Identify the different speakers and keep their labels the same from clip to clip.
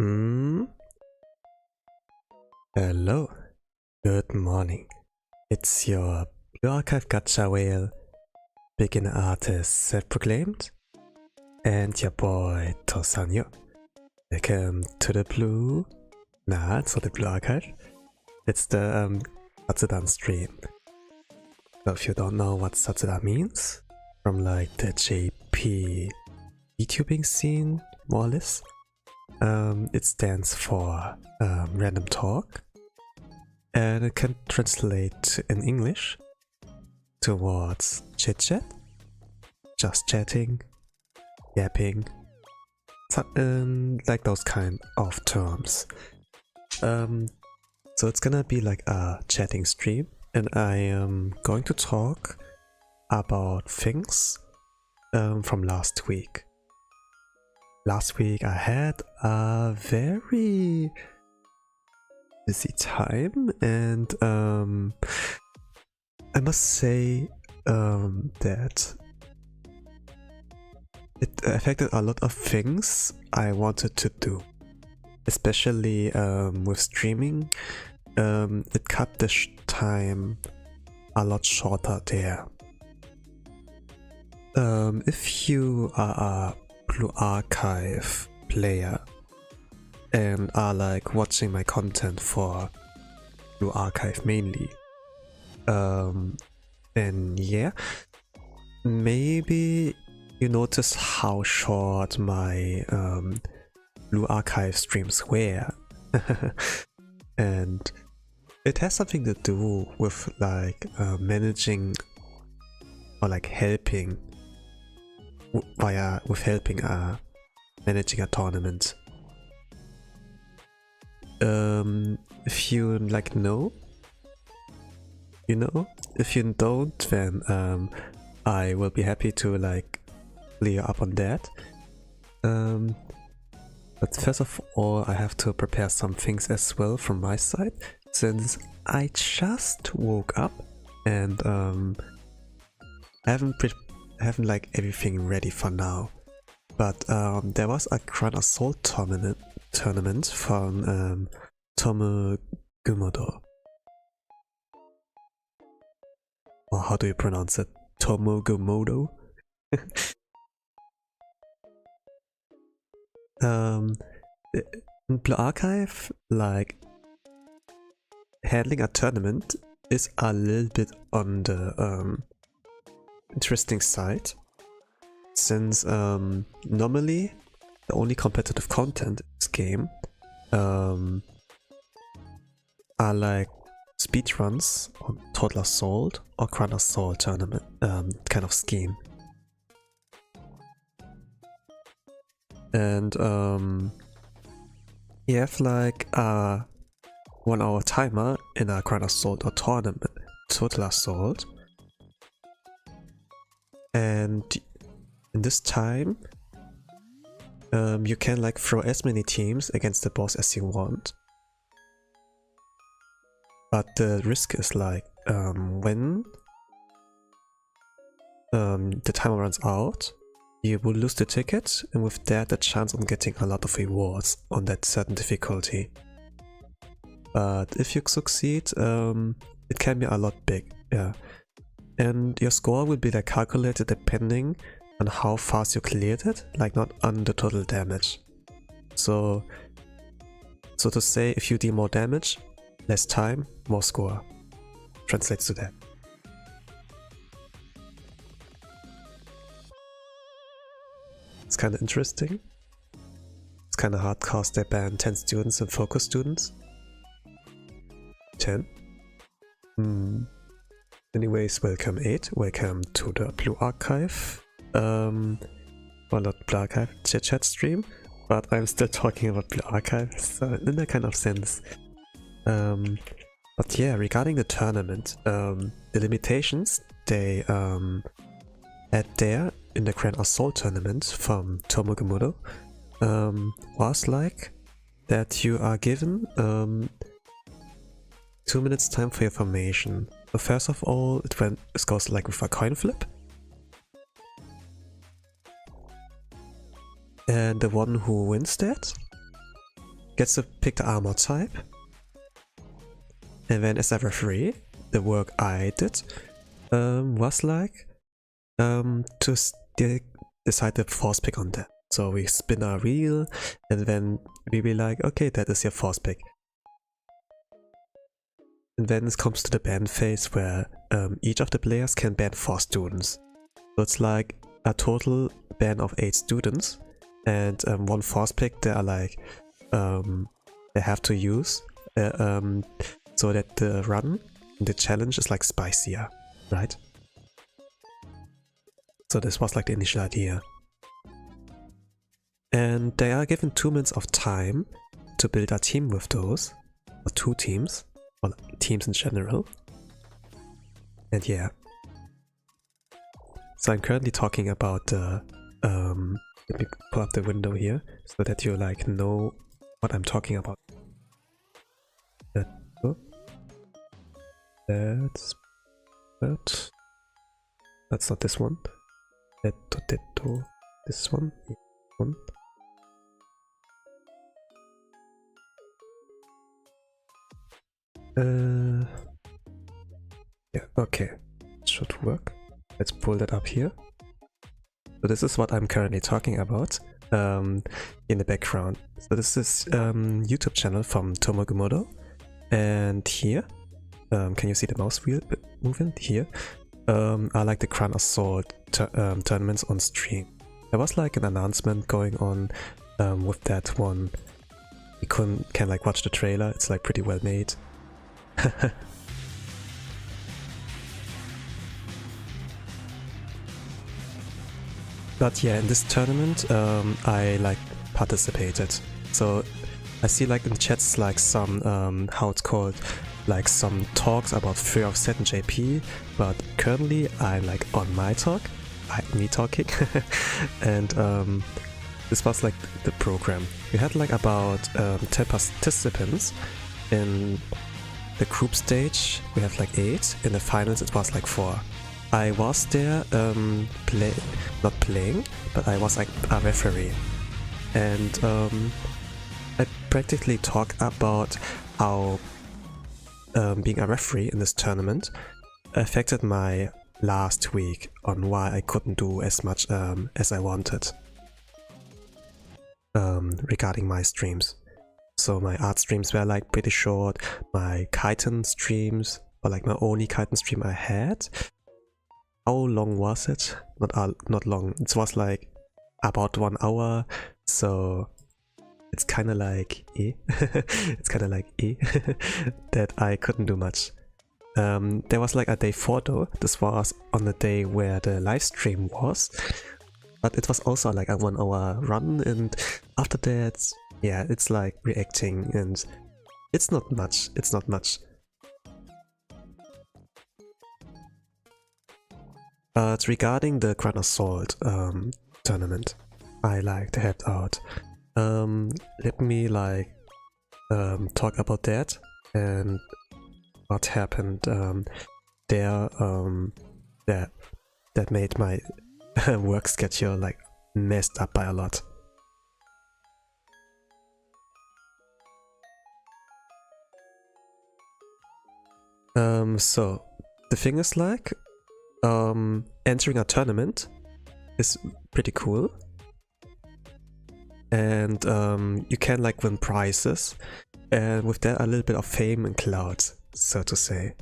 Speaker 1: Hmm. Hello. Good morning. It's your Blue Archive Gacha Whale, beginner artist self-proclaimed, and your boy Tosanyo. Welcome to the Blue... Nah, it's not the Blue Archive. It's the Zatsudan stream. So if you don't know what Zatsudan means, from like the JP YouTubing scene, more or less, it stands for random talk, and it can translate in English towards chit chat, just chatting, yapping, like those kind of terms. So it's gonna be like a chatting stream, and I am going to talk about things from last week. Last week I had a very busy time, and I must say that it affected a lot of things I wanted to do, especially with streaming. It cut the time a lot shorter there. If you are a Blue Archive player and are like watching my content for Blue Archive mainly, then yeah, maybe you notice how short my Blue Archive streams were. And it has something to do with like managing or like helping managing a tournament. If you like know, you know. If you don't, then I will be happy to like clear up on that. But first of all, I have to prepare some things as well from my side, since I just woke up and haven't like everything ready for now. But there was a Grand Assault tournament from Tomogumodo. Or how do you pronounce it? Tomogumodo? In Blue Archive, like, handling a tournament is a little bit on the interesting side, since normally the only competitive content in this game are like speedruns on Total Assault or Grand Assault tournament kind of scheme. And you have like a 1 hour timer in a Grand Assault or tournament, Total Assault. And in this time, you can like throw as many teams against the boss as you want. But the risk is like, when the timer runs out, you will lose the ticket, and with that the chance on getting a lot of rewards on that certain difficulty. But if you succeed, it can be a lot big, yeah. And your score will be like calculated depending on how fast you cleared it, like not on the total damage. So to say, if you deal more damage, less time, more score. Translates to that. It's kind of interesting. It's kind of hard cause they ban 10 students and focus students. 10? Anyways, welcome 8. Welcome to the Blue Archive. Well, not Blue Archive, Chit Chat stream, but I'm still talking about Blue Archive, so in that kind of sense. But yeah, regarding the tournament, the limitations they had there in the Grand Assault tournament from Tomogumodo was like that you are given 2 minutes time for your formation. So first of all, it goes like with a coin flip. And the one who wins that gets to pick the armor type. And then as a referee, the work I did was like to decide the force pick on that. So we spin our wheel and then we be like, okay, that is your force pick. And then it comes to the ban phase where each of the players can ban 4 students. So it's like a total ban of 8 students and 1 force pick they are like they have to use so that the run, the challenge is like spicier, right? So this was like the initial idea. And they are given 2 minutes of time to build a team with those, or 2 teams, or teams in general. And yeah. So I'm currently talking about the, let me pull up the window here, so that you like know what I'm talking about. That's not this one. This one. Yeah, okay. It should work. Let's pull that up here. So this is what I'm currently talking about in the background. So this is YouTube channel from Tomogumodo. And here, can you see the mouse wheel moving? Here are like the Crown Assault tournaments on stream. There was like an announcement going on with that one. You can like watch the trailer, it's like pretty well made. But yeah, in this tournament I like participated. So I see like in the chats like some how it's called, like some talks about fear of set and JP, but currently I'm like on my talk, me talking, and this was like the program. We had like about 10 participants. In the group stage we have like 8, in the finals it was like 4. I was there not playing, but I was like a referee, and I practically talk about how being a referee in this tournament affected my last week on why I couldn't do as much as I wanted regarding my streams. So my art streams were like pretty short, my kyatto streams, or like my only kyatto stream I had. How long was it? Not long. It was like about 1 hour, so it's kind of like it's kind of like that I couldn't do much. There was like a day 4 though. This was on the day where the live stream was, but it was also like a 1 hour run, and after that, yeah, it's like reacting, and it's not much. It's not much. But regarding the Crown Assault tournament, I like to head out. Let me like talk about that and what happened there that made my work schedule like messed up by a lot. So the thing is like entering a tournament is pretty cool, and you can like win prizes, and with that a little bit of fame and clout, so to say.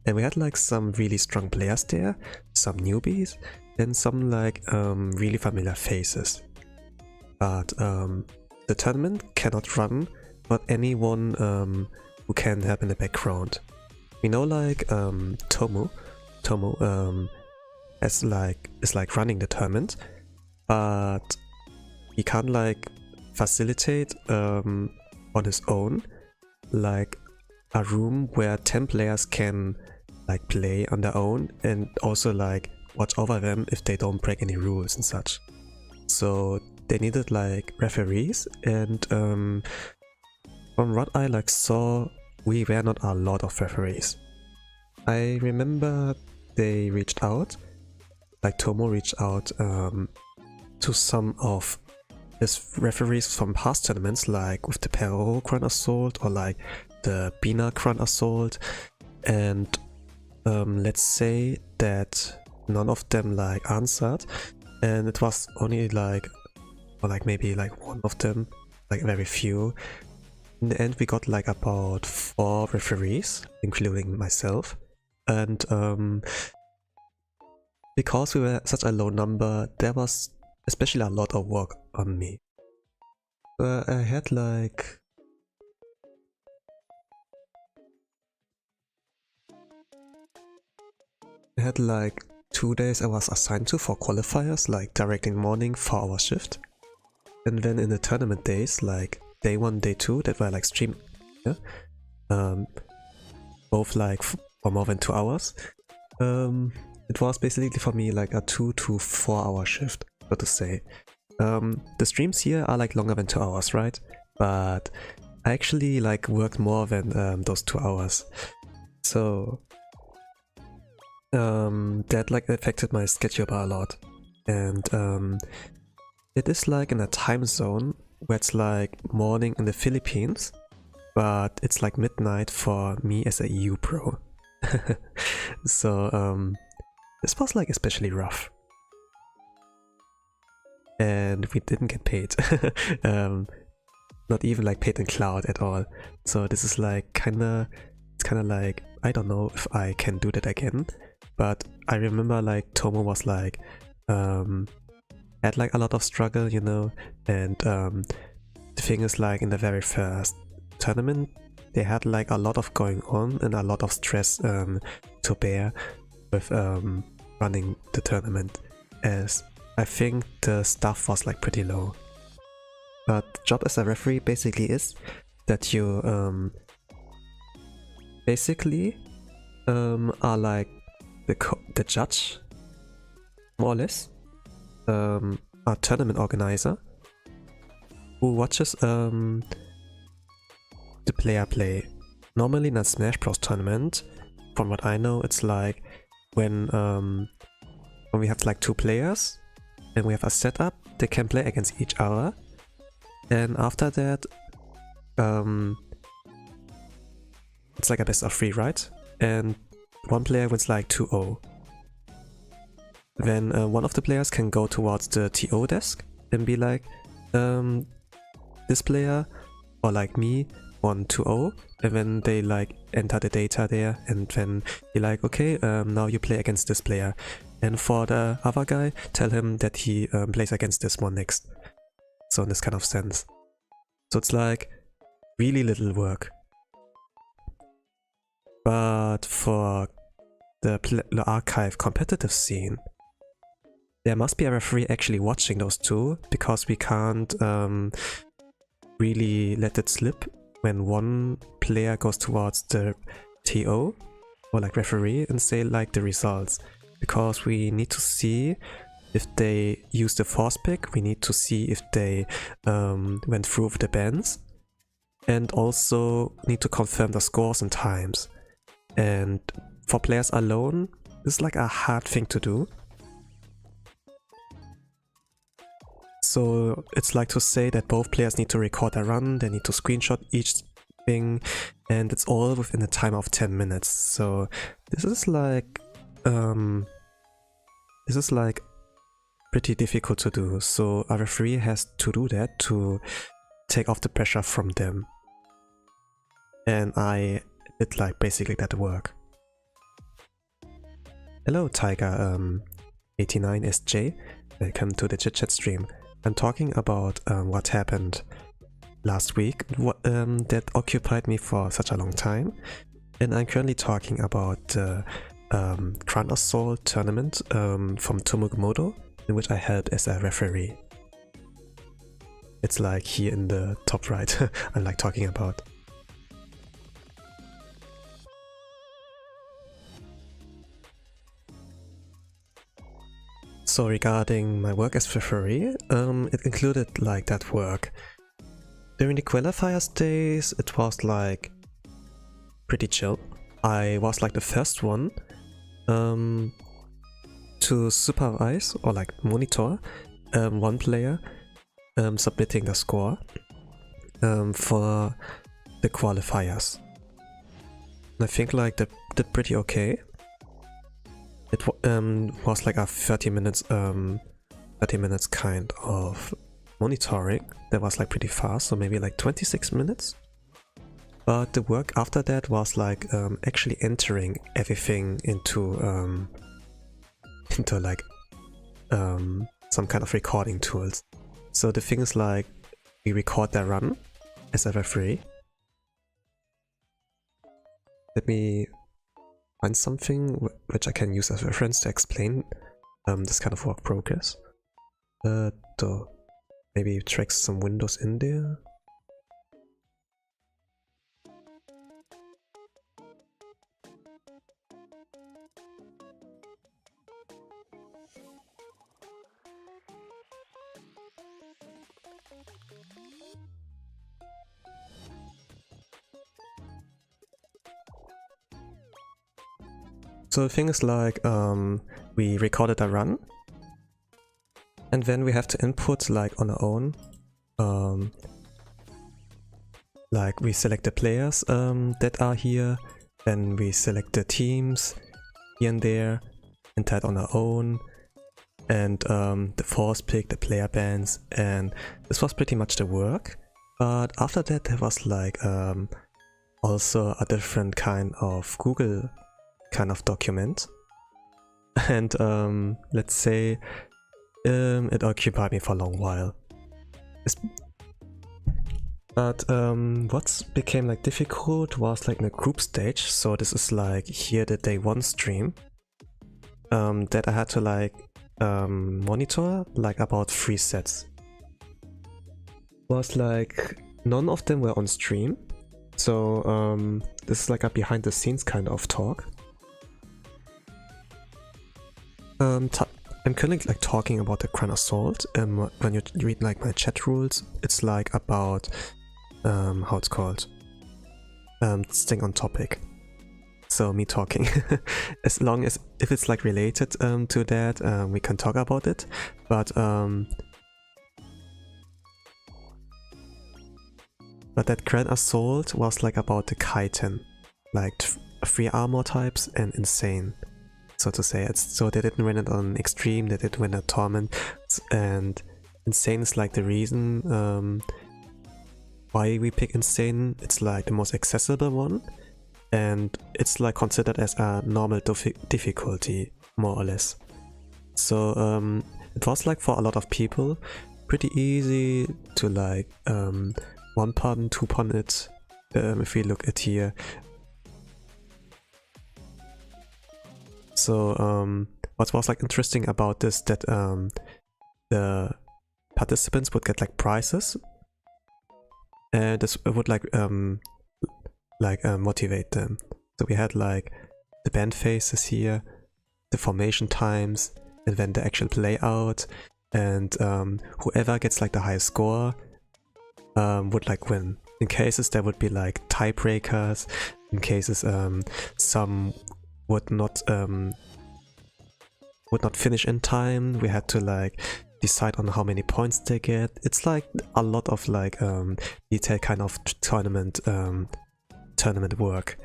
Speaker 1: And we had like some really strong players there, some newbies, and some like really familiar faces. But the tournament cannot run but anyone who can help in the background. We know like Tomo is like running the tournament, but he can't like facilitate on his own like a room where 10 players can like play on their own and also like watch over them if they don't break any rules and such. So they needed like referees, and from what I like saw, we were not a lot of referees. I remember they reached out, like Tomo reached out to some of there's referees from past tournaments, like with the Perro Grand Assault or like the Bina Grand Assault, and let's say that none of them like answered, and it was only like, or like maybe like one of them, like very few. In the end we got like about 4 referees, including myself, and because we were such a low number, there was especially a lot of work on me. I had like I had like 2 days I was assigned to for qualifiers, like directing morning 4-hour shift. And then in the tournament days, like day 1, day 2, that were like stream, yeah, both like for more than 2 hours. It was basically for me like a 2 to 4 hour shift, so to say. The streams here are like longer than 2 hours, right? But I actually like worked more than those 2 hours. So that like affected my schedule by a lot. And it is like in a time zone where it's like morning in the Philippines, but it's like midnight for me as a EU pro. So this was like especially rough. And we didn't get paid. Not even like paid in cloud at all. So this is like it's kinda like, I don't know if I can do that again. But I remember like Tomo was like had like a lot of struggle, you know, and the thing is like in the very first tournament they had like a lot of going on and a lot of stress to bear with running the tournament, as I think the staff was like pretty low. But the job as a referee basically is that you basically are like the judge, more or less, a tournament organizer who watches the player play. Normally in a Smash Bros tournament, from what I know, it's like when we have like 2 players and we have a setup, they can play against each other, and after that it's like a best of 3, right? And one player wins like 2-0. Then one of the players can go towards the TO desk and be like, this player, or like me, won 2-0, and then they like enter the data there, and then be like, okay, now you play against this player. And for the other guy, tell him that he plays against this one next. So in this kind of sense. So it's like really little work. But for the archive competitive scene, there must be a referee actually watching those 2, because we can't really let it slip when one player goes towards the TO or like referee and say like the results, because we need to see if they use the force pick, we need to see if they went through with the bans, and also need to confirm the scores and times. And for players alone, this is like a hard thing to do. So it's like to say that both players need to record a run, they need to screenshot each thing, and it's all within a time of 10 minutes. So this is like pretty difficult to do. So a referee has to do that to take off the pressure from them. And I did like basically that work. Hello Tiger 89SJ, welcome to the Chit Chat stream. I'm talking about what happened last week, that occupied me for such a long time, and I'm currently talking about the Grand Assault tournament from Tomogumodo, in which I helped as a referee. It's like here in the top right, I'm like talking about. So regarding my work as referee, it included like that work. During the qualifiers days, it was like pretty chill. I was like the first one to supervise or like monitor one player submitting the score for the qualifiers. And I think like they did pretty okay. It was like a 30 minutes kind of monitoring that was like pretty fast, so maybe like 26 minutes. But the work after that was like actually entering everything into like some kind of recording tools. So the thing is like we record their run as FF3. Let me find something which I can use as reference to explain this kind of work progress. Maybe track some windows in there. So the thing is like, we recorded a run, and then we have to input like on our own, like we select the players that are here, then we select the teams here and there, enter it on our own, and the force pick, the player bands, and this was pretty much the work. But after that there was like also a different kind of Google kind of document, and let's say it occupied me for a long while. But what became like difficult was like in the group stage. So this is like here the day 1 stream that I had to like monitor like about 3 sets. Was like none of them were on stream, so this is like a behind the scenes kind of talk. I'm currently like talking about the Grand Assault. When you read like my chat rules, it's like about how it's called, staying on topic. So me talking, as long as if it's like related to that, we can talk about it. But that Grand Assault was like about the kyatto, like 3 armor types and insane, so to say. So they didn't win it on extreme, they didn't win a torment, and insane is like the reason why we pick insane. It's like the most accessible one, and it's like considered as a normal difficulty, more or less. So it was like for a lot of people pretty easy to like 1-pun, 2-pun it, if we look at here. So what was like interesting about this, that the participants would get like prizes, and this would like motivate them. So we had like the band phases here, the formation times, and then the actual play out, and whoever gets like the highest score would like win. In cases there would be like tiebreakers, in cases some would not finish in time, we had to like decide on how many points they get. It's like a lot of like detailed kind of tournament work.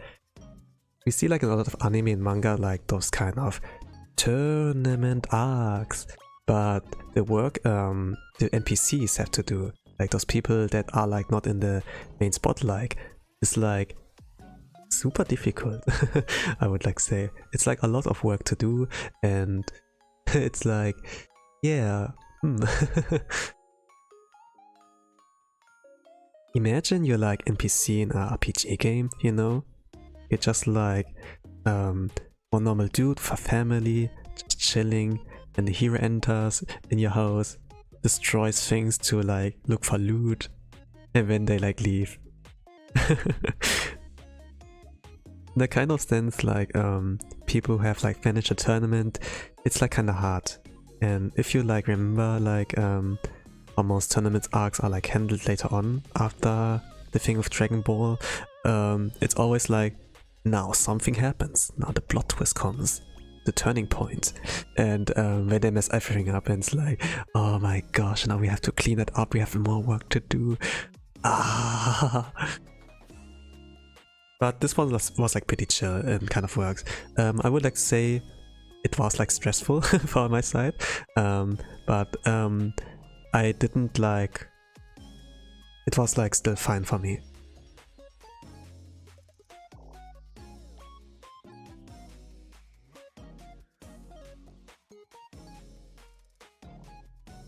Speaker 1: We see like a lot of anime and manga like those kind of tournament arcs, but the work the NPCs have to do, like those people that are like not in the main spotlight, is like super difficult. I would like say it's like a lot of work to do, and it's like, yeah. Imagine you're like NPC in a RPG game, you know? You're just like one normal dude with a family, just chilling, and the hero enters in your house, destroys things to like look for loot, and then they like leave. That kind of sense, like people who have like finished a tournament, it's like kind of hard. And if you like remember, like almost tournament arcs are like handled later on after the thing with Dragon Ball, it's always like, now something happens, now the plot twist comes, the turning point, and when they mess everything up, and it's like, oh my gosh, now we have to clean it up, we have more work to do. But this one was like pretty chill and kind of works. I would like say it was like stressful for my side, but I didn't like, it was like still fine for me.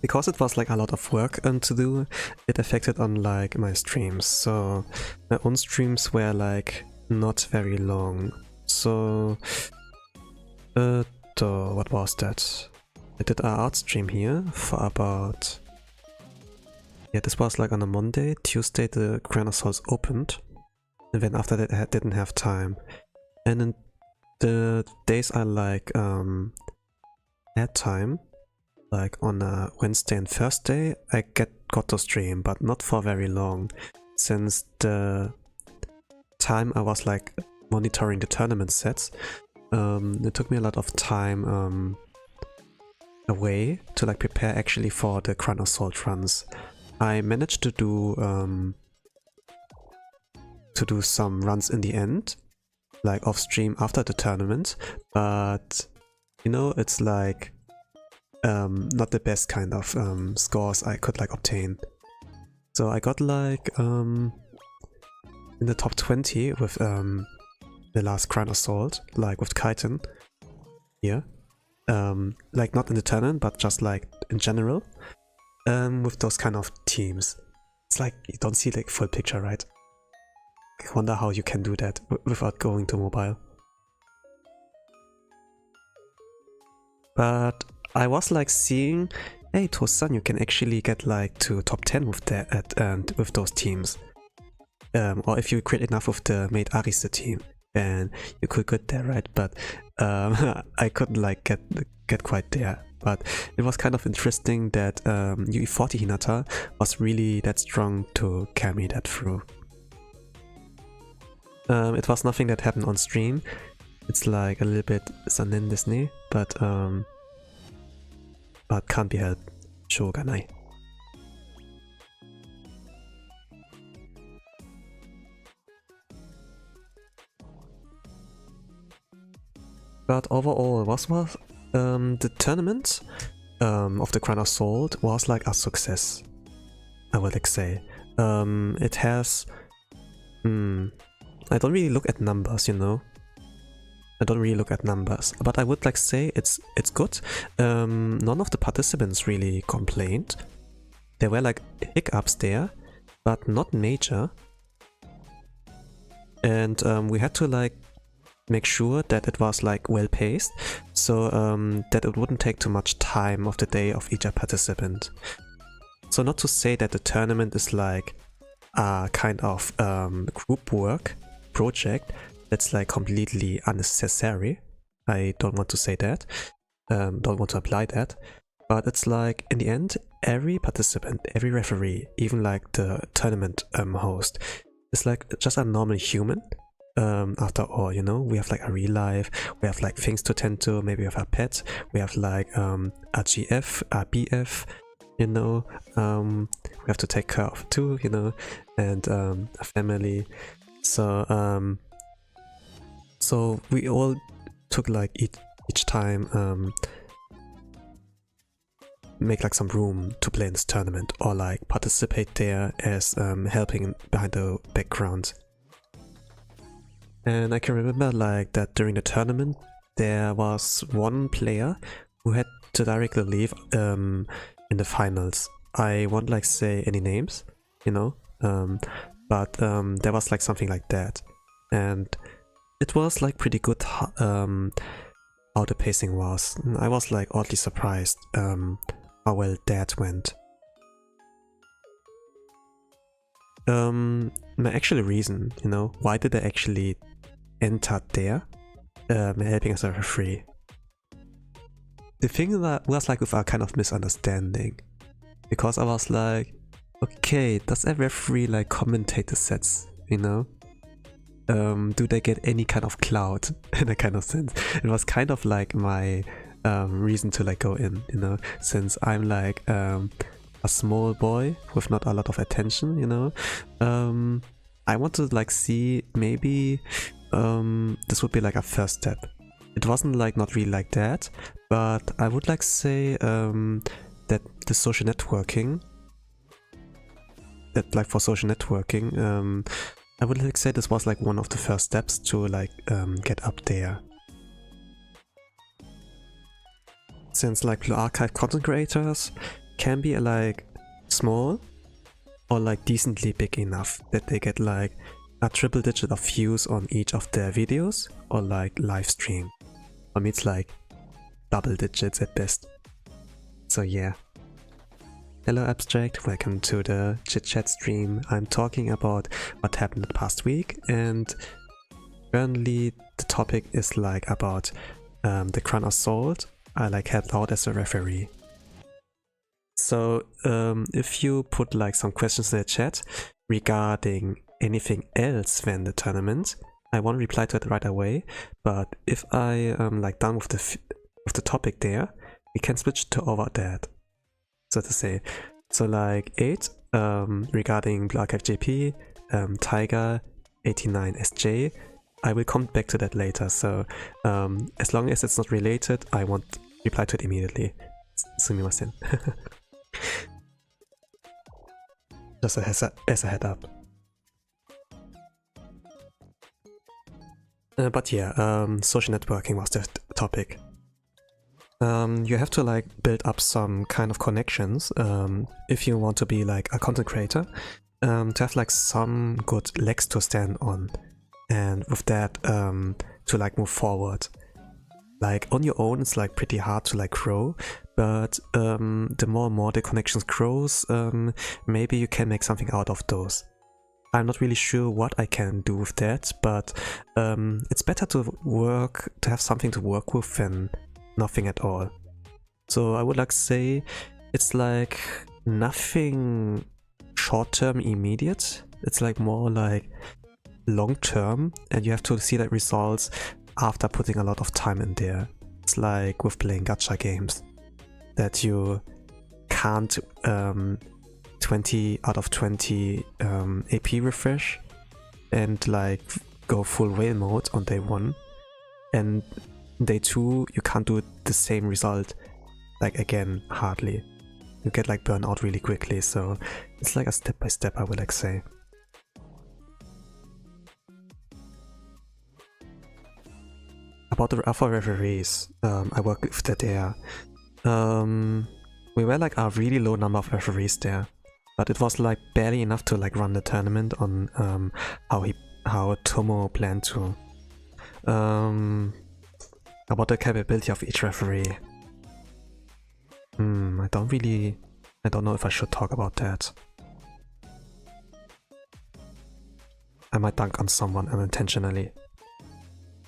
Speaker 1: Because it was like a lot of work to do, it affected on like my streams. So my own streams were like not very long. So what was that? I did an art stream here for about, yeah, this was like on a Monday. Tuesday the Grand Assaults opened, and then after that I didn't have time. And in the days I like had time, like on a Wednesday and Thursday, I got to stream, but not for very long, since the time I was like monitoring the tournament sets. It took me a lot of time away to like prepare actually for the Crown Assault runs. I managed to do some runs in the end, like off stream after the tournament, but you know, it's like not the best kind of scores I could like obtain. So I got like in the top 20 with the last Crown Assault, like with kyatto here. Like not in the tournament, but just like in general, with those kind of teams. It's like you don't see like full picture, right? I wonder how you can do that without going to mobile. But I was like seeing, hey, Tosan, you can actually get like to top 10 with that and with those teams. Or if you create enough of the made Arisa team, then you could get there, right? But I couldn't like get quite there. But it was kind of interesting that UE40 Hinata was really that strong to carry that through. It was nothing that happened on stream. It's like a little bit zanen desu, but can't be helped. Shouganai. But overall, the tournament of the Crown Assault was like a success, I would like say. It has... I don't really look at numbers, you know? I don't really look at numbers, but I would like say it's good. None of the participants really complained. There were like hiccups there, but not major. And we had to like make sure that it was like well paced, so that it wouldn't take too much time of the day of each participant. So not to say that the tournament is like a kind of group work project that's like completely unnecessary. I don't want to say that, don't want to apply that, but it's like in the end every participant, every referee, even like the tournament host is like just a normal human. After all, you know, we have like a real life, we have like things to tend to, maybe we have a pet, we have like a GF, a BF, you know, we have to take care of too, you know, and a family. So we all took like each time make like some room to play in this tournament, or like participate there as helping behind the background. And I can remember like that during the tournament there was one player who had to directly leave in the finals. I won't like say any names, you know, but there was like something like that, and it was like pretty good how the pacing was. I was like oddly surprised how well that went. My actual reason, you know, why did I actually enter there, helping as a referee? The thing that was like with a kind of misunderstanding, because I was like, okay, does a referee like commentate the sets, you know? do they get any kind of clout in a kind of sense? It was kind of like my reason to like go in, you know, since I'm like a small boy with not a lot of attention, you know. I want to like see maybe this would be like a first step. It wasn't like not really like that, but I would like say that the social networking, that like for social networking, I would like say this was like one of the first steps to like get up there. Since like Blue Archive content creators can be like small or like decently big enough that they get like a triple digit of views on each of their videos or like live stream. For me it's like double digits at best. So yeah. Hello Abstract, welcome to the Chit Chat stream. I'm talking about what happened the past week, and currently the topic is like about the Crown Assault I like helped out as a referee. So if you put like some questions in the chat regarding anything else than the tournament, I won't reply to it right away, but if I am like done with the topic there, we can switch to over that, so to say. So like 8 regarding Blue Archive JP, Tiger 89SJ, I will come back to that later. So as long as it's not related, I won't reply to it immediately. Sumimasen. Just as a head up. But yeah, social networking was the topic. You have to like build up some kind of connections if you want to be like a content creator, to have like some good legs to stand on, and with that to like move forward. Like on your own it's like pretty hard to like grow, but the more and more the connections grows, maybe you can make something out of those. I'm not really sure what I can do with that, but it's better to have something to work with than nothing at all. So I would like to say it's like nothing short-term immediate, it's like more like long-term, and you have to see that results after putting a lot of time in there. It's like with playing gacha games, that you can't 20 out of 20 AP refresh and like go full whale mode on day 1, and day 2 you can't do the same result like again, hardly. You get like burnt out really quickly, so it's like a step by step, I would like say. About the other referees I work with there, we were like a really low number of referees there, but it was like barely enough to like run the tournament on how Tomo planned to. About the capability of each referee, I don't know if I should talk about that. I might dunk on someone unintentionally.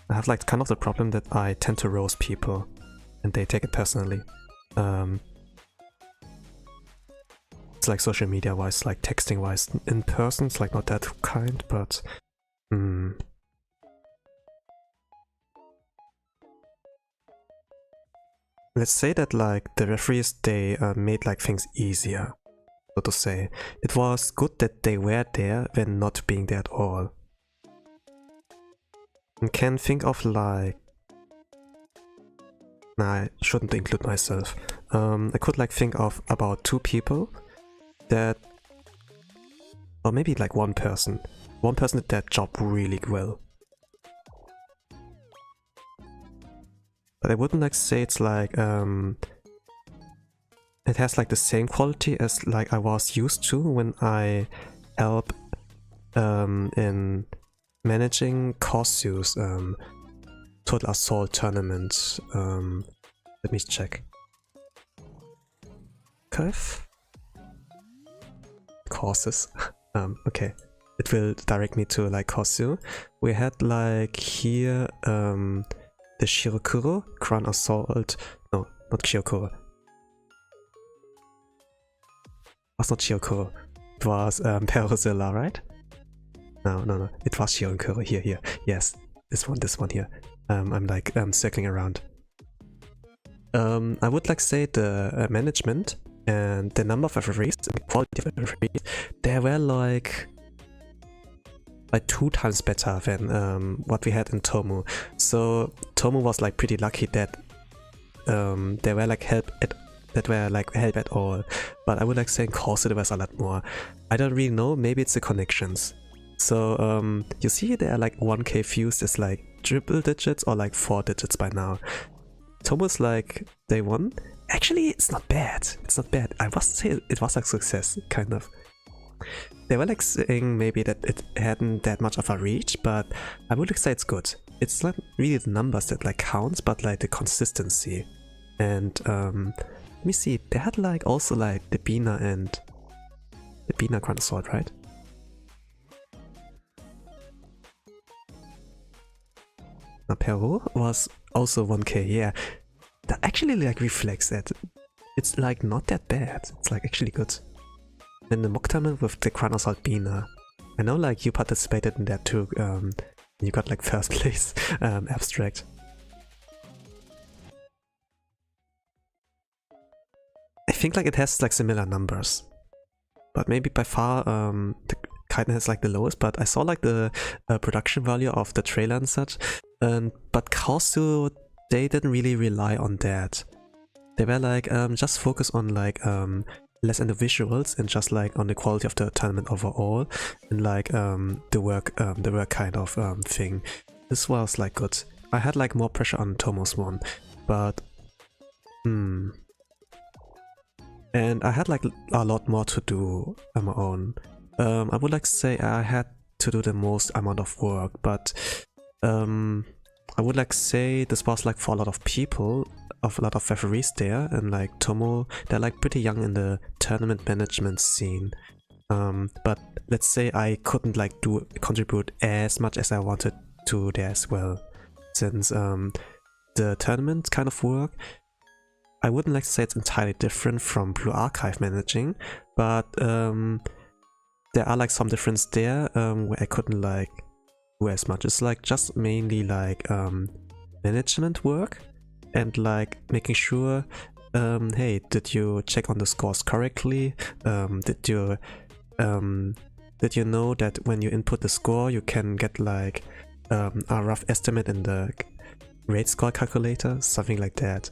Speaker 1: I have like kind of the problem that I tend to roast people and they take it personally. It's like social media wise, like texting wise. In person it's like not that kind, but let's say that like the referees, they made like things easier, so to say. It was good that they were there when not being there at all. I can think of like... Nah, I shouldn't include myself. I could like think of about 2 people that... Or maybe like one person. One person did that job really well. But I wouldn't like say it's like... it has like the same quality as like I was used to when I help in managing Kosu's Total Assault tournament. Let me check. Courses. Okay. It will direct me to like Kosu. We had like here the Shirokuro, Crown Assault. No, not Shirokuro. It was not Shirokuro. It was Perozilla, right? No. It was Shironkuro. Here. Yes, this one here. I'm like circling around. I would like say the management and the number of referees and the quality of referees, they were like 2 times better than what we had in Tomu. So Tomu was like pretty lucky that there were like help at all. But I would like say in Corso there was a lot more. I don't really know, maybe it's the connections. So you see there are like 1k views is like triple digits or like 4 digits by now. Tomo's like day 1. Actually, it's not bad. It's not bad. I must say it was a success, kind of. They were like saying maybe that it hadn't that much of a reach, but I would like say it's good. It's not really the numbers that like counts, but like the consistency. And let me see, they had like also like the Bina Grand Sword, right? Now Peru was also 1k, yeah. That actually like reflects that. It's like not that bad. It's like actually good. And the mock tournament with the Grand Assault Bina. I know like you participated in that too. You got like first place abstract. I think like it has like similar numbers. But maybe by far the Kyatto has like the lowest, but I saw like the production value of the trailer and such. But Corso, they didn't really rely on that. They were like just focus on like less on the visuals and just like on the quality of the tournament overall and like the work kind of thing. This was like good. I had like more pressure on Tomo's one, but and I had like a lot more to do on my own. I would like to say I had to do the most amount of work, but I would like to say this was like for a lot of people, of a lot of referees there, and like Tomo, they're like pretty young in the tournament management scene. But let's say I couldn't like contribute as much as I wanted to there as well, since the tournament kind of work, I wouldn't like to say it's entirely different from Blue Archive managing, but there are like some difference there where I couldn't like do as much. It's like just mainly like management work and like making sure, hey, did you check on the scores correctly? Did you know that when you input the score you can get like a rough estimate in the rate score calculator, something like that.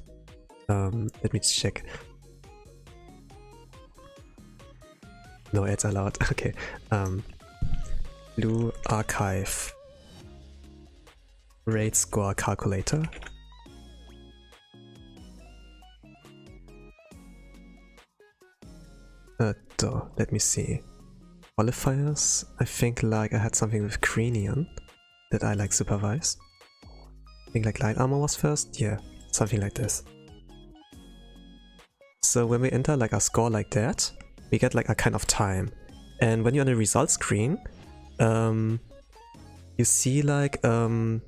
Speaker 1: Let me check. No ads allowed. Okay. Blue Archive rate score calculator. Let me see. Qualifiers. I think like I had something with Cranion that I like supervise. I think like light armor was first. Yeah, something like this. So when we enter like a score like that, we get like a kind of time. And when you're on the result screen, you see like, let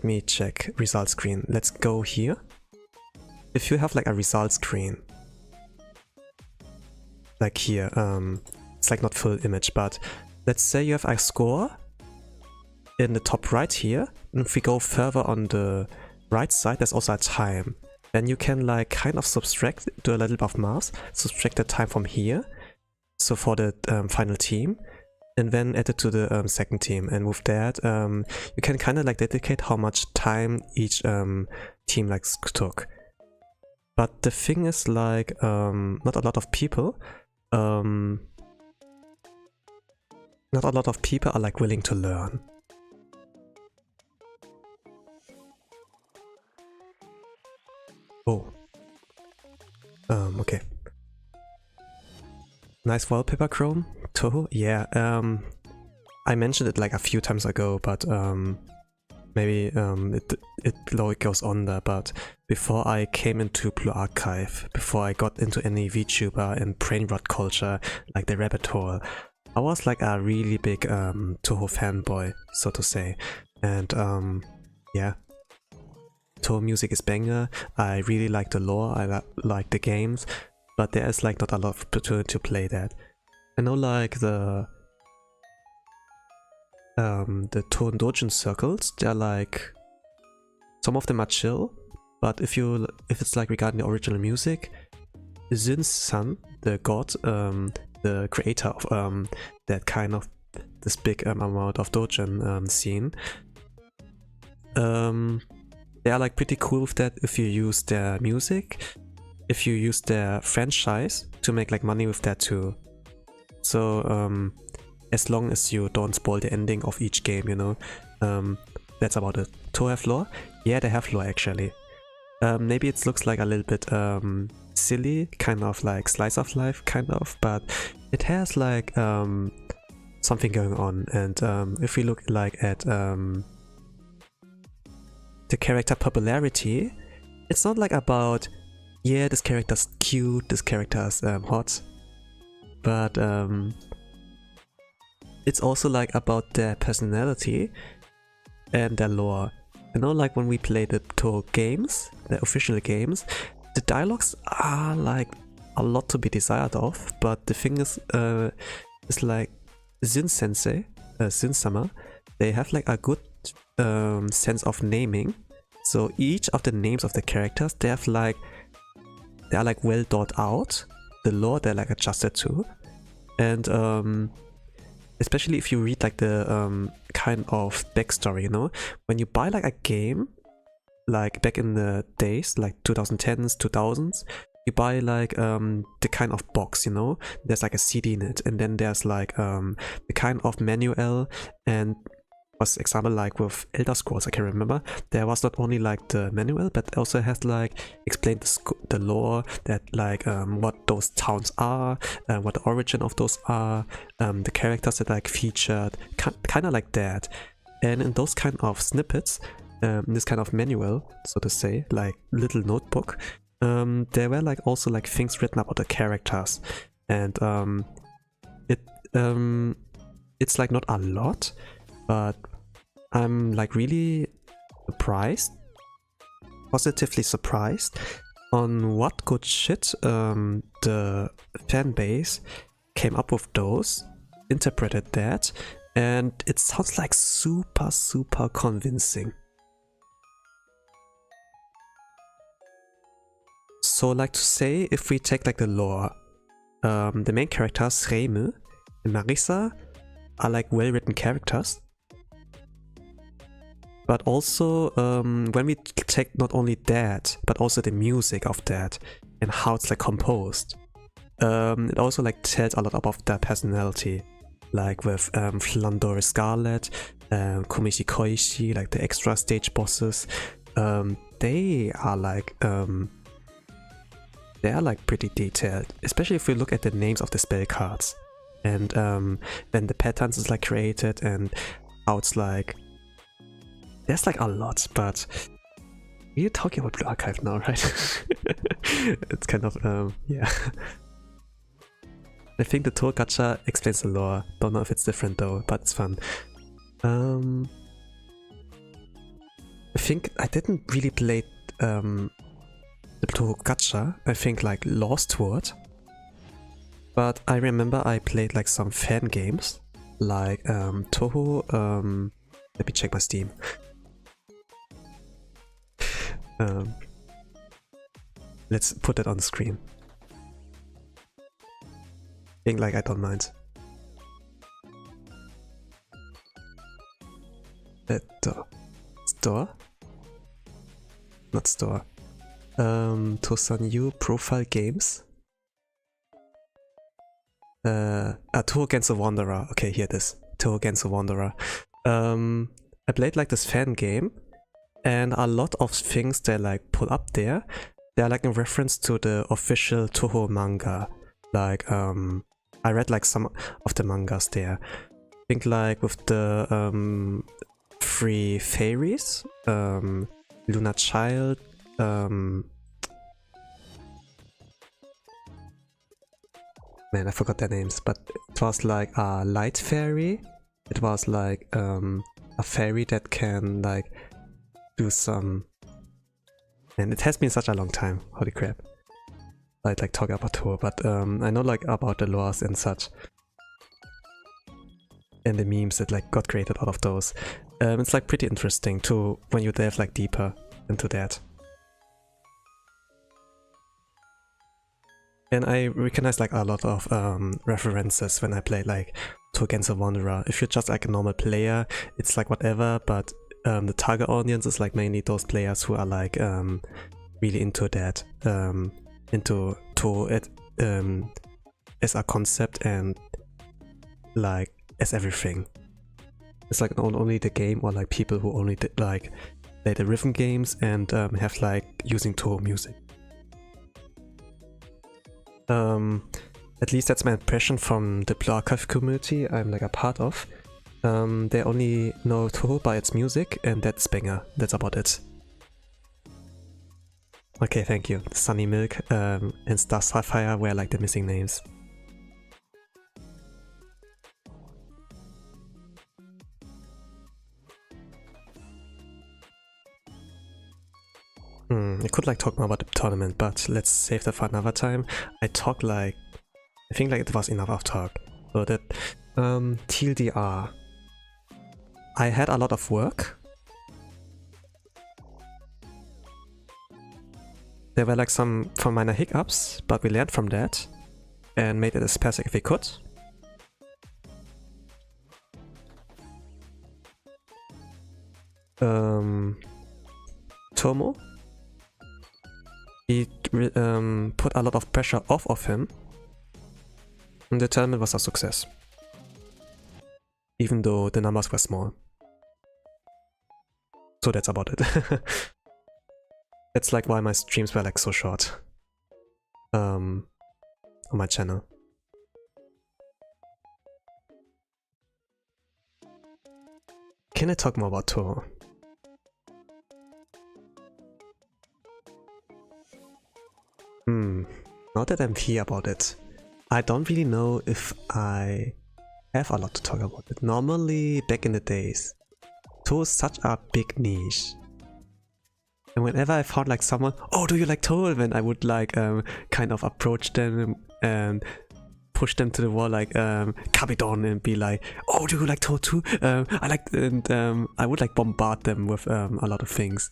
Speaker 1: me check result screen. Let's go here. If you have like a result screen, like here, it's like not full image, but let's say you have a score in the top right here. And if we go further on the right side, there's also a time. Then you can like kind of subtract, do a little bit of math, subtract the time from here, so for the final team, and then add it to the second team. And with that, you can kind of like dedicate how much time each team like took. But the thing is like, not a lot of people are like willing to learn. Oh. Okay. Nice wallpaper, Chrome. Toho? Yeah, I mentioned it like a few times ago, but maybe it goes on there, but before I came into Blue Archive, before I got into any VTuber and brainrot culture, like the rabbit hole, I was like a really big Toho fanboy, so to say. And yeah. Toho music is banger, I really like the lore, I like the games, but there is like not a lot of opportunity to play that. I know like the the Touhou Dojin circles, they're like, some of them are chill, but if it's like regarding the original music, Zun-san, the god, the creator of that kind of this big amount of Dojin scene, they are like pretty cool with that if you use their music, if you use their franchise to make like money with that too. So as long as you don't spoil the ending of each game, you know. That's about it. Touhou have lore? Yeah, they have lore actually. Maybe it looks like a little bit silly, kind of like slice of life, kind of, but it has like something going on. And if we look like at the character popularity, it's not like about, yeah, this character's cute, this character's hot, but it's also like about their personality and their lore. You know, like when we play the Touhou games, the official games, the dialogues are like a lot to be desired of, but the thing is like Zun-sensei, Zun-sama, they have like a good sense of naming. So each of the names of the characters, they are like well thought out. The lore they're like adjusted to, and especially if you read like the kind of backstory, you know, when you buy like a game, like back in the days, like 2010s, 2000s, you buy like the kind of box, you know, there's like a CD in it, and then there's like the kind of manual. And was example like with Elder Scrolls, I can remember there was not only like the manual, but also has like explained the lore, that like what those towns are, what the origin of those are, the characters that like featured, kind of like that. And in those kind of snippets, this kind of manual, so to say, like little notebook, there were like also like things written about the characters, and it's like not a lot, but I'm like really surprised, positively surprised on what good shit the fan base came up with those, interpreted that, and it sounds like super convincing. So like to say, if we take like the lore, the main characters, Reimu and Marisa, are like well written characters. But also, when we take not only that, but also the music of that and how it's like composed, it also like tells a lot about their personality. Like with Flandore Scarlet, Komishi Koishi, like the extra stage bosses, they are like pretty detailed, especially if we look at the names of the spell cards, and then the patterns is like created, and how it's like, there's like a lot. But we're talking about Blue Archive now, right? It's kind of yeah. I think the Touhou gacha explains the lore. Don't know if it's different though, but it's fun. I think I didn't really play the Touhou gacha. I think like Lost Word. But I remember I played like some fan games, like Touhou. Let me check my Steam. Let's put that on the screen. Being like, I don't mind. Store? Not store. Tosanyu Profile Games. Touhou Against the Wanderer. Okay, here it is. Touhou Against the Wanderer. I played like this fan game, and a lot of things they like put up there, they're like in reference to the official Touhou manga. Like I read like some of the mangas there. I think like with the three fairies, Luna Child, man, I forgot their names, but it was like a light fairy. It was like a fairy that can like do some... And it has been such a long time, holy crap. I'd like talk about Touhou, but I know like about the laws and such. and the memes that like got created out of those. It's like pretty interesting to when you delve like deeper into that. And I recognize like a lot of references when I play like Two Against a Wanderer. If you're just like a normal player, it's like whatever, but the target audience is like mainly those players who are like really into that, into it as a concept and like as everything. It's like not only the game, or like people who only like play the rhythm games and have like using Toho music. At least that's my impression from the Blue Archive community I'm like a part of. They only know Toho by its music, and that's banger. That's about it. Okay, thank you. Sunny Milk and Star Sapphire were like the missing names. I could like talk more about the tournament, but let's save that for another time. I talked like, I think like it was enough of talk. So that TLDR, I had a lot of work. There were like some minor hiccups, but we learned from that and made it as perfect as we could. Tomo, he put a lot of pressure off of him, and the tournament was a success, even though the numbers were small. So that's about it. That's like why my streams were like so short on my channel. Can I talk more about Toho? Now that I'm here about it, I don't really know if I have a lot to talk about it. Normally, back in the days, Toho is such a big niche. And whenever I found like someone, oh, do you like Toho? Then I would like kind of approach them and push them to the wall like Kabidon and be like, oh, do you like Toho too? I like, and I would like bombard them with a lot of things.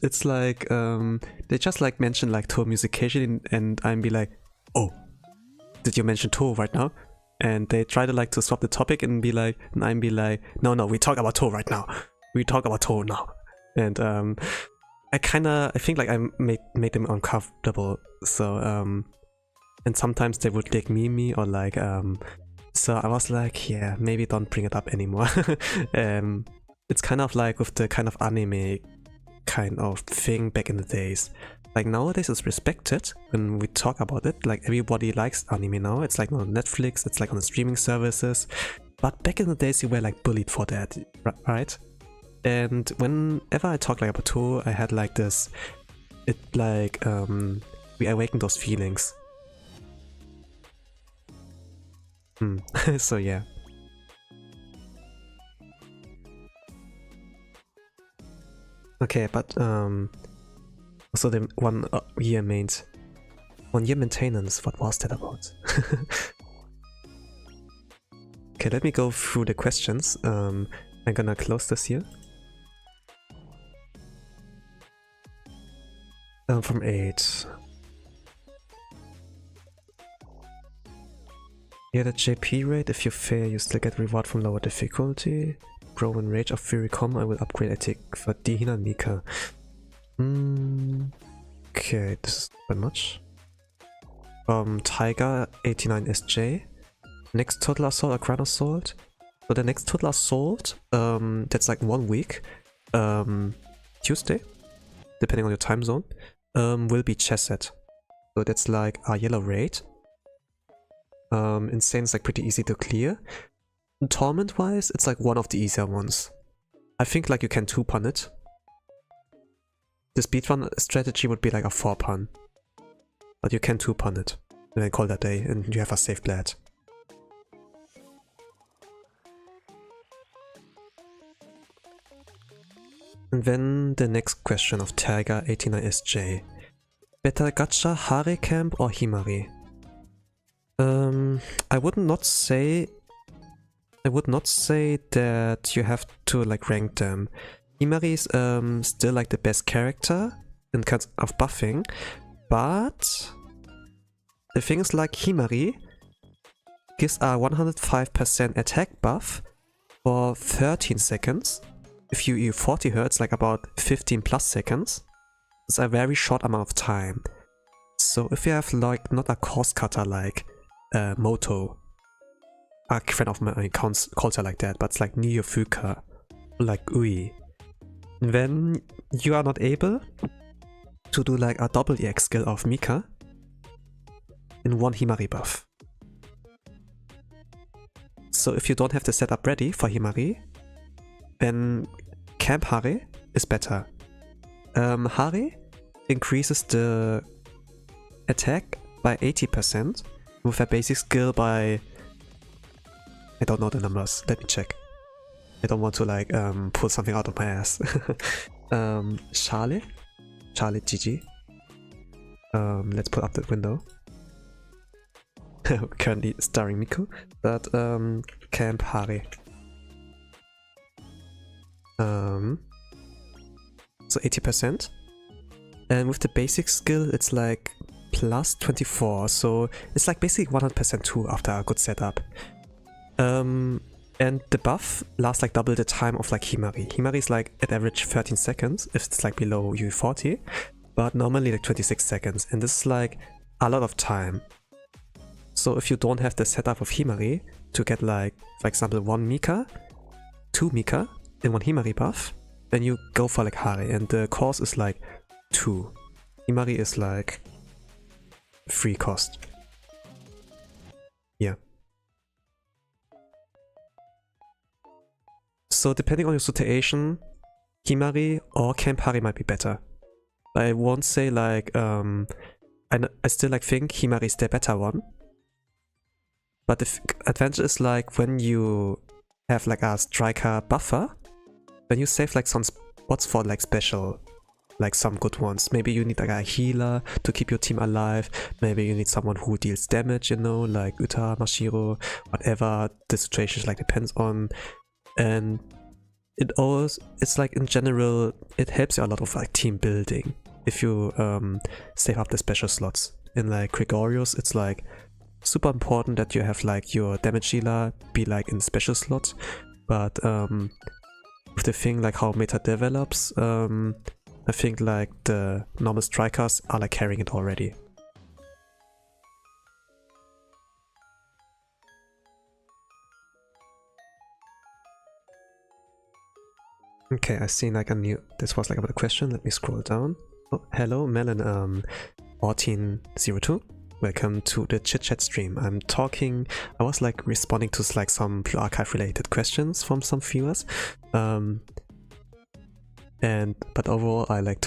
Speaker 1: It's like they just like mention like Toho musication, and I'm be like, oh, did you mention Toho right now? And they try to like to swap the topic and be like, and I'm be like, no, we talk about Toho right now. We talk about Toho now. And I think like I made them uncomfortable. So and sometimes they would like meme me or like so I was like, yeah, maybe don't bring it up anymore. It's kind of like with the kind of anime kind of thing back in the days. Like nowadays it's respected when we talk about it, like everybody likes anime now, it's like on Netflix, it's like on the streaming services, but back in the days you were like bullied for that, right? And whenever I talk like about Toho, I had like this, it like we awaken those feelings. So yeah. Okay, but so the 1 year maintenance, what was that about? Okay, let me go through the questions. I'm gonna close this here. From 8. Yeah, the JP rate, if you fail you still get reward from lower difficulty. Grow in Rage of Fury Com, I will upgrade Ethic for Dihina and Mika. Okay, this is quite much. Tiger 89SJ. Next Total Assault or Grand Assault. So the next Total Assault, that's like 1 week. Tuesday, depending on your time zone, will be Chesed. So that's like a yellow raid. Insane is like pretty easy to clear. Torment wise, it's like one of the easier ones. I think like you can 2-pun it. The speedrun strategy would be like a 4-pun. But you can 2-pun it. And then call that day and you have a safe blade. And then the next question of Tiger 89SJ. Better gacha, Hare Camp or Himari? I would not say I would not say that you have to like rank them. Himari is still like the best character in terms of buffing, but the thing is like Himari gives a 105% attack buff for 13 seconds. If you use 40 Hz, like about 15 plus seconds, it's a very short amount of time. So if you have like not a cost cutter like Moto, a friend of mine calls her like that, but it's like Neo Fuka, like Ui, then you are not able to do like a double EX skill of Mika in one Himari buff. So if you don't have the setup ready for Himari, then Camp Hare is better. Hare increases the attack by 80% with a basic skill by... I don't know the numbers, let me check. I don't want to like pull something out of my ass. Charlie GG. Let's put up that window. Currently starring Miku, but Camp Hare. So 80%. And with the basic skill, it's like plus 24, so it's like basically 100% too after a good setup. And the buff lasts like double the time of like Himari. Himari is like at average 13 seconds if it's like below UE40, but normally like 26 seconds, and this is like a lot of time. So if you don't have the setup of Himari to get like, for example, 1 Mika, 2 Mika, and 1 Himari buff, then you go for like Hare, and the cost is like 2. Himari is like free cost. Yeah. So depending on your situation, Himari or Camp Hare might be better. I won't say like, I still like think Himari is the better one. But the advantage is like when you have like a striker buffer, then you save like some spots for like special, like some good ones. Maybe you need like a healer to keep your team alive. Maybe you need someone who deals damage, you know, like Uta, Mashiro, whatever the situation like depends on. And it's like in general, it helps you a lot of like team building if you save up the special slots. In like Gregorius, it's like super important that you have like your damage healer be like in special slots, but with the thing like how meta develops, I think like the normal strikers are like carrying it already. Okay, I see like a new, this was like about a question, let me scroll down. Oh, hello Melon 1402. Welcome to the Chit Chat stream. I was like responding to like some Blue Archive related questions from some viewers. But overall I like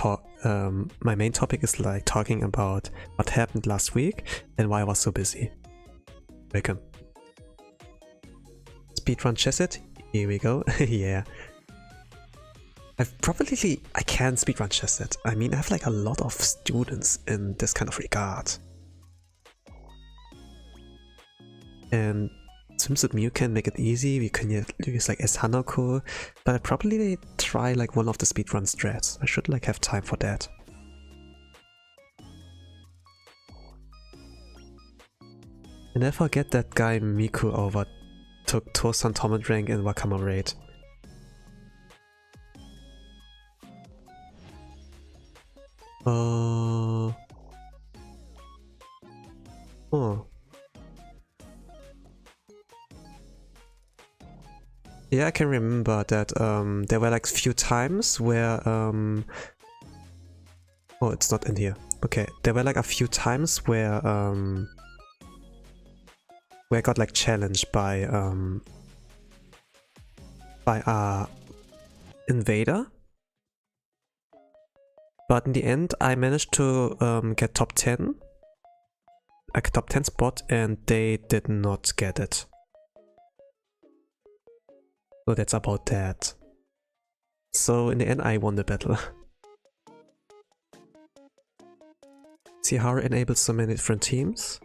Speaker 1: my main topic is like talking about what happened last week and why I was so busy. Welcome. Speedrun Chesed? Here we go. Yeah. I can speedrun Chesed. I mean, I have like a lot of students in this kind of regard. And Swimsuit Mew can make it easy, we can use like S Hanako, but I probably try like one of the speedrun strats. I should like have time for that. And I forget that guy Miku overtook Tosan Torment rank in Wakama raid. Oh. Yeah, I can remember that there were like few times where oh, it's not in here. Okay, there were like a few times where I got like challenged by a invader. But in the end I managed to get top 10. A top 10 spot, and they did not get it. So that's about that. So in the end I won the battle. See how it enables so many different teams.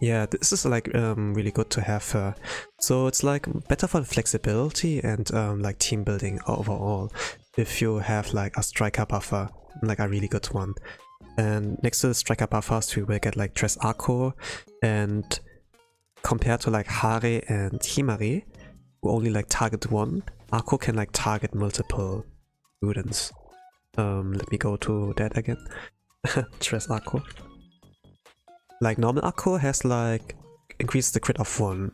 Speaker 1: Yeah, this is like really good to have her. So it's like better for the flexibility and like team building overall if you have like a striker buffer, like a really good one. And next to the striker buffers we will get like Dress Akko, and compared to like Hare and Himari, who only like target one, Akko can like target multiple students. Let me go to that again. Dress Akko. Like normal Akko has like increases the crit of 1,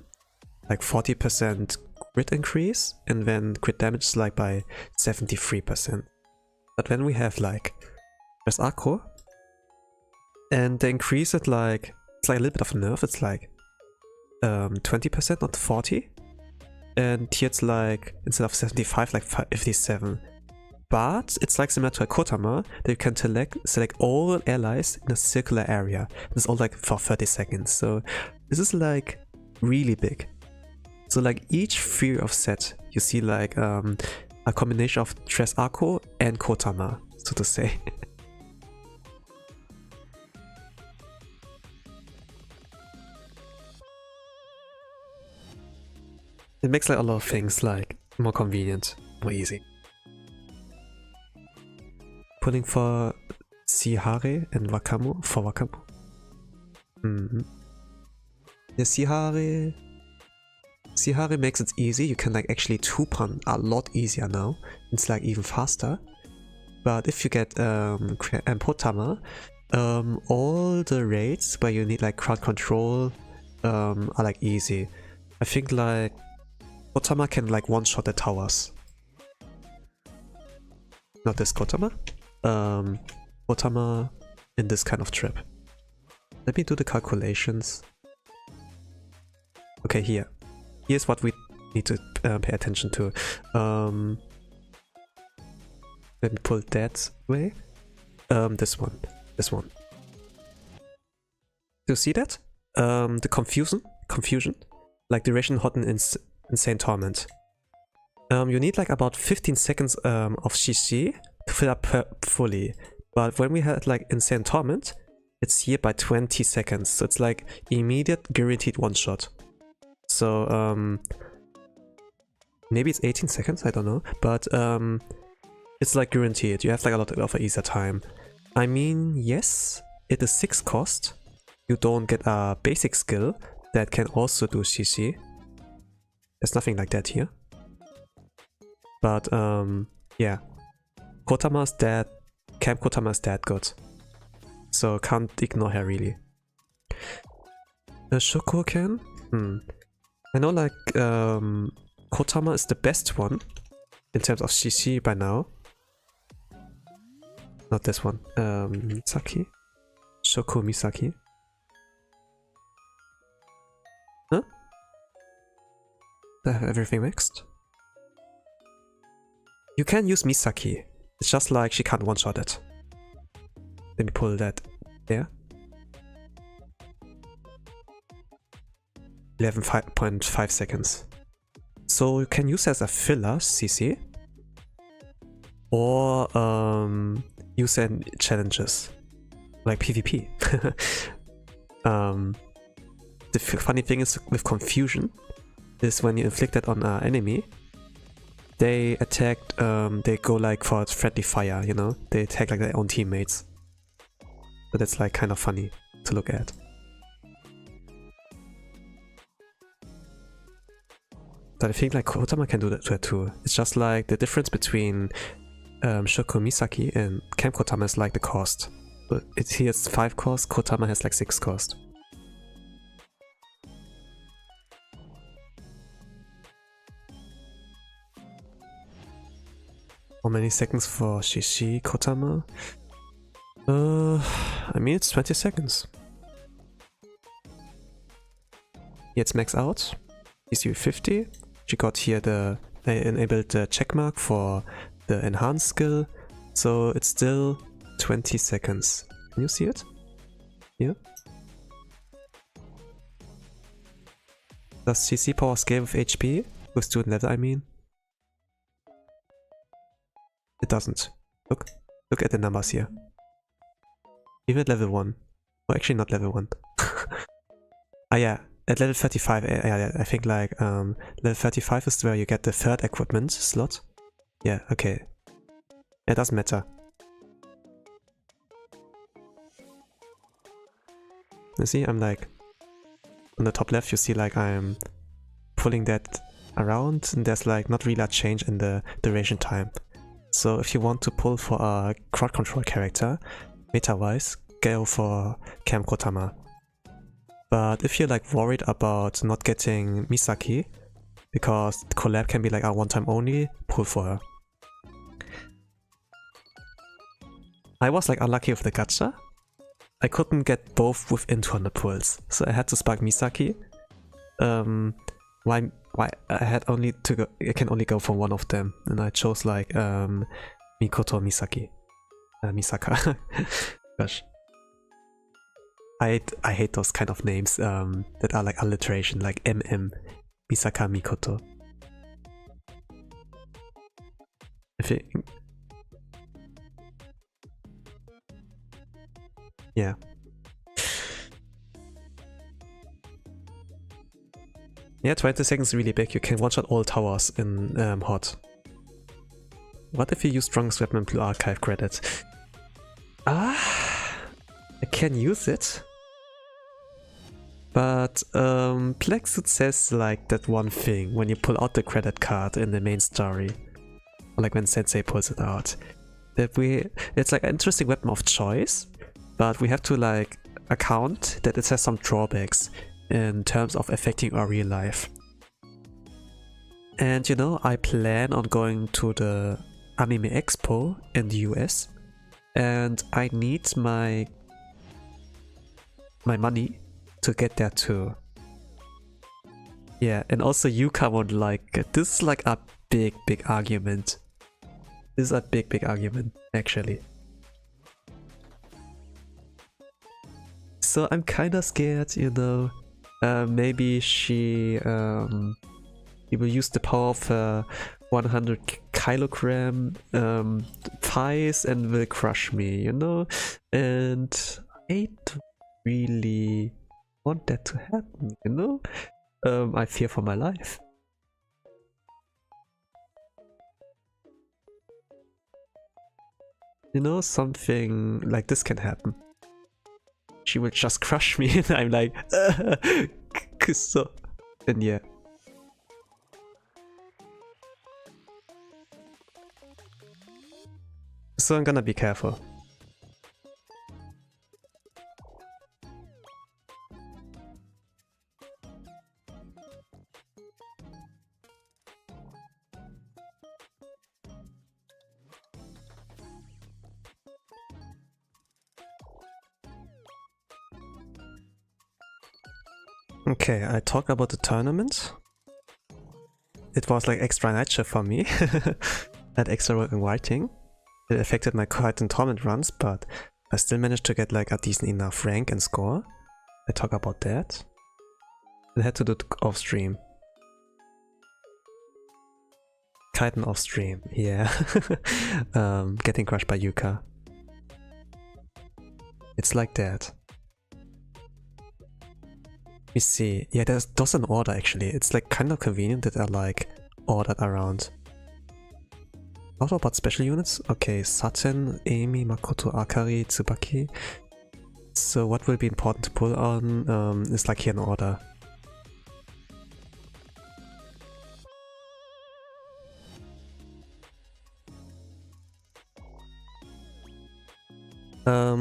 Speaker 1: like 40% crit increase, and then crit damage is like by 73%. But when we have like Dress Akko, and they increase it like, it's like a little bit of a nerf, it's like 20%, not 40. And here it's like, instead of 75, like 57. But it's like similar to a Kotama, that you can select all allies in a circular area. It's all like for 30 seconds. So this is like really big. So like each fear of set, you see like a combination of Dress Akko and Kotama, so to say. It makes like a lot of things like more convenient, more easy. Pulling for Sihare and Wakamu for Wakamu. The Sihare makes it easy. You can like actually 2-pun a lot easier now. It's like even faster. But if you get Potama, all the raids where you need like crowd control are like easy. I think like Kotama can like one-shot the towers. Not this Kotama. Kotama in this kind of trip. Let me do the calculations. Okay, here's what we need to pay attention to. Let me pull that way. This one. Do you see that? The confusion, like duration hot and insane torment. You need like about 15 seconds of CC to fill up fully, but when we had like insane torment, it's here by 20 seconds, so it's like immediate guaranteed one shot. So maybe it's 18 seconds, I don't know, but it's like guaranteed. You have like a lot of easier time. I mean, yes, it is 6 cost. You don't get a basic skill that can also do CC. There's nothing like that here. But yeah, Kotama's dead. Camp Kotama's dead good. So can't ignore her really. Shoko can? I know like Kotama is the best one in terms of CC by now. Not this one. Misaki? Shoko Misaki? Huh? They have everything mixed? You can use Misaki. It's just like she can't one-shot it. Let me pull that there. 11.5 seconds. So you can use it as a filler CC, or use it in challenges like PvP. The funny thing is with confusion is when you inflict that on an enemy, they attack, they go like for friendly fire, you know? They attack like their own teammates. So that's like kind of funny to look at. But I think like Kotama can do that too. It's just like the difference between Shoko Misaki and Camp Kotama is like the cost. But here it's 5 cost, Kotama has like 6 cost. How many seconds for Shishi Kotama? I mean it's 20 seconds. Yeah, it's max out. ECU 50. She got here I enabled the checkmark for the enhanced skill. So it's still 20 seconds. Can you see it? Here? Does CC power scale with HP? With student level, I mean? It doesn't. Look at the numbers here. Even at level 1. Well, actually not level 1. Ah yeah, at level 35, yeah, I think like level 35 is where you get the third equipment slot. Yeah, okay. It doesn't matter. You see, I'm like, on the top left you see like I'm pulling that around and there's like not really a change in the duration time. So if you want to pull for a crowd control character, meta-wise, go for Cam Kotama. But if you're like worried about not getting Misaki, because collab can be like a one-time only, pull for her. I was like unlucky with the gacha. I couldn't get both within 200 pulls, so I had to spark Misaki. Why I had only to go, I can only go for one of them, and I chose like Mikoto Misaki. Misaka. Gosh. I hate those kind of names that are like alliteration, like MM, Misaka Mikoto. If it, yeah. Yeah, 20 seconds is really big. You can one-shot all towers in hot. What if you use strongest weapon in Blue Archive credit? I can use it. But Plexit says like that one thing when you pull out the credit card in the main story. Or like when Sensei pulls it out. That it's like an interesting weapon of choice, but we have to like account that it has some drawbacks in terms of affecting our real life. And you know, I plan on going to the Anime Expo in the US, and I need my money to get there too. Yeah, and also Yuka won't like it. This is like a big argument. This is a big argument, actually. So I'm kinda scared, you know. Maybe she will use the power of 100 kilogram thighs and will crush me, you know. And I don't really want that to happen, you know. I fear for my life. You know, something like this can happen. She will just crush me and I'm like, so. And yeah. So I'm gonna be careful. Okay, I talked about the tournament. It was like extra night shift for me. I had extra work in writing. It affected my kite and tournament runs, but I still managed to get like a decent enough rank and score. I talk about that. I had to do it off stream. Kiten off stream, yeah. Getting crushed by Yuka. It's like that. You see, yeah, there's an order actually. It's like kind of convenient that they're like ordered around. What about special units? Okay, Saten, Amy, Makoto, Akari, Tsubaki. So what will be important to pull on is like here in order.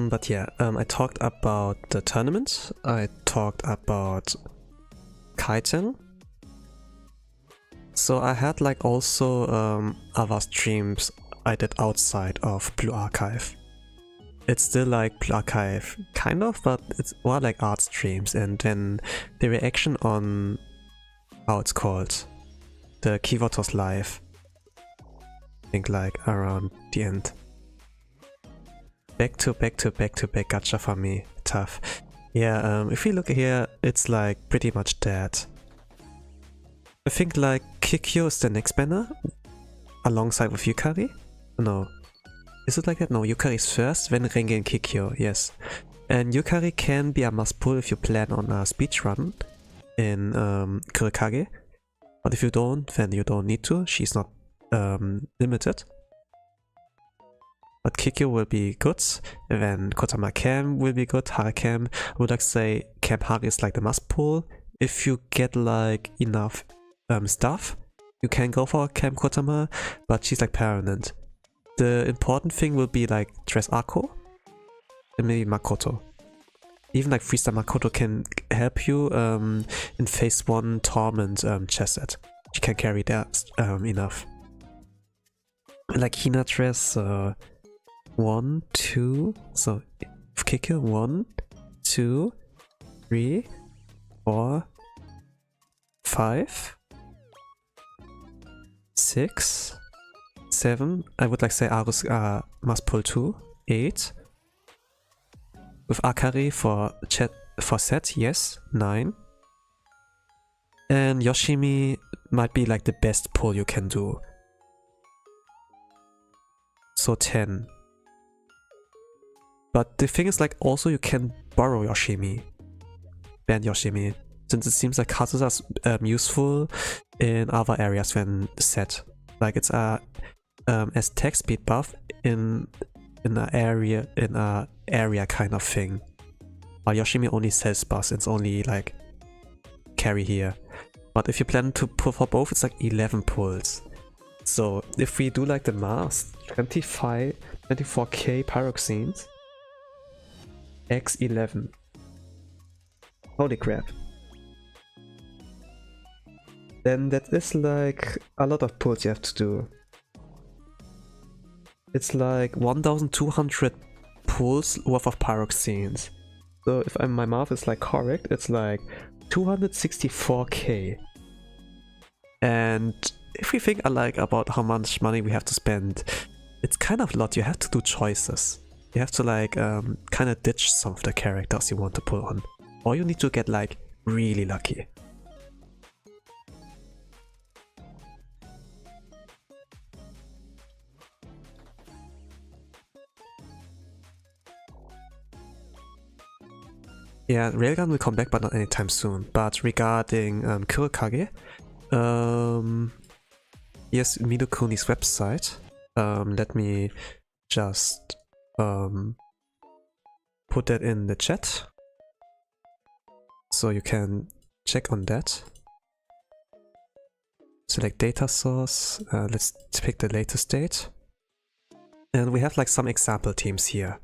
Speaker 1: But yeah, I talked about the tournament, I talked about Kaiten. So I had like also other streams I did outside of Blue Archive. It's still like Blue Archive, kind of, but it's more like art streams, and then the reaction on how it's called, the Kivotos live, I think like around the end. Back to back gacha for me, tough. Yeah, if you look here, it's like pretty much dead. I think like Kikyo is the next banner, alongside with Yukari? No. Is it like that? No, Yukari is first, then Renge and Kikyo, yes. And Yukari can be a must pull if you plan on a speedrun in Kurikage. But if you don't, then you don't need to. She's not limited. But Kikyo will be good. Then Kotama Cam will be good. Hara Cam, I would like to say Cam Hara is like the must pull. If you get like enough stuff, you can go for Cam Kotama, but she's like permanent. The important thing will be like Dress Ako and maybe Makoto. Even like Freestyle Makoto can help you in phase 1 Torment chess set. She can carry that enough. Like Hina Dress 1, 2, so Kikyo 1, 2, 3, 4, 5, 6, 7. I would like say Arus must pull 2, 8. With Akari for set, yes, 9. And Yoshimi might be like the best pull you can do. So 10. But the thing is like also you can borrow Yoshimi. Ban Yoshimi. Since it seems like Kazusa's useful in other areas than set. Like it's a as tech speed buff in an area kind of thing. While Yoshimi only sells buffs, it's only like carry here. But if you plan to pull for both, it's like 11 pulls. So if we do like the math, 24k pyroxenes x 11. Holy crap. Then that is like a lot of pulls you have to do. It's like 1200 pulls worth of pyroxenes. So if my math is like correct, it's like 264k. And if we think like about how much money we have to spend, it's kind of a lot. You have to do choices. You have to like kind of ditch some of the characters you want to pull on. Or you need to get like really lucky. Yeah, Railgun will come back, but not anytime soon. But regarding Kurikage, here's Midokuni's website. Let me just put that in the chat, so you can check on that. Select data source. Let's pick the latest date. And we have like some example teams here.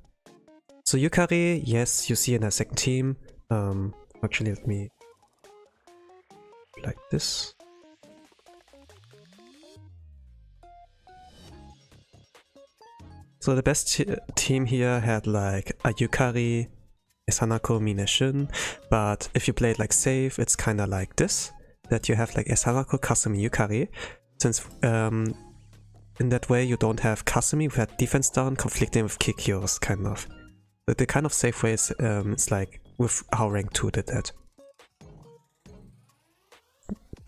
Speaker 1: So Yukari, yes, you see in a second team. Actually, let me like this. So the best team here had like a Yukari, a Sanako, Mine, Shun, but if you play it like safe, it's kind of like this, that you have like a Sanako, Kasumi, Yukari, since in that way you don't have Kasumi with defense down conflicting with Kikyo's kind of. The kind of safe way is it's like with how rank 2 did that.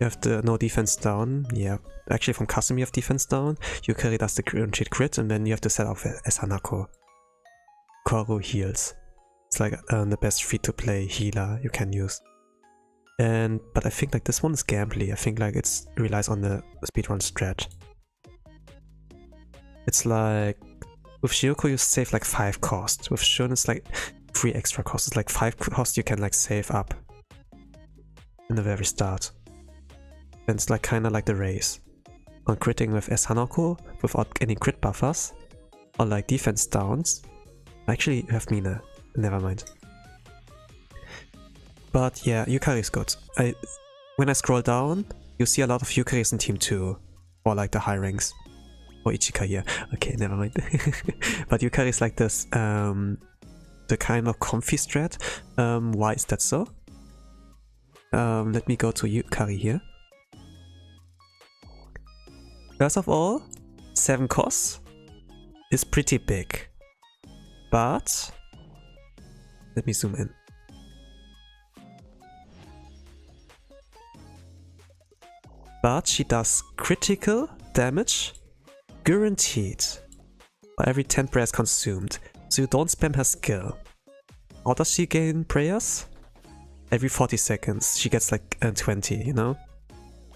Speaker 1: You have the no defense down, yeah. Actually from Kasumi you have defense down, Yukari does the cheat crit, and then you have to set off as Hanako. Koru heals. It's like the best free-to-play healer you can use. But I think like this one is gambly. I think like it relies on the speedrun strat. It's like with Shioko you save like 5 cost. With Shun it's like 3 extra cost. It's like 5 cost you can like save up in the very start. And it's like kinda like the race. On critting with S Hanako without any crit buffers, or like defense downs. Actually you have Mina, never mind. But yeah, Yukari is good. When I scroll down, you see a lot of Yukaris in team 2, or like the high ranks. Or Ichika here. Okay, never mind. But Yukari is like this, the kind of comfy strat. Why is that so? Let me go to Yukari here. First of all, 7 costs is pretty big. But let me zoom in. But she does critical damage guaranteed for every 10 prayers consumed, so you don't spam her skill. how does she gain prayers? Every 40 seconds she gets like 20, you know?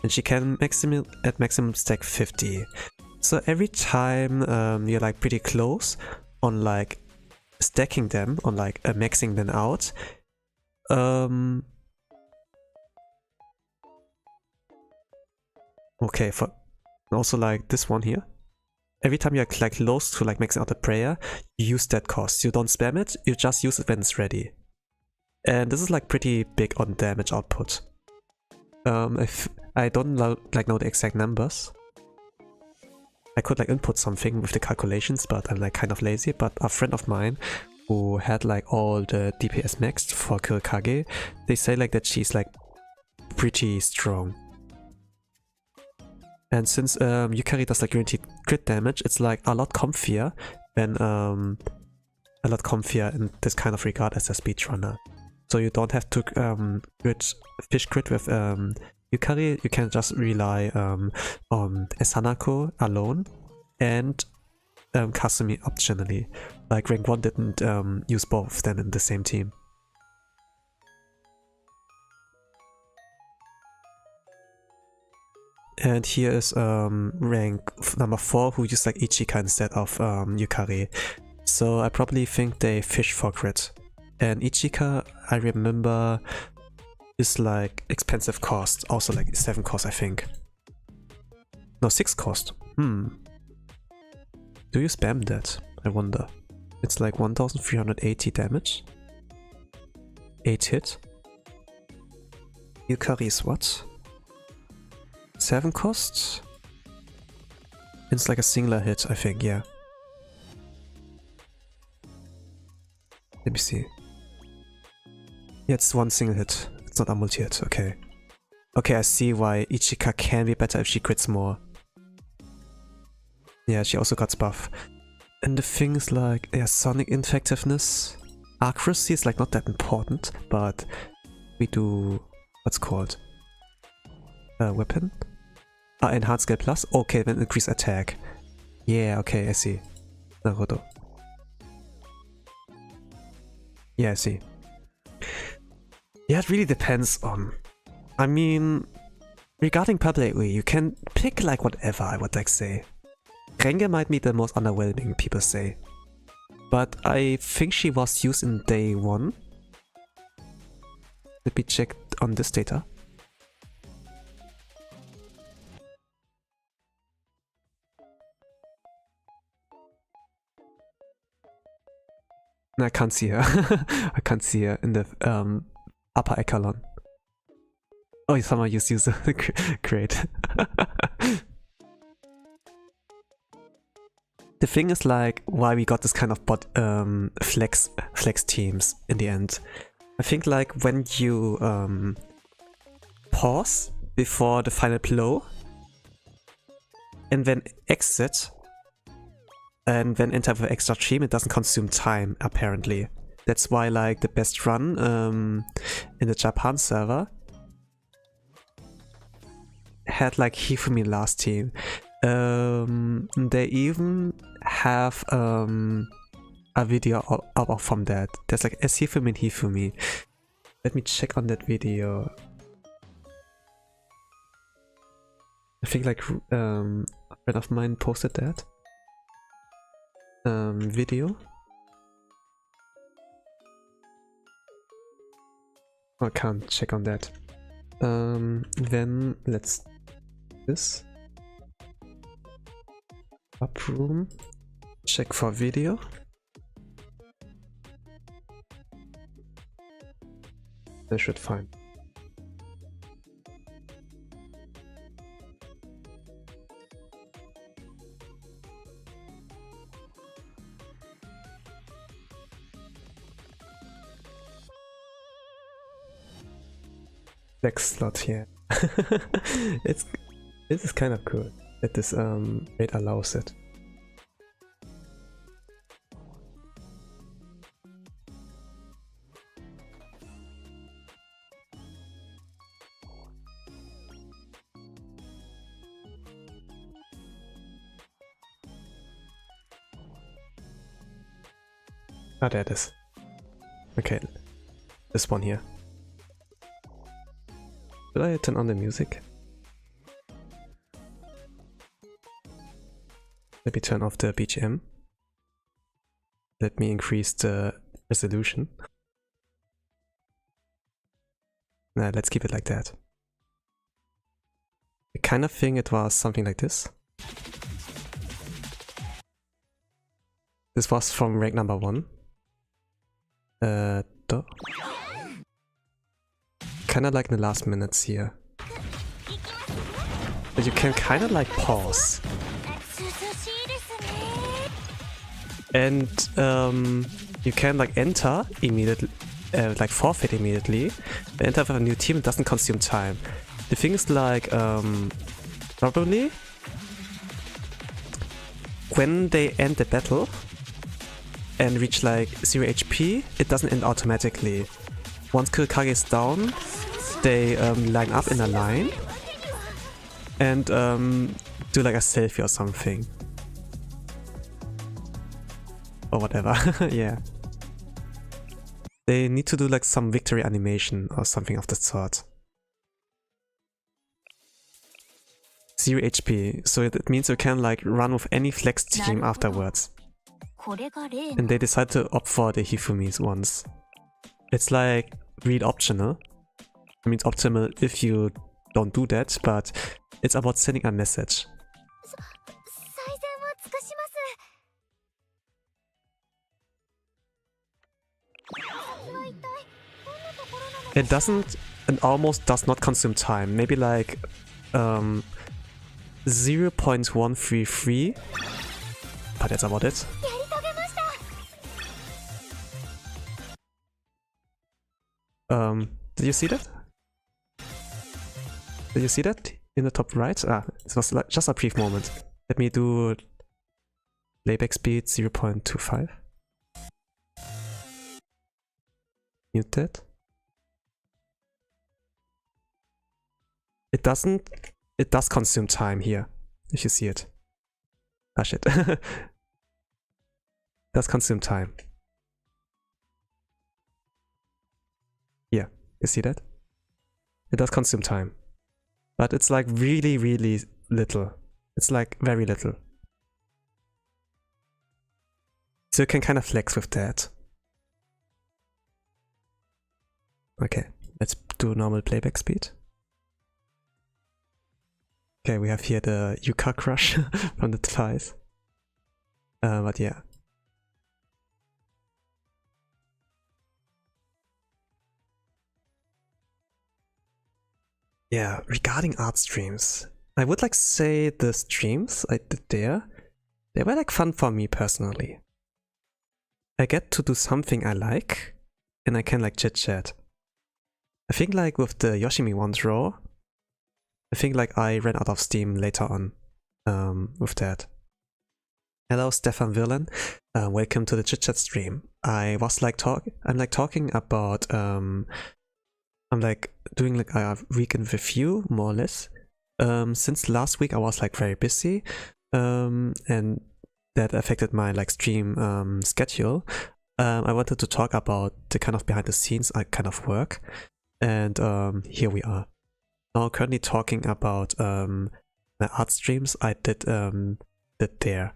Speaker 1: And she can at maximum stack 50. So every time you're like pretty close on like stacking them, on like maxing them out, okay, for also like this one here. Every time you're like close to like maxing out a prayer, you use that cost. You don't spam it, you just use it when it's ready. And this is like pretty big on damage output. If I don't know the exact numbers. I could like input something with the calculations, but I'm like kind of lazy. But a friend of mine who had like all the DPS maxed for Kirikage, they say like that she's like pretty strong. And since Yukari does like guaranteed crit damage, it's like a lot comfier than a lot comfier in this kind of regard as a speedrunner. So you don't have to fish crit with Yukari, you can just rely on Esanako alone and Kasumi optionally. Like rank 1 didn't use both of them in the same team. And here is rank number 4 who used like Ichika instead of Yukari. So I probably think they fish for crit. And Ichika, I remember, is like expensive cost, also like 7 cost I think. No, 6 cost. Do you spam that? I wonder. It's like 1380 damage. 8 hit. Yukari is what? 7 cost? It's like a singular hit, I think, yeah. Let me see. Yeah, it's one single hit. It's not a multi-hit, okay. Okay, I see why Ichika can be better if she crits more. Yeah, she also got buff. And the thing is like, yeah, sonic effectiveness. Accuracy is like not that important, but we do, what's called? Weapon? Enhanced skill plus? Okay, then increase attack. Yeah, okay, I see. Naruto. Yeah, I see. Yeah, it really depends on... I mean, regarding publicly, you can pick like whatever, I would like say. Renge might be the most underwhelming, people say. But I think she was used in day 1. Let me check on this data. I can't see her. I can't see her in the upper echelon. Oh, someone used user. Great. The thing is like why we got this kind of flex teams in the end. I think like when you pause before the final blow and then exit and then enter with extra stream, it doesn't consume time apparently. That's why like the best run in the Japan server had like Hifumi last team. They even have a video out from that. There's like S Hifumi and Hifumi. Let me check on that video. I think like a friend of mine posted that video. I can't check on that. Then let's do this. Up room. Check for video. I should find. Next slot here. This is kind of cool that this rate allows it. Ah, there it is. Okay, this one here. Should I turn on the music? Let me turn off the BGM. Let me increase the resolution. Nah, let's keep it like that. I kind of think it was something like this. This was from rank number 1. Kinda like in the last minutes here. But you can kinda like pause. And you can like enter immediately, like forfeit immediately. Enter with a new team, it doesn't consume time. The thing is like, probably when they end the battle and reach like 0 HP, it doesn't end automatically. Once Kurikage is down, they line up in a line and do like a selfie or something. Or whatever, yeah. They need to do like some victory animation or something of the sort. 0 HP, so it means you can like run with any flex team afterwards. And they decided to opt for the Hifumi's ones. It's like read optional. It means optimal if you don't do that, but it's about sending a message. It doesn't, and almost does not consume time. Maybe like 0.133, but that's about it. Did you see that? Did you see that in the top right? Ah, it was like just a brief moment. Let me do playback speed 0.25. Mute that. It does consume time here, if you see it. Ah shit. Does consume time. Yeah, you see that? It does consume time. But it's like really, really little. It's like very little. So you can kind of flex with that. Okay, let's do normal playback speed. Okay, we have here the Yuka crush from the Twice. But yeah. Yeah, regarding art streams, I would like say the streams I did there, they were like fun for me personally. I get to do something I like, and I can like chit chat. I think like with the Yoshimi one draw, I think like I ran out of steam later on with that. Hello Stefan Villan, welcome to the Chit Chat stream. I was like I'm talking about I'm like doing like a weekend review more or less. Since last week I was like very busy and that affected my like stream schedule. I wanted to talk about the kind of behind the scenes I kind of work, and here we are. Now currently talking about my art streams I did there.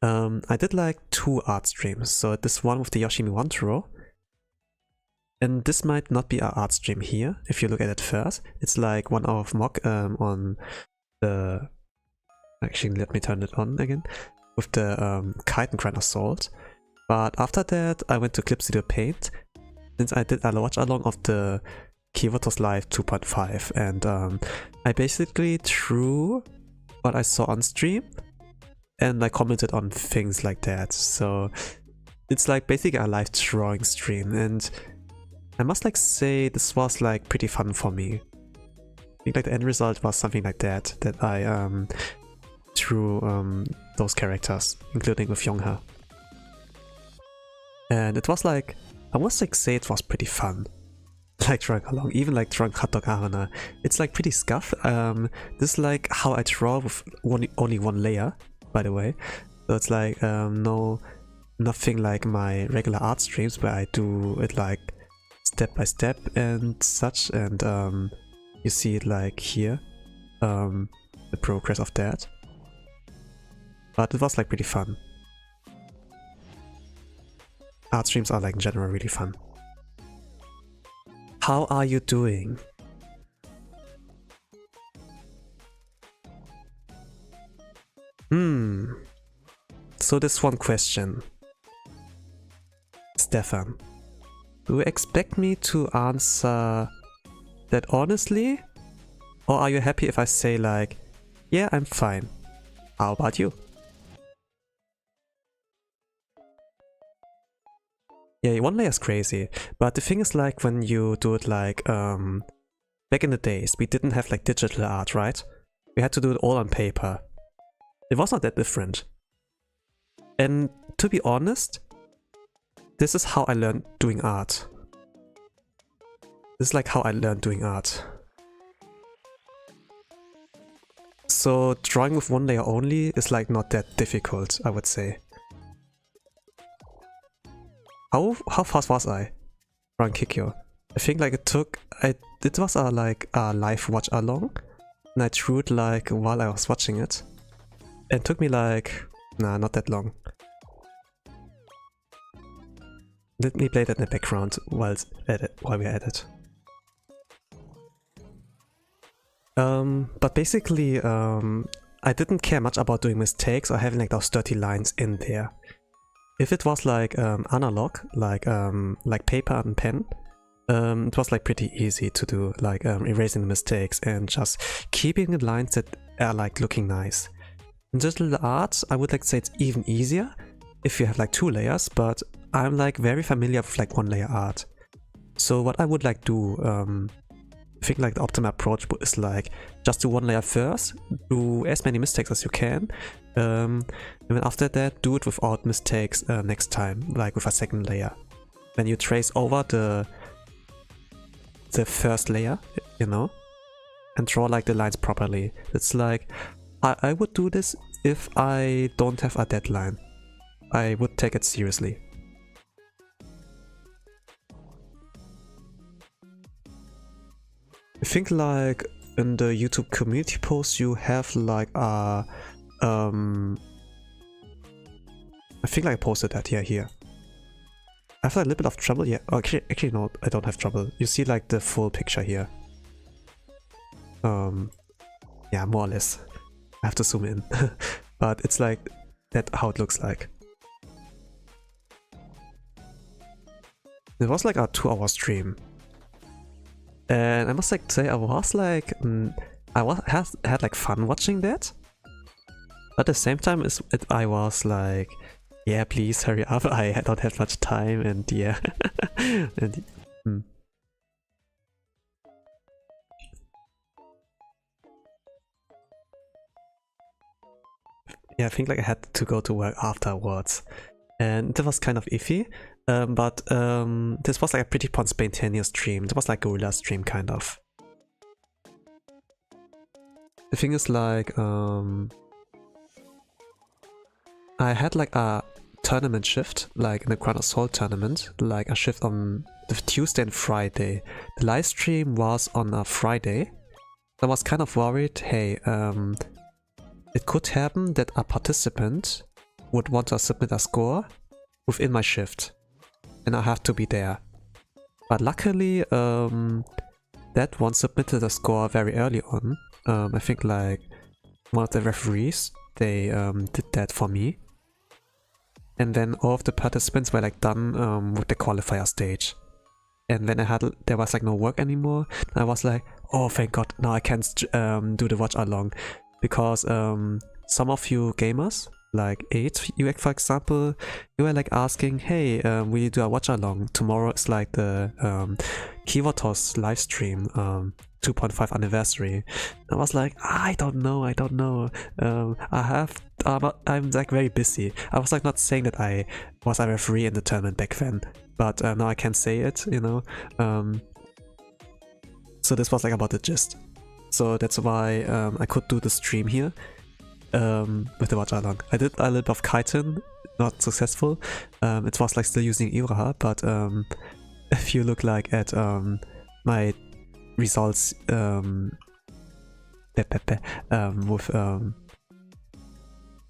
Speaker 1: I did like 2 art streams. So this one with the Yoshimi Wantaro. And this might not be an art stream here, if you look at it first. It's like one of mock on the... Actually, let me turn it on again. With the Kite and Grind Assault. But after that, I went to Clip Studio Paint. Since I did a watch along of the Kiyoto's Live 2.5. And I basically drew what I saw on stream. And I commented on things like that. So it's like basically a live drawing stream. And I must like say this was like pretty fun for me. I think like the end result was something like that I drew those characters, including with Yongha. And it was like, I must like say it was pretty fun. Like drawing along, even like drawing Hotdog Arana. It's like pretty scuff. This is like how I draw with only one layer, by the way. So it's like no nothing like my regular art streams where I do it like step by step and such, and you see it like here, the progress of that. But it was like pretty fun. Art streams are like in general really fun. How are you doing? So this one question. Stefan, do you expect me to answer that honestly? Or are you happy if I say like, yeah, I'm fine. How about you? Yeah, one layer is crazy, but the thing is like when you do it like, back in the days, we didn't have like digital art, right? We had to do it all on paper. It was not that different. And to be honest, this is how I learned doing art. This is like how I learned doing art. So drawing with one layer only is like not that difficult, I would say. How fast was I? Run Kikyo. I think like it was like a live watch along, and I drew it like while I was watching it. And it took me like, nah, not that long. Let me play that in the background while we're at it. But basically, I didn't care much about doing mistakes or having like those 30 lines in there. If it was like analog, like paper and pen, it was like pretty easy to do, like erasing the mistakes and just keeping the lines that are like looking nice. In digital art, I would like to say it's even easier if you have like 2 layers, but I'm like very familiar with like 1 layer art. So what I would like do, I think like the optimal approach is like just do 1 layer first, do as many mistakes as you can, and then after that do it without mistakes next time, like with a 2nd layer. Then you trace over the first layer, you know, and draw like the lines properly. It's like, I would do this if I don't have a deadline. I would take it seriously. I think like in the YouTube community post you have like a I think like I posted that, yeah, here. I have a little bit of trouble here. Oh, actually no, I don't have trouble. You see like the full picture here. Yeah, more or less. I have to zoom in. But it's like that how it looks like. It was like a 2-hour stream. And I must like say I was like had like fun watching that. But at the same time I was like, yeah, please hurry up, I don't have much time, and yeah. And, yeah, I think like I had to go to work afterwards, and it was kind of iffy. But this was like a pretty spontaneous stream. It was like a guerrilla stream kind of. The thing is like I had like a tournament shift, like in the Grand Assault tournament, like a shift on the Tuesday and Friday. The live stream was on a Friday. I was kind of worried, hey, it could happen that a participant would want to submit a score within my shift, and I have to be there. But luckily, that one submitted a score very early on. I think like one of the referees, they did that for me. And then all of the participants were like done with the qualifier stage. And when there was like no work anymore, I was like, oh thank god, now I can't do the watch along. Because some of you gamers, like 8, you for example, you were like asking, hey, will you do a watch along? Tomorrow is like the Kyatto's live stream, 2.5 anniversary. I was like, I don't know. I'm like very busy. I was like not saying that I was a referee in the tournament back then, but now I can say it, you know. So this was like about the gist. So that's why I could do the stream here. with the watch along. I did a little bit of kyatto, not successful. It was like still using Uraha, but if you look like at my results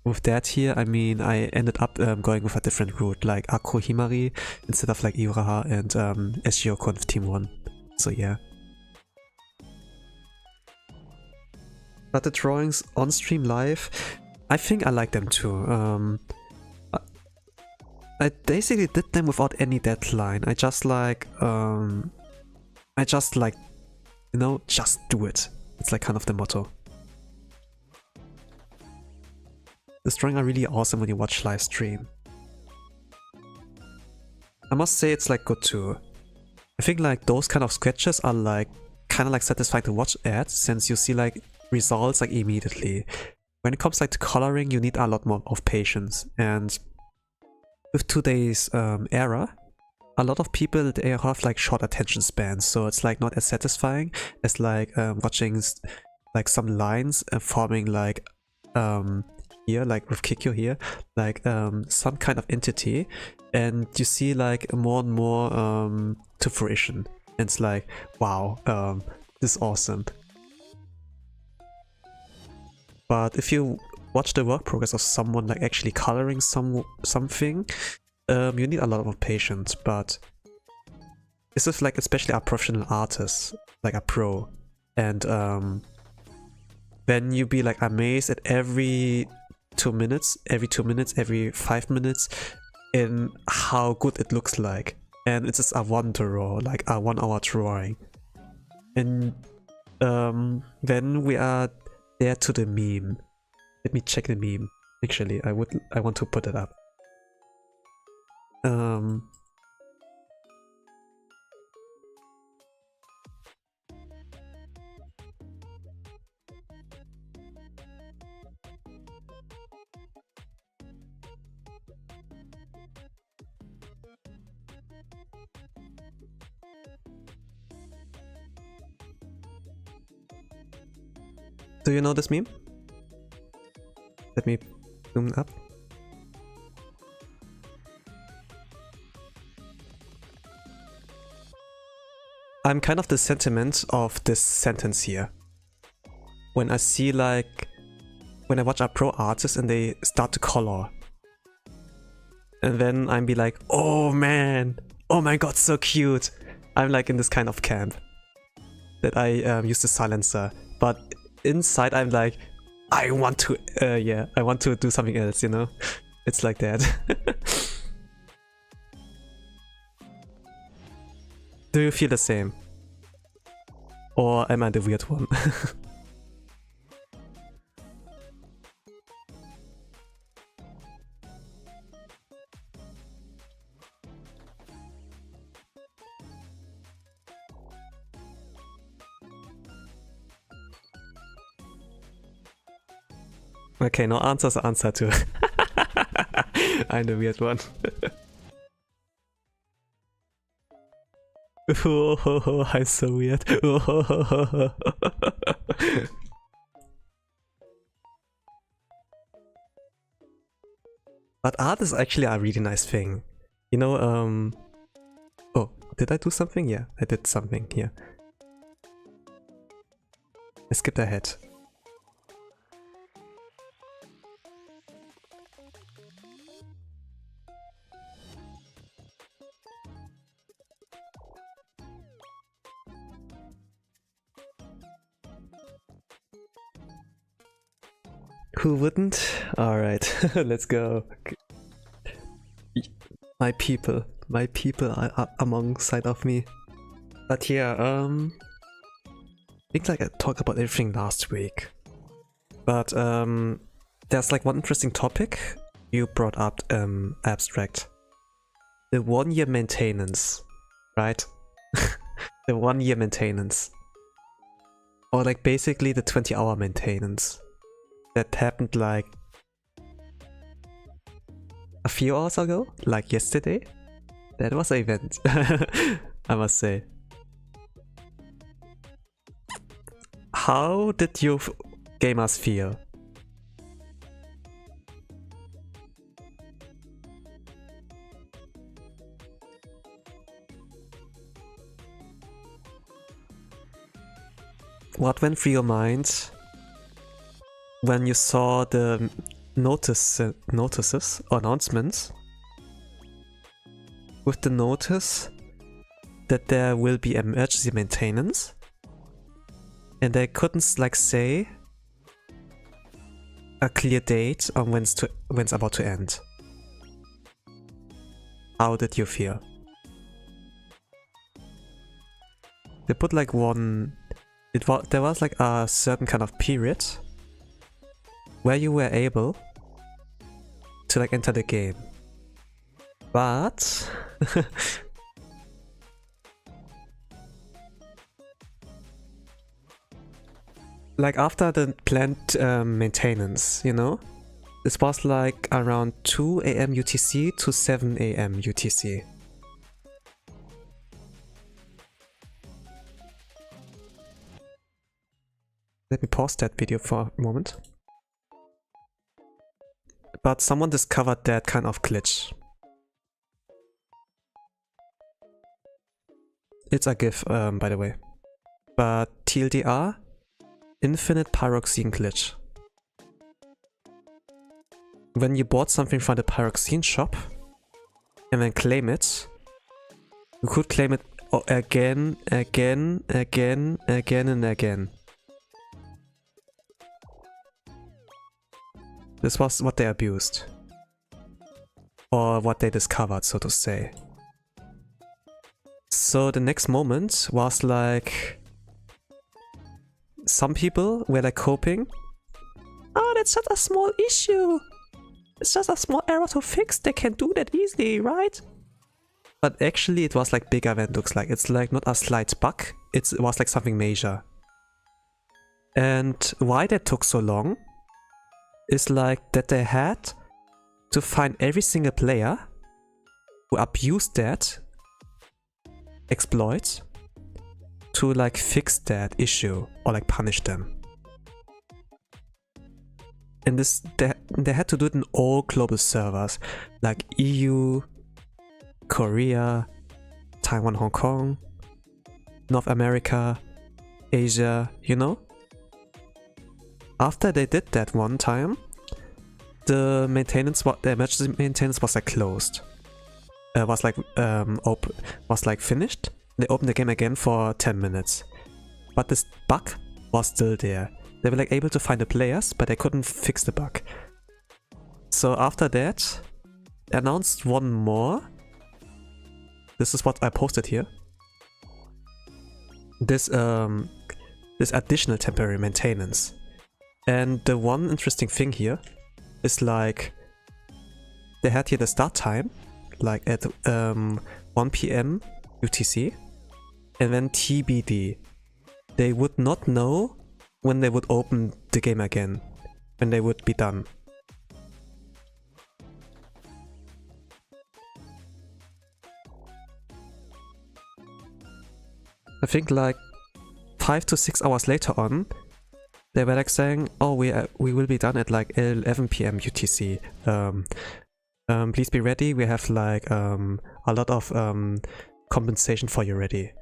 Speaker 1: with that here, I mean, I ended up going with a different route, like Akro Himari instead of like Uraha and SGO Conf Team 1. So yeah. But the drawings on stream live, I think I like them too. I basically did them without any deadline. I just like, you know, just do it. It's like kind of the motto. The drawings are really awesome when you watch live stream. I must say it's like good too. I think like those kind of sketches are like kind of like satisfying to watch at, since you see like results like immediately. When it comes like to coloring, you need a lot more of patience, and with today's era, a lot of people, they have like short attention spans, so it's like not as satisfying as like watching like some lines forming like here, like with Kikyo here, like some kind of entity, and you see like more and more to fruition. And it's like, wow, this is awesome. But if you watch the work progress of someone like actually coloring something, you need a lot of patience. But this is like especially a professional artist, like a pro, and then you be like amazed at every 2 minutes, every 5 minutes in how good it looks like. And it's just a one draw, like a 1 hour drawing. And then we are there to the meme. Let me check the meme. Actually, I want to put it up. Do you know this meme? Let me zoom up. I'm kind of the sentiment of this sentence here. When I see like, when I watch a pro artist and they start to color, and then I'm be like, oh man, oh my god, so cute. I'm like in this kind of camp that I use the silencer, but inside I'm like, I want to, yeah, I want to do something else, you know? It's like that. Do you feel the same? Or am I the weird one? Okay, no answer's answer too. I'm the weird one. Oh, I'm so weird. But art is actually a really nice thing. You know, oh, did I do something? Yeah, I did something here. I skipped ahead. Who wouldn't? Alright, let's go. My people are alongside of me. But yeah, I think like I talked about everything last week. But there's like one interesting topic you brought up, abstract. The 1 year maintenance, right? The 1 year maintenance. Or like basically the 20-hour maintenance. That happened like a few hours ago, like yesterday. That was an event, I must say. How did you gamers feel? what went through your mind when you saw the notices or announcements with the notice that there will be emergency maintenance, and they couldn't like say a clear date on when it's about to end? How did you feel? They put like there was like a certain kind of period where you were able to like enter the game, but like after the planned maintenance, you know, this was like around 2 AM UTC to 7 AM UTC. Let me pause that video for a moment. But someone discovered that kind of glitch. It's a GIF, by the way. But TLDR, infinite pyroxene glitch. When you bought something from the pyroxene shop and then claim it, you could claim it again, and again. This was what they abused. Or what they discovered, so to say. So the next moment was like... some people were like coping. Oh, that's just a small issue. It's just a small error to fix. They can do that easily, right? But actually it was like bigger than it looks like. It's like not a slight bug. It was like something major. And why that took so long is like that they had to find every single player who abused that exploit to like fix that issue or like punish them. And this they had to do it in all global servers like EU, Korea, Taiwan, Hong Kong, North America, Asia, you know? After they did that one time, the emergency maintenance was like closed. Was like finished. They opened the game again for 10 minutes. But this bug was still there. They were like able to find the players, but they couldn't fix the bug. So after that, they announced one more. This is what I posted here. This additional temporary maintenance. And the one interesting thing here is like they had here the start time like at 1 PM UTC and then TBD. They would not know when they would open the game again, when they would be done. I think like 5 to 6 hours later on, they were like saying, oh, we will be done at like 11 PM UTC. Please be ready. We have like a lot of compensation for you ready.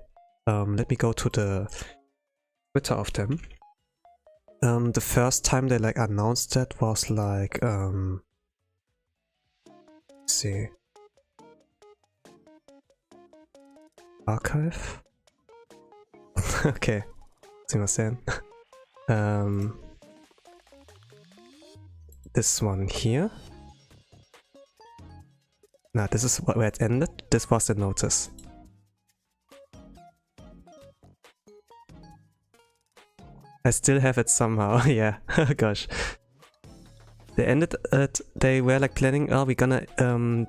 Speaker 1: Let me go to the Twitter of them. The first time they like announced that was like let's see, archive. Okay, this one here. Nah, this is where it ended. This was the notice. I still have it somehow. Yeah, gosh. They ended it. They were like planning, oh, we're gonna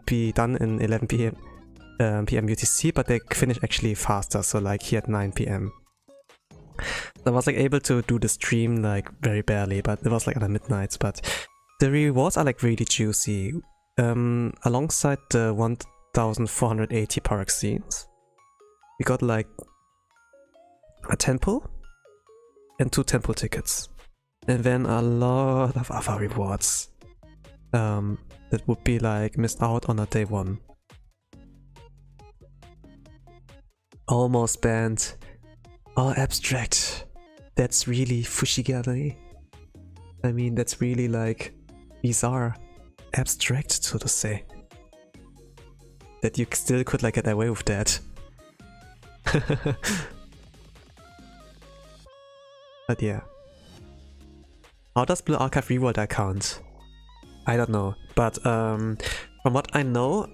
Speaker 1: be done in 11 PM UTC, but they finished actually faster. So like here at 9 PM. I was like able to do the stream like very barely, but it was like at midnight. But the rewards are like really juicy. Alongside the 1480 pyroxenes, we got like a temple and 2 temple tickets, and then a lot of other rewards that would be like missed out on a day 1. Almost banned. Oh, abstract. that's really fushigane. I mean, that's really like bizarre, abstract, so to say. That you still could like get away with that. But yeah. How does Blue Archive Reworld account? I don't know, but from what I know,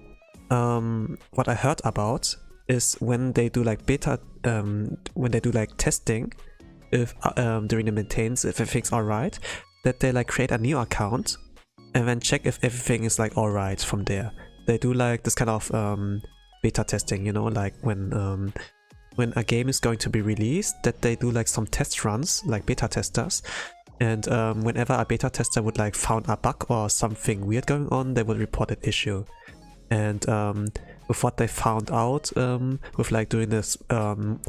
Speaker 1: what I heard about is when they do like beta, when they do like testing, if during the maintenance, if everything's alright, that they like create a new account and then check if everything is like alright from there. They do like this kind of beta testing, you know, like when a game is going to be released, that they do like some test runs, like beta testers. And whenever a beta tester would like found a bug or something weird going on, they would report an issue. And with what they found out with like doing this kind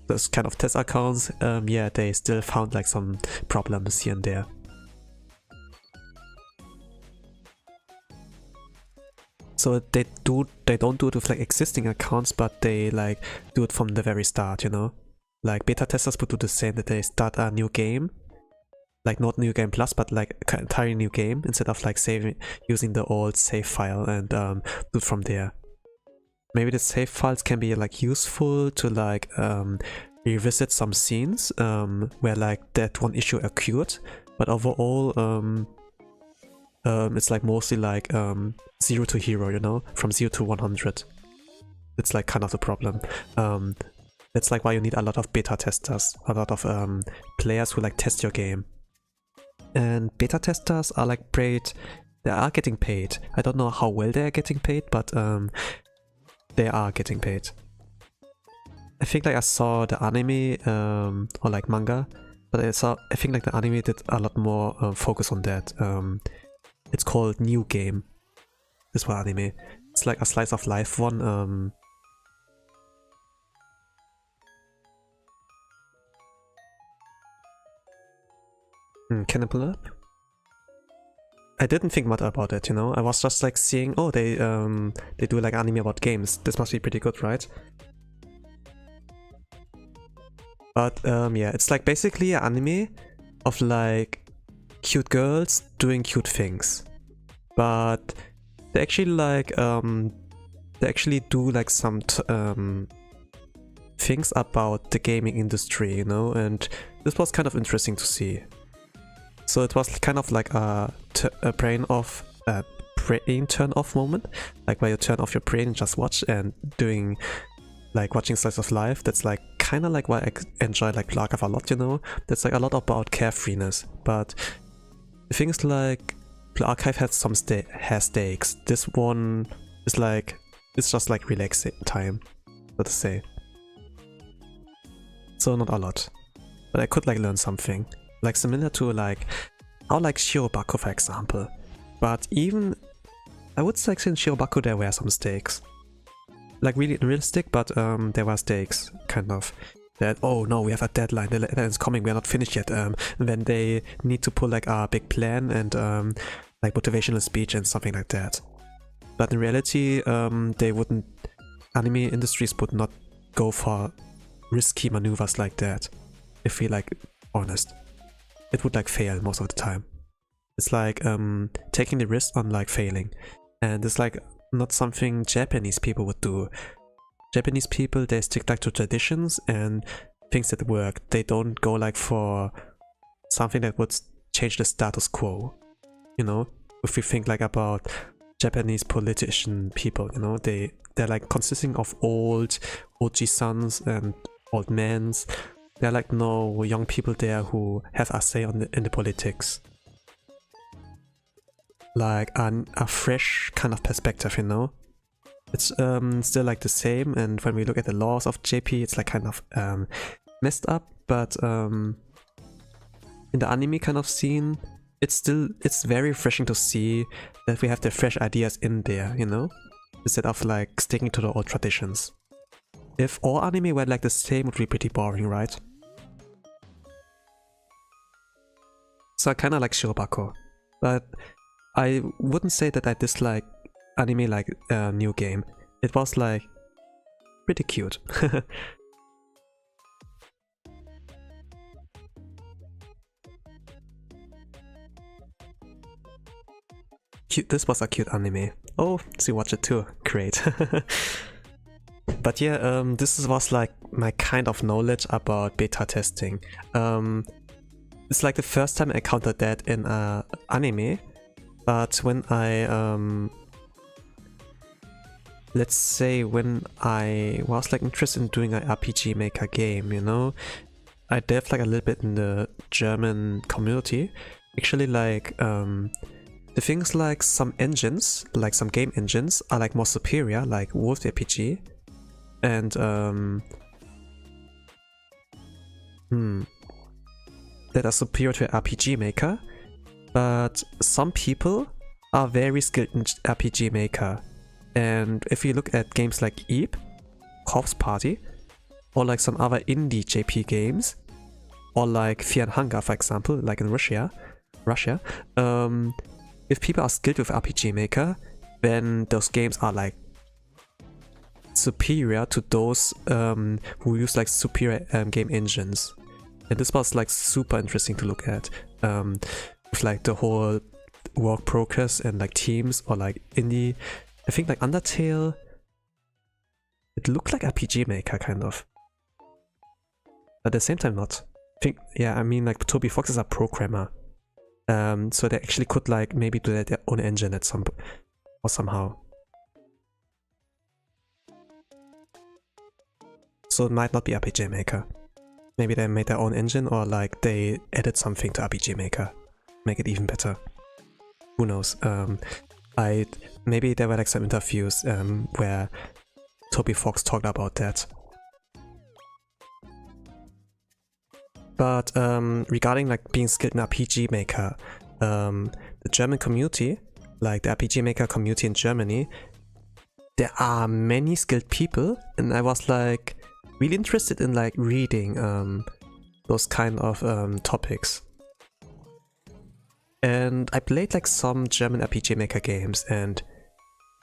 Speaker 1: of test accounts, yeah, they still found like some problems here and there. So they don't do it with like existing accounts, but they like do it from the very start, you know? Like beta testers would do the same, that they start a new game. Like not New Game Plus, but like an entirely new game, instead of like using the old save file and do it from there. Maybe the save files can be like useful to like revisit some scenes where like that one issue occurred, but overall it's like mostly like 0 to hero, you know, from 0 to 100. It's like kind of the problem. That's like why you need a lot of beta testers, a lot of players who like test your game. And beta testers are like paid, they are getting paid. I don't know how well they are getting paid, but they are getting paid. I think like I saw the anime or like manga, but I think like the anime did a lot more focus on that. It's called New Game. This one anime. It's like a slice of life one. Can I pull it up? I didn't think much about it, you know. I was just like seeing, oh, they do like anime about games. This must be pretty good, right? But yeah, it's like basically an anime of like cute girls doing cute things. But they actually like they actually do like some things about the gaming industry, you know, and this was kind of interesting to see. So it was kind of like a brain turn off moment, like where you turn off your brain and just watch, and doing like watching slice of life. That's like kind of like why I enjoy like Blue Archive a lot, you know. That's like a lot about carefreeness, but the thing is like Blue Archive has some stakes. This one is like, it's just like relaxing time, so to say. So not a lot, but I could like learn something. Like similar to like how like Shirobako, for example. But even I would say in Shirobako there were some stakes. Like really realistic, but there were stakes, kind of. That, oh no, we have a deadline, the deadline is coming, we're not finished yet. And then they need to pull like a big plan and like motivational speech and something like that. But in reality, they wouldn't, anime industries would not go for risky maneuvers like that, if we like honest. It would like fail most of the time. It's like taking the risk on like failing, and it's like not something Japanese people would do. Japanese people, they stick like to traditions and things that work. They don't go like for something that would change the status quo, you know. If we think like about Japanese politician people, you know, they're like consisting of old oji-sans and old mans. There are like no young people there who have a say on in the politics. Like a fresh kind of perspective, you know? It's still like the same, and when we look at the laws of JP, it's like kind of messed up, but in the anime kind of scene, it's very refreshing to see that we have the fresh ideas in there, you know? Instead of like sticking to the old traditions. If all anime were like the same, it would be pretty boring, right? So I kinda like Shirobako, but I wouldn't say that I dislike anime like New Game. It was like pretty cute. cute. This was a cute anime. Oh, so you watch it too. Great. But yeah, this was like my kind of knowledge about beta testing. It's like the first time I encountered that in a anime. But when I let's say when I was like interested in doing an RPG Maker game, you know, I delved like a little bit in the German community. Actually, like the things like some engines, like some game engines, are like more superior, like Wolf RPG, and that are superior to RPG Maker. But some people are very skilled in RPG Maker, and if you look at games like Eep, Corpse Party, or like some other indie JP games, or like Fear and Hunger, for example, like in Russia, if people are skilled with RPG Maker, then those games are like superior to those who use like superior game engines. And this was like super interesting to look at, with like the whole work progress and like teams, or like indie. I think like Undertale, it looked like RPG Maker kind of, but at the same time not. I think, yeah, I mean like Toby Fox is a programmer, so they actually could like maybe do their own engine at some or somehow. So it might not be RPG Maker. Maybe they made their own engine, or like they added something to RPG Maker, make it even better. Who knows? Maybe there were like some interviews where Toby Fox talked about that. But regarding like being skilled in RPG Maker, the German community, like the RPG Maker community in Germany, there are many skilled people, and I was like really interested in like reading those kind of topics. And I played like some German RPG Maker games, and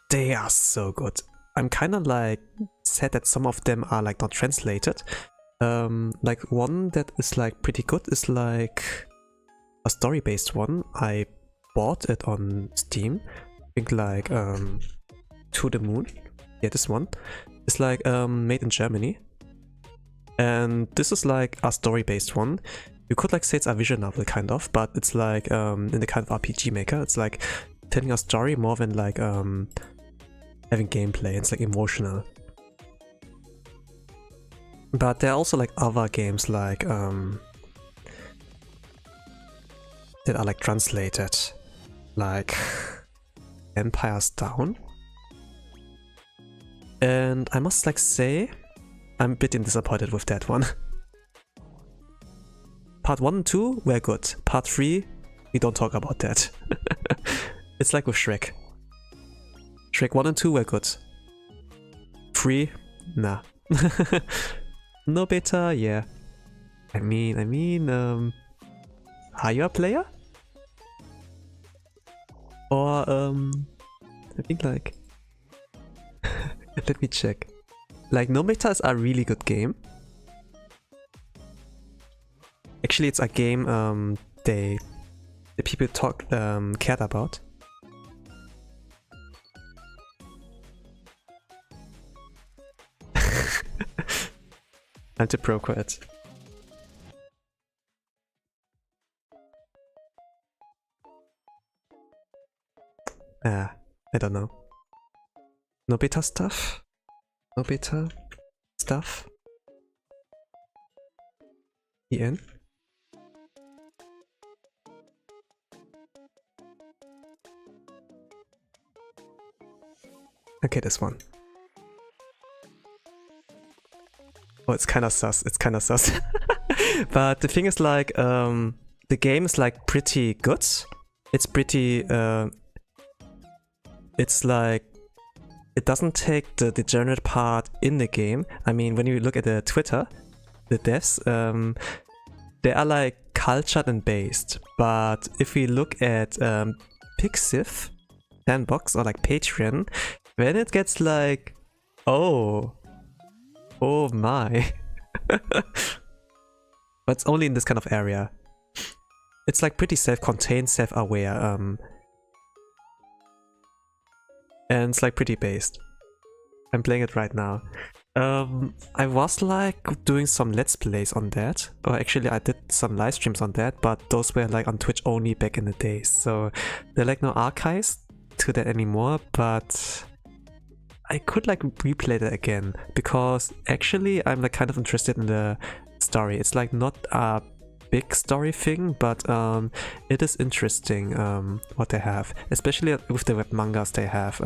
Speaker 1: they are so good. I'm kind of like sad that some of them are like not translated. Like one that is like pretty good is like a story-based one. I bought it on Steam. I think like To the Moon. Yeah, this one. It's like made in Germany. And this is like a story-based one. You could like say it's a visual novel kind of, but it's like in the kind of RPG Maker. It's like telling a story more than like having gameplay. It's like emotional. But there are also like other games like that are like translated, like Empire's Down. And I must like say, I'm a bit disappointed with that one. Part 1 and 2 were good. Part 3, we don't talk about that. It's like with Shrek. Shrek 1 and 2 were good. 3, nah. No beta, yeah. I mean, are you a player? Or, I think like... Let me check. Like, No Beta is a really good game. Actually, it's a game the people cared about. I'm to procure it. I don't know. No beta stuff? No beta stuff? EN? Okay, this one. Oh, it's kind of sus. It's kind of sus. But the thing is, like, the game is like pretty good. It's pretty. It's like it doesn't take the degenerate part in the game. I mean, when you look at the Twitter, the devs, they are like cultured and based. But if we look at Pixiv, Sandbox, or like Patreon, then it gets like, oh my. But it's only in this kind of area. It's like pretty self-contained, self-aware. and it's like pretty based. I'm playing it right now. I was like doing some let's plays on that, or actually I did some live streams on that, but those were like on Twitch only back in the days, so there are like no archives to that anymore, but I could like replay that again, because actually I'm like kind of interested in the story. It's like not a big story thing, but it is interesting what they have, especially with the web mangas they have.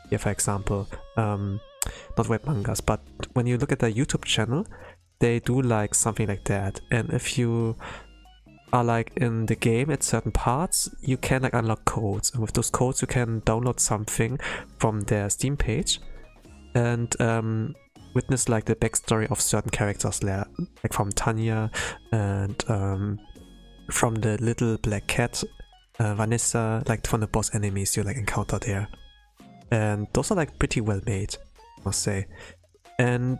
Speaker 1: Here for example, not web mangas, but when you look at the YouTube channel, they do like something like that, and if you are like in the game at certain parts, you can like unlock codes, and with those codes you can download something from their Steam page and witness like the backstory of certain characters there, like from Tanya and from the little black cat, Vanessa, like from the boss enemies you like encounter there, and those are like pretty well made, I must say, and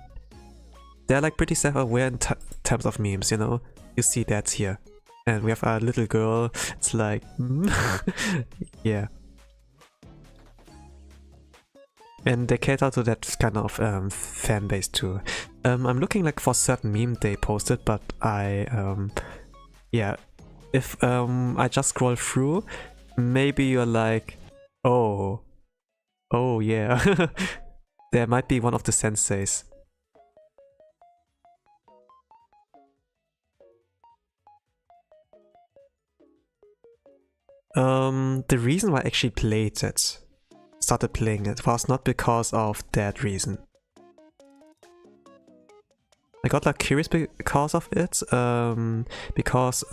Speaker 1: they're like pretty self-aware in terms of memes, you know. You see that here. And we have a little girl, it's like, yeah. And they cater to that kind of fan base too. I'm looking like for certain meme they posted, but yeah, if I just scroll through, maybe you're like, oh yeah, there might be one of the senseis. The reason why I actually started playing it, was not because of that reason. I got like curious because of it, because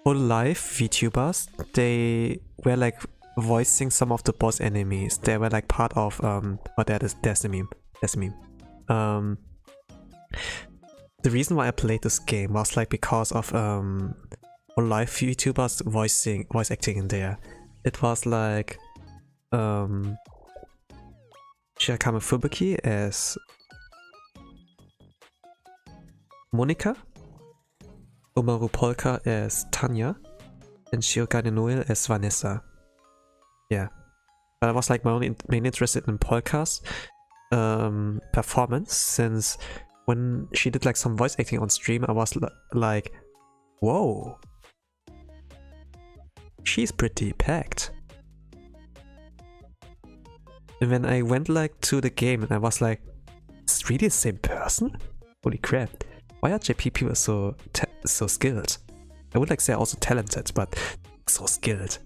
Speaker 1: all live VTubers, they were like voicing some of the boss enemies. They were like part of, there's the meme. The reason why I played this game was like because of live VTubers voice acting in there. It was like Shirakame Fubuki as Monika, Omaru Polka as Tanya, and Shiokane Noel as Vanessa. Yeah, but I was like mainly interested in Polka's performance, since when she did like some voice acting on stream, I was like, whoa, she's pretty packed. And when I went like to the game and I was like, is it really the same person? Holy crap, why are JP people so skilled? I would like say also talented, but so skilled.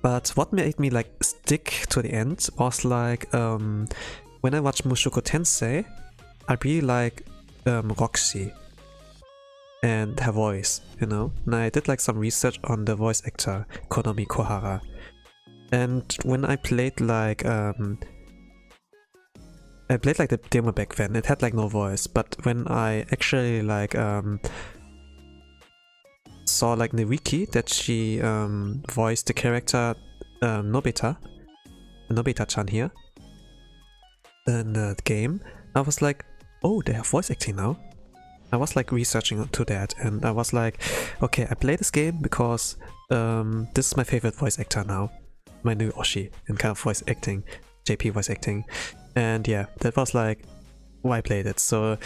Speaker 1: But what made me like stick to the end was like, when I watched Mushoku Tensei, I really like Roxy and her voice, you know. And I did like some research on the voice actor Konomi Kohara. And when I played like the demo back then, it had like no voice, but when I actually like saw like in the wiki that she voiced the character Nobita-chan here in the game, I was like, oh, they have voice acting now. I was like researching into that, and I was like, okay, I play this game because this is my favorite voice actor now, my new Oshi in kind of voice acting, JP voice acting, and yeah, that was like why I played it. So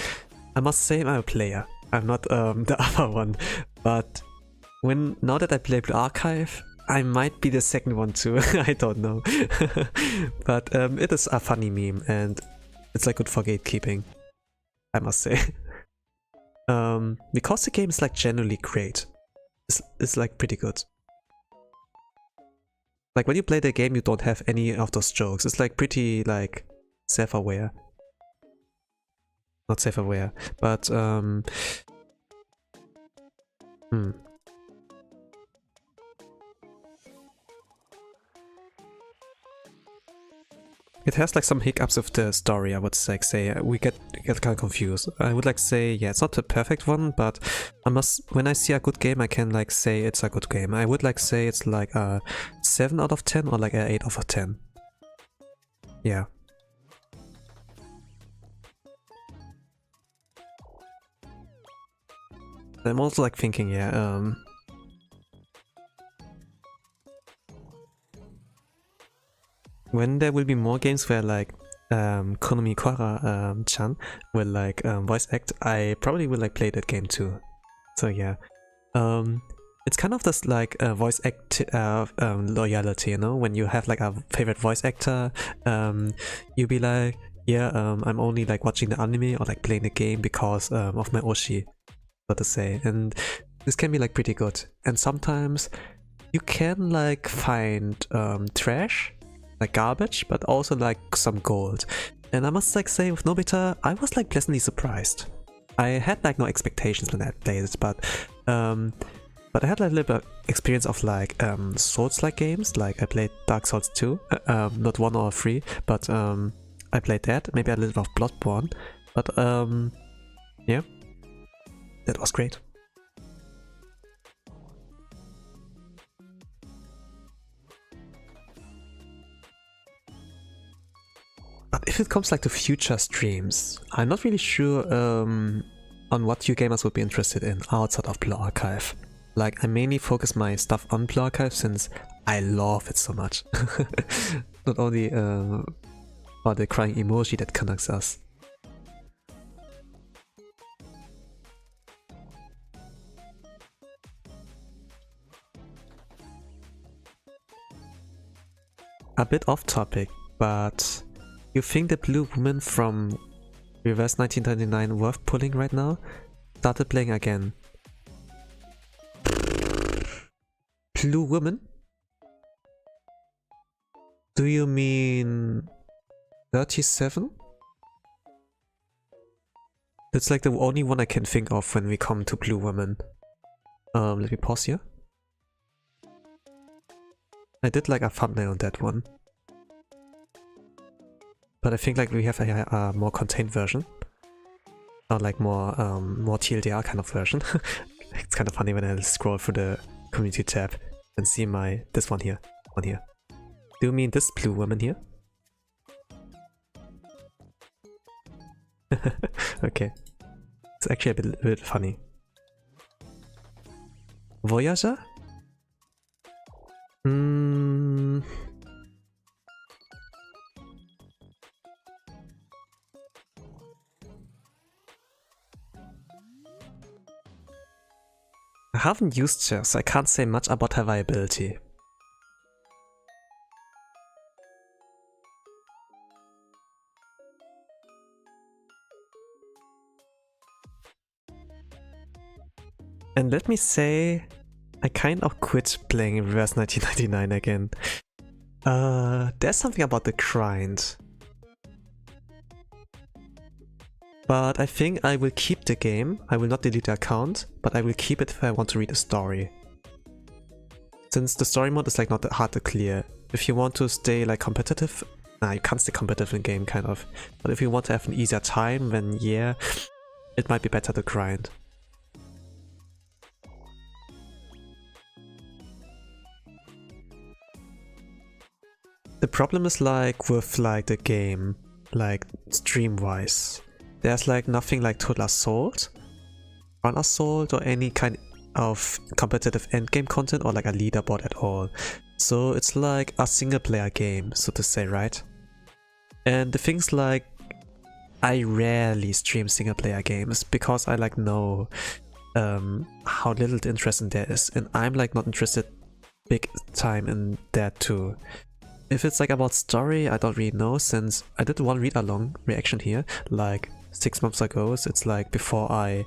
Speaker 1: I must say I'm a player, I'm not the other one, but now that I play Blue Archive, I might be the second one too. I don't know. But it is a funny meme and it's like good for gatekeeping, I must say. Because the game is like generally great. It's like pretty good. Like when you play the game you don't have any of those jokes. It's like pretty like self-aware. Not self-aware, but it has like some hiccups with the story, I would like say. We get kind of confused. I would like say, yeah, it's not the perfect one, but when I see a good game, I can like say it's a good game. I would like say it's like a 7 out of 10 or like a 8 out of 10. Yeah. I'm also like thinking, yeah, when there will be more games where like Konami Kora chan will like voice act, I probably will like play that game too. So yeah, it's kind of this like voice act loyalty, you know, when you have like a favorite voice actor, you'll be like, yeah, I'm only like watching the anime or like playing the game because of my oshi, so to say, and this can be like pretty good. And sometimes you can like find trash, like garbage, but also like some gold. And I must like say with Nobita, I was like pleasantly surprised. I had like no expectations when I played it, but I had like a little bit of experience of like Souls-like games. Like I played Dark Souls 2, not 1 or 3, but I played that. Maybe a little bit of Bloodborne, but yeah, that was great. But if it comes like to future streams, I'm not really sure on what you gamers would be interested in outside of Blue Archive. Like I mainly focus my stuff on Blue Archive since I love it so much. Not only for the crying emoji that connects us. A bit off topic, but you think the blue woman from Reverse 1999 worth pulling right now? Started playing again. Blue woman? Do you mean 37? That's like the only one I can think of when we come to blue woman. Let me pause here. I did like a thumbnail on that one. But I think like we have a more contained version. Or like more TLDR kind of version. It's kind of funny when I scroll through the community tab and see this one here. Do you mean this blue woman here? Okay. It's actually a bit funny. Voyager? I haven't used her, so I can't say much about her viability. And let me say, I kind of quit playing Reverse 1999 again. There's something about the grind. But I think I will keep the game. I will not delete the account, but I will keep it if I want to read a story. Since the story mode is like not that hard to clear. If you want to stay like competitive, you can't stay competitive in game kind of. But if you want to have an easier time, then yeah, it might be better to grind. The problem is like with like the game, like stream wise. There's like nothing like Total Assault, Run Assault, or any kind of competitive endgame content or like a leaderboard at all. So it's like a single player game, so to say, right? And the things like, I rarely stream single player games because I like know how little interest in there is, and I'm like not interested big time in that too. If it's like about story, I don't really know, since I did one read-along reaction here like 6 months ago, so it's like before I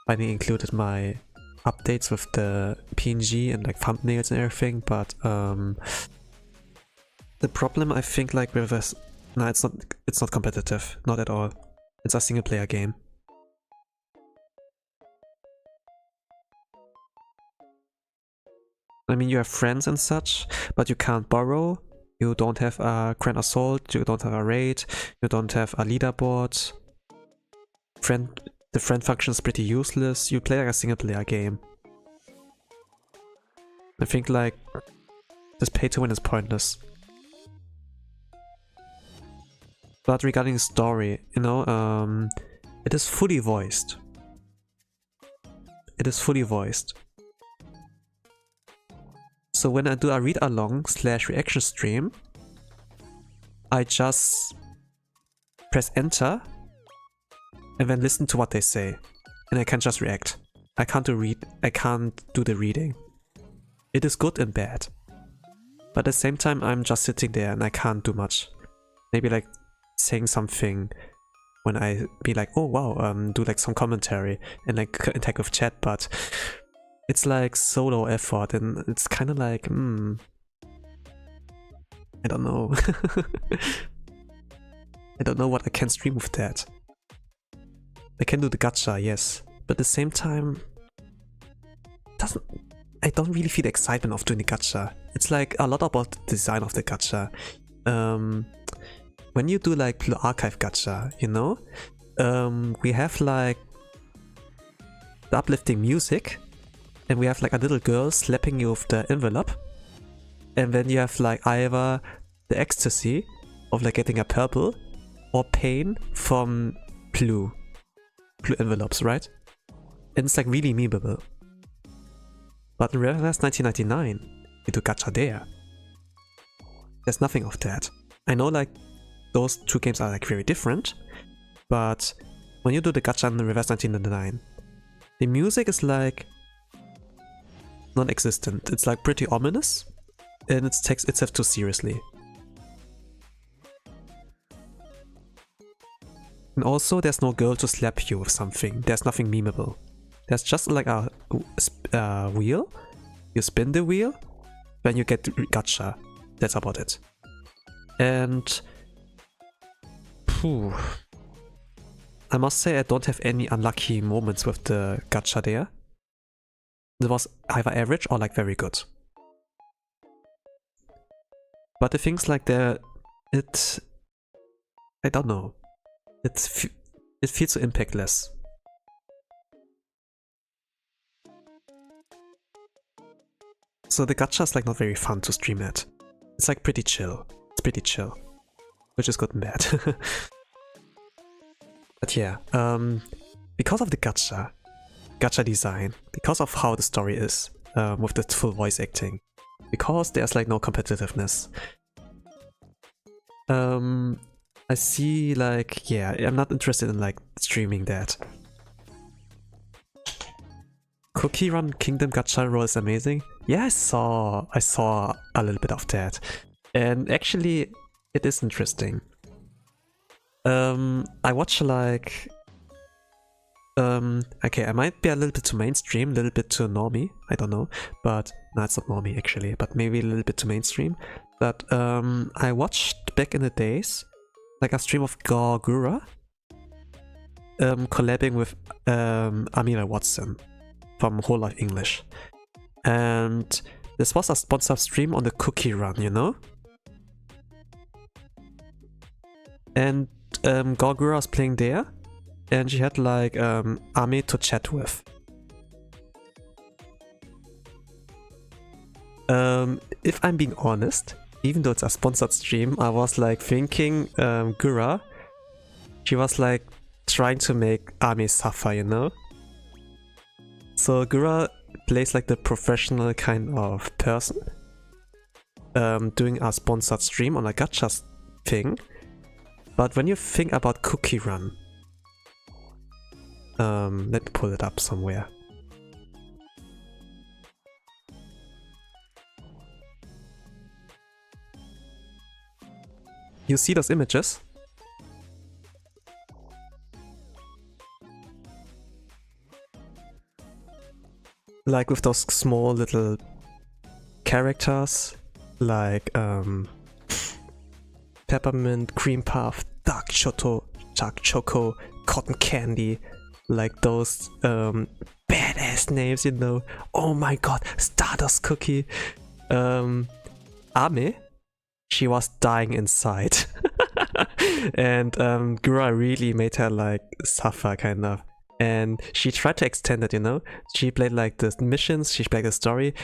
Speaker 1: finally included my updates with the PNG and like thumbnails and everything. But the problem I think like with this, no, it's not competitive, not at all. It's a single player game. I mean, you have friends and such, but you can't borrow. You don't have a Grand Assault, you don't have a raid, you don't have a leaderboard. The friend function is pretty useless. You play like a single player game. I think like this pay to win is pointless. But regarding story, you know, it is fully voiced. It is fully voiced. So when I do a read-along / reaction stream, I just press enter and then listen to what they say, and I can just react. I can't do the reading. It is good and bad. But at the same time, I'm just sitting there and I can't do much. Maybe like saying something when I be like, oh wow, do like some commentary and like interact with chat, but it's like solo effort and it's kind of like, I don't know. I don't know what I can stream with that. I can do the gacha, yes, but at the same time, I don't really feel the excitement of doing the gacha. It's like a lot about the design of the gacha. When you do like Blue Archive gacha, you know, we have like the uplifting music, and we have like a little girl slapping you with the envelope, and then you have like either the ecstasy of like getting a purple or pain from blue envelopes, right? And it's like really memeable. But in Reverse 1999, we do gacha there. There's nothing of that. I know like those two games are like very different, but when you do the gacha in the Reverse 1999, the music is like non-existent. It's like pretty ominous, and it takes itself too seriously. And also, there's no girl to slap you with something. There's nothing memeable. There's just like a wheel. You spin the wheel, then you get gacha. That's about it. And I must say I don't have any unlucky moments with the gacha there. It was either average or like very good. But the things like I don't know. It feels so impactless. So the gacha is like not very fun to stream at. It's like pretty chill. It's pretty chill, which is good and bad. But yeah, because of the gacha design, because of how the story is, with the full voice acting, because there's like no competitiveness, I see like, yeah, I'm not interested in like streaming that. Cookie Run Kingdom gacha roll is amazing. Yeah, I saw a little bit of that, and actually it is interesting. I watch like okay, I might be a little bit too mainstream, a little bit too normie, I don't know, but no, it's not normie actually, but maybe a little bit too mainstream. But I watched back in the days like a stream of Gogura collabing with Amira Watson from Whole Life English, and this was a sponsored stream on the Cookie Run, you know? And Gogura was playing there, and she had like Ami to chat with. If I'm being honest, even though it's a sponsored stream, I was like thinking Gura, she was like trying to make Ami suffer, you know? So Gura plays like the professional kind of person, doing a sponsored stream on a gacha thing. But when you think about Cookie Run, let me pull it up somewhere. You see those images? Like with those small little characters, like peppermint, cream puff, dark choco, cotton candy, like those badass names, you know. Oh my god, Stardust Cookie. Ame, she was dying inside. And Gura really made her like suffer, kind of. And she tried to extend it, you know. She played like the missions, she played the story,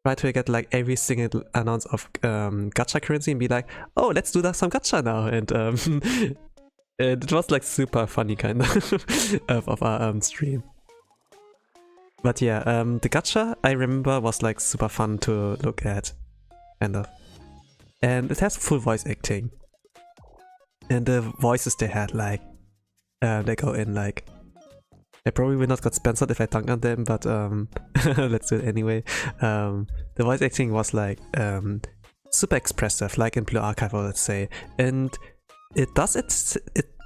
Speaker 1: tried to get like every single ounce of gacha currency and be like, oh, let's do some gacha now. And it was like super funny kind of our stream. But yeah, the gacha I remember was like super fun to look at, kind of. And it has full voice acting. And the voices they had, like, they go in like, I probably will not got sponsored if I dunk on them, but let's do it anyway. The voice acting was like super expressive, like in Blue Archive, I would say, and it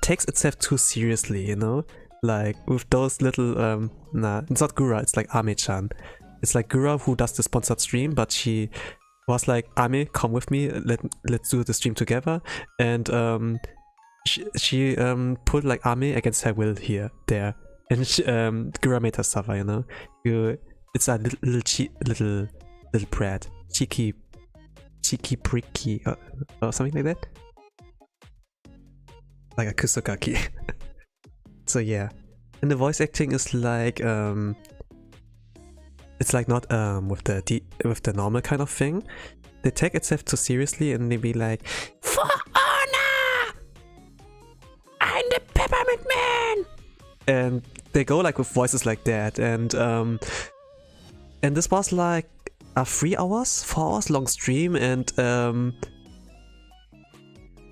Speaker 1: takes itself too seriously, you know, like with those little nah, it's not Gura, it's like Ame-chan. It's like Gura who does the sponsored stream, but she was like, Ame, come with me, let's do the stream together, and she put like Ame against her will there. And Gura made her suffer, you know. It's a little brat, cheeky pricky, or something like that, like a kusokaki. So yeah, and the voice acting is like it's like not with the normal kind of thing. They take itself too seriously, and they be like, "For honor, I'm the Peppermint Man," and they go like with voices like that, and this was like a 4 hours long stream, and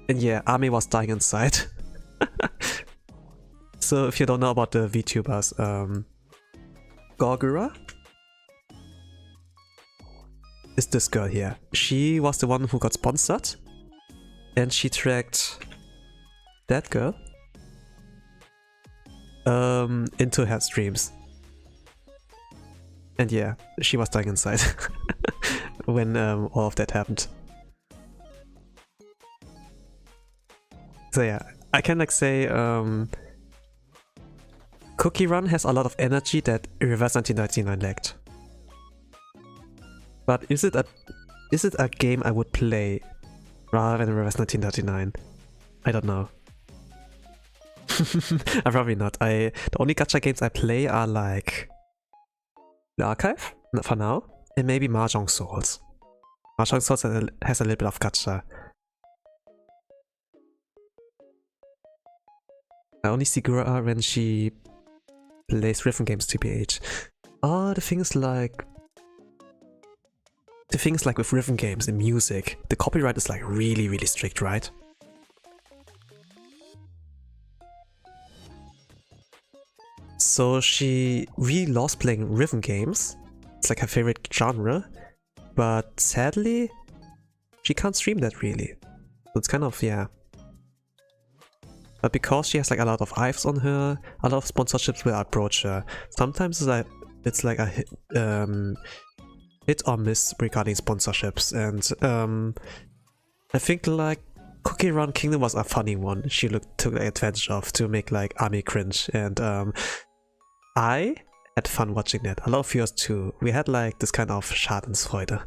Speaker 1: yeah, Ame was dying inside. So if you don't know about the VTubers, Gorgura is this girl here. She was the one who got sponsored, and she tracked that girl into her streams. And yeah, she was dying inside when all of that happened. So yeah, I can like say Cookie Run has a lot of energy that Reverse 1999 lacked. But is it a game I would play rather than Reverse 1999? I don't know. Probably not. The only gacha games I play are like the Archive for now, and maybe Mahjong Souls. Mahjong Souls has a little bit of gacha. I only see Gura when she plays rhythm games, TBH. Oh, the thing is like with rhythm games and music, the copyright is like really strict, right? So she really loves playing rhythm games. It's like her favorite genre, but sadly, she can't stream that really. So it's kind of, yeah. But because she has like a lot of eyes on her, a lot of sponsorships will approach her. Sometimes it's like a hit or miss regarding sponsorships, and I think like Cookie Run Kingdom was a funny one. She took advantage of to make like Ame cringe, and I had fun watching that. A lot of viewers too. We had like this kind of Schadenfreude.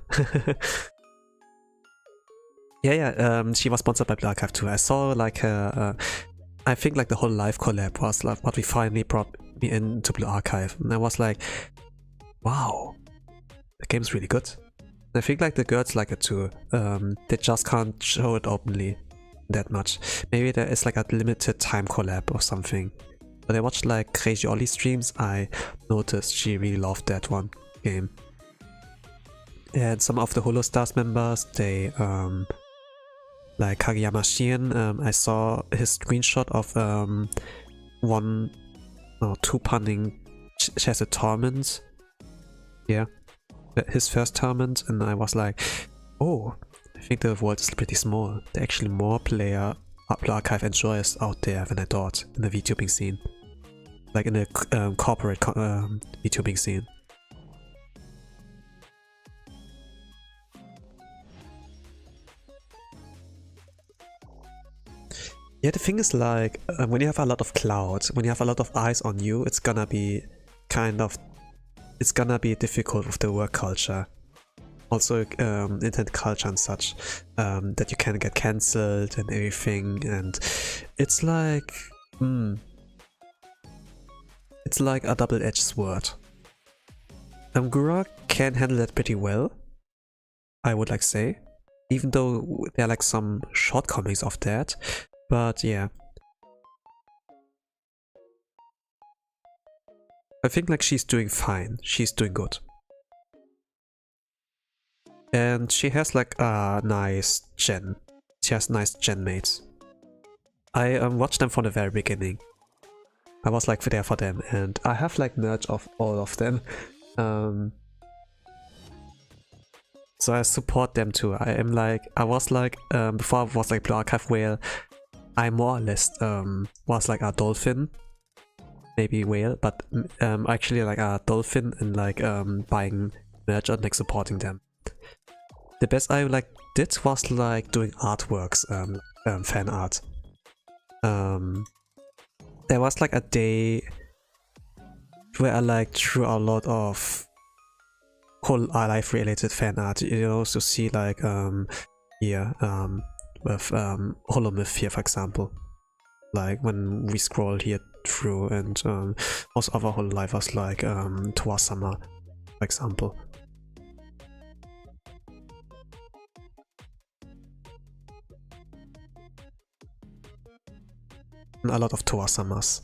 Speaker 1: Yeah, she was sponsored by Blue Archive too. I saw like her. I think like the whole live collab was like what we finally brought me into Blue Archive, and I was like, wow, the game's really good. And I think like the girls like it too. They just can't show it openly that much. Maybe there is like a limited time collab or something. When I watched like Crazy Ollie streams, I noticed she really loved that one game. And some of the Holostars members, they like Kageyama Shien, I saw his screenshot of one or two punning Chess Torment. Yeah, his first tournament, and I was like, oh, I think the world is pretty small. There are actually more Blue Archive enjoyers out there than I thought in the VTubing scene. Like in the corporate VTubing scene. Yeah, the thing is like, when you have a lot of cloud, when you have a lot of eyes on you, it's gonna be difficult with the work culture. Also internet culture and such, that you can get cancelled and everything, and it's like, it's like a double-edged sword. Gura can handle that pretty well, I would like say, even though there are like some shortcomings of that, but yeah. I think like she's doing fine, she's doing good. And she has like a nice gen. She has nice gen mates. I watched them from the very beginning. I was like there for them, and I have like merch of all of them. So I support them too. I was like, before I was like Blue Archive Whale, I more or less was like a dolphin, maybe whale, but actually like a dolphin and like buying merch and like supporting them. The best I like did was like doing artworks, fan art. There was like a day where I like drew a lot of whole life related fan art. You also see like here with Holomyth here, for example. Like when we scroll here through, and most of our whole life was like DOVA-Summer, for example. And a lot of DOVA-Summers.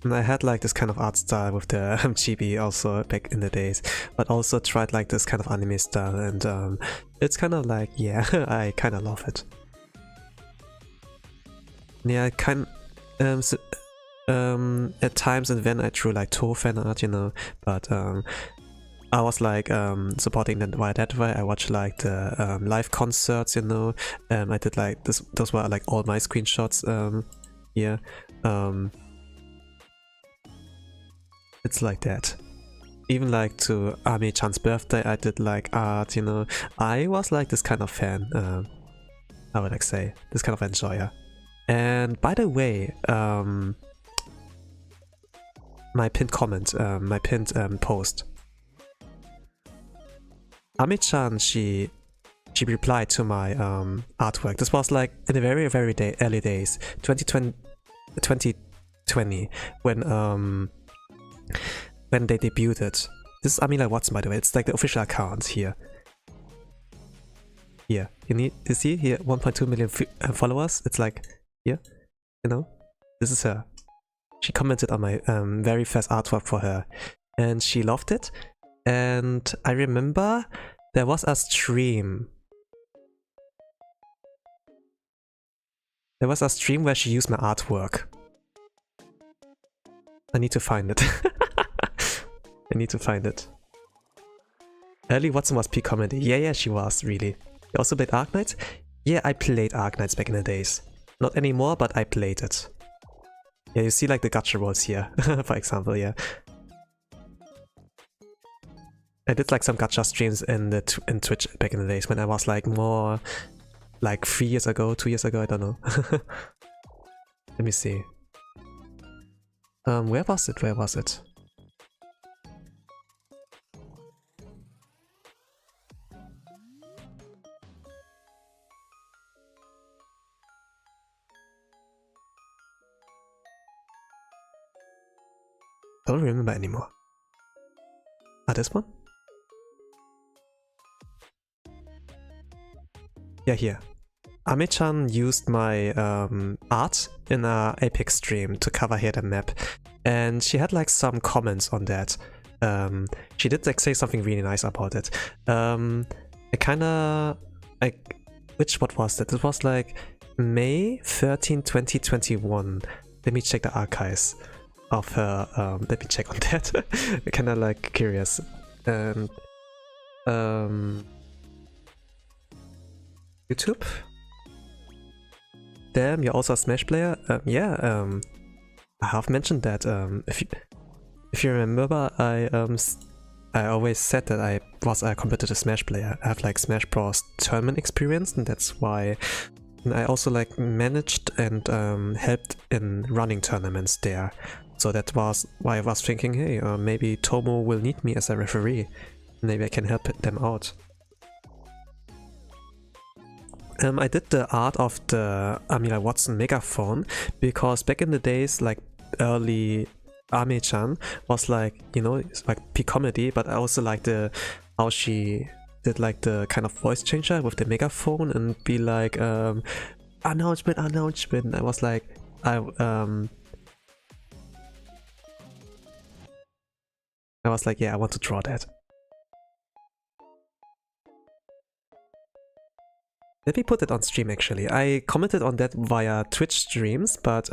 Speaker 1: And I had like this kind of art style with the chibi also back in the days, but also tried like this kind of anime style, and it's kind of like, yeah, I kind of love it. Yeah, I kind at times and when I drew like Toho fan art, you know, but I was like supporting them via that way. I watched like the live concerts, you know. I did like this. Those were like all my screenshots. Yeah. It's like that. Even like to Ami-chan's birthday, I did like art, you know. I was like this kind of fan. I would like say this kind of enjoyer. And by the way, my pinned comment, my pinned post. Ami-chan, she replied to my artwork. This was like in the very early days, 2020, when they debuted. This is Amila Watson, by the way. It's like the official account here. Here, you need to see here 1.2 million followers. It's like here, you know. This is her. She commented on my very first artwork for her, and she loved it. And I remember there was a stream. There was a stream where she used my artwork. I need to find it. I need to find it. Early Watson was peak comedy. Yeah, she was, really. You also played Arknights? Yeah, I played Arknights back in the days. Not anymore, but I played it. Yeah, you see like the gacha rolls here, for example, yeah. I did like some gacha streams in Twitch back in the days when I was like more like 3 years ago, 2 years ago, I don't know. Let me see. Where was it? Where was it? I don't remember anymore. Ah, this one? Yeah, here. Ami-chan used my art in a Apex stream to cover here the map, and she had like some comments on that. She did like say something really nice about it. I kinda like, what was that? It was like May 13, 2021. Let me check the archives of her. Let me check on that. I'm kinda like curious. And YouTube? Damn, you're also a Smash player? Yeah, I have mentioned that. If you remember, I always said that I was a competitive Smash player. I have like Smash Bros tournament experience, and that's why. And I also like managed and helped in running tournaments there. So that was why I was thinking, hey, maybe Tomo will need me as a referee. Maybe I can help them out. I did the art of the Amila Watson megaphone because back in the days, like early Ami-chan was like, you know, it's like peak comedy, but I also like the how she did like the kind of voice changer with the megaphone and be like announcement. I was like, I was like, yeah, I want to draw that. Let me put it on stream actually. I commented on that via Twitch streams, but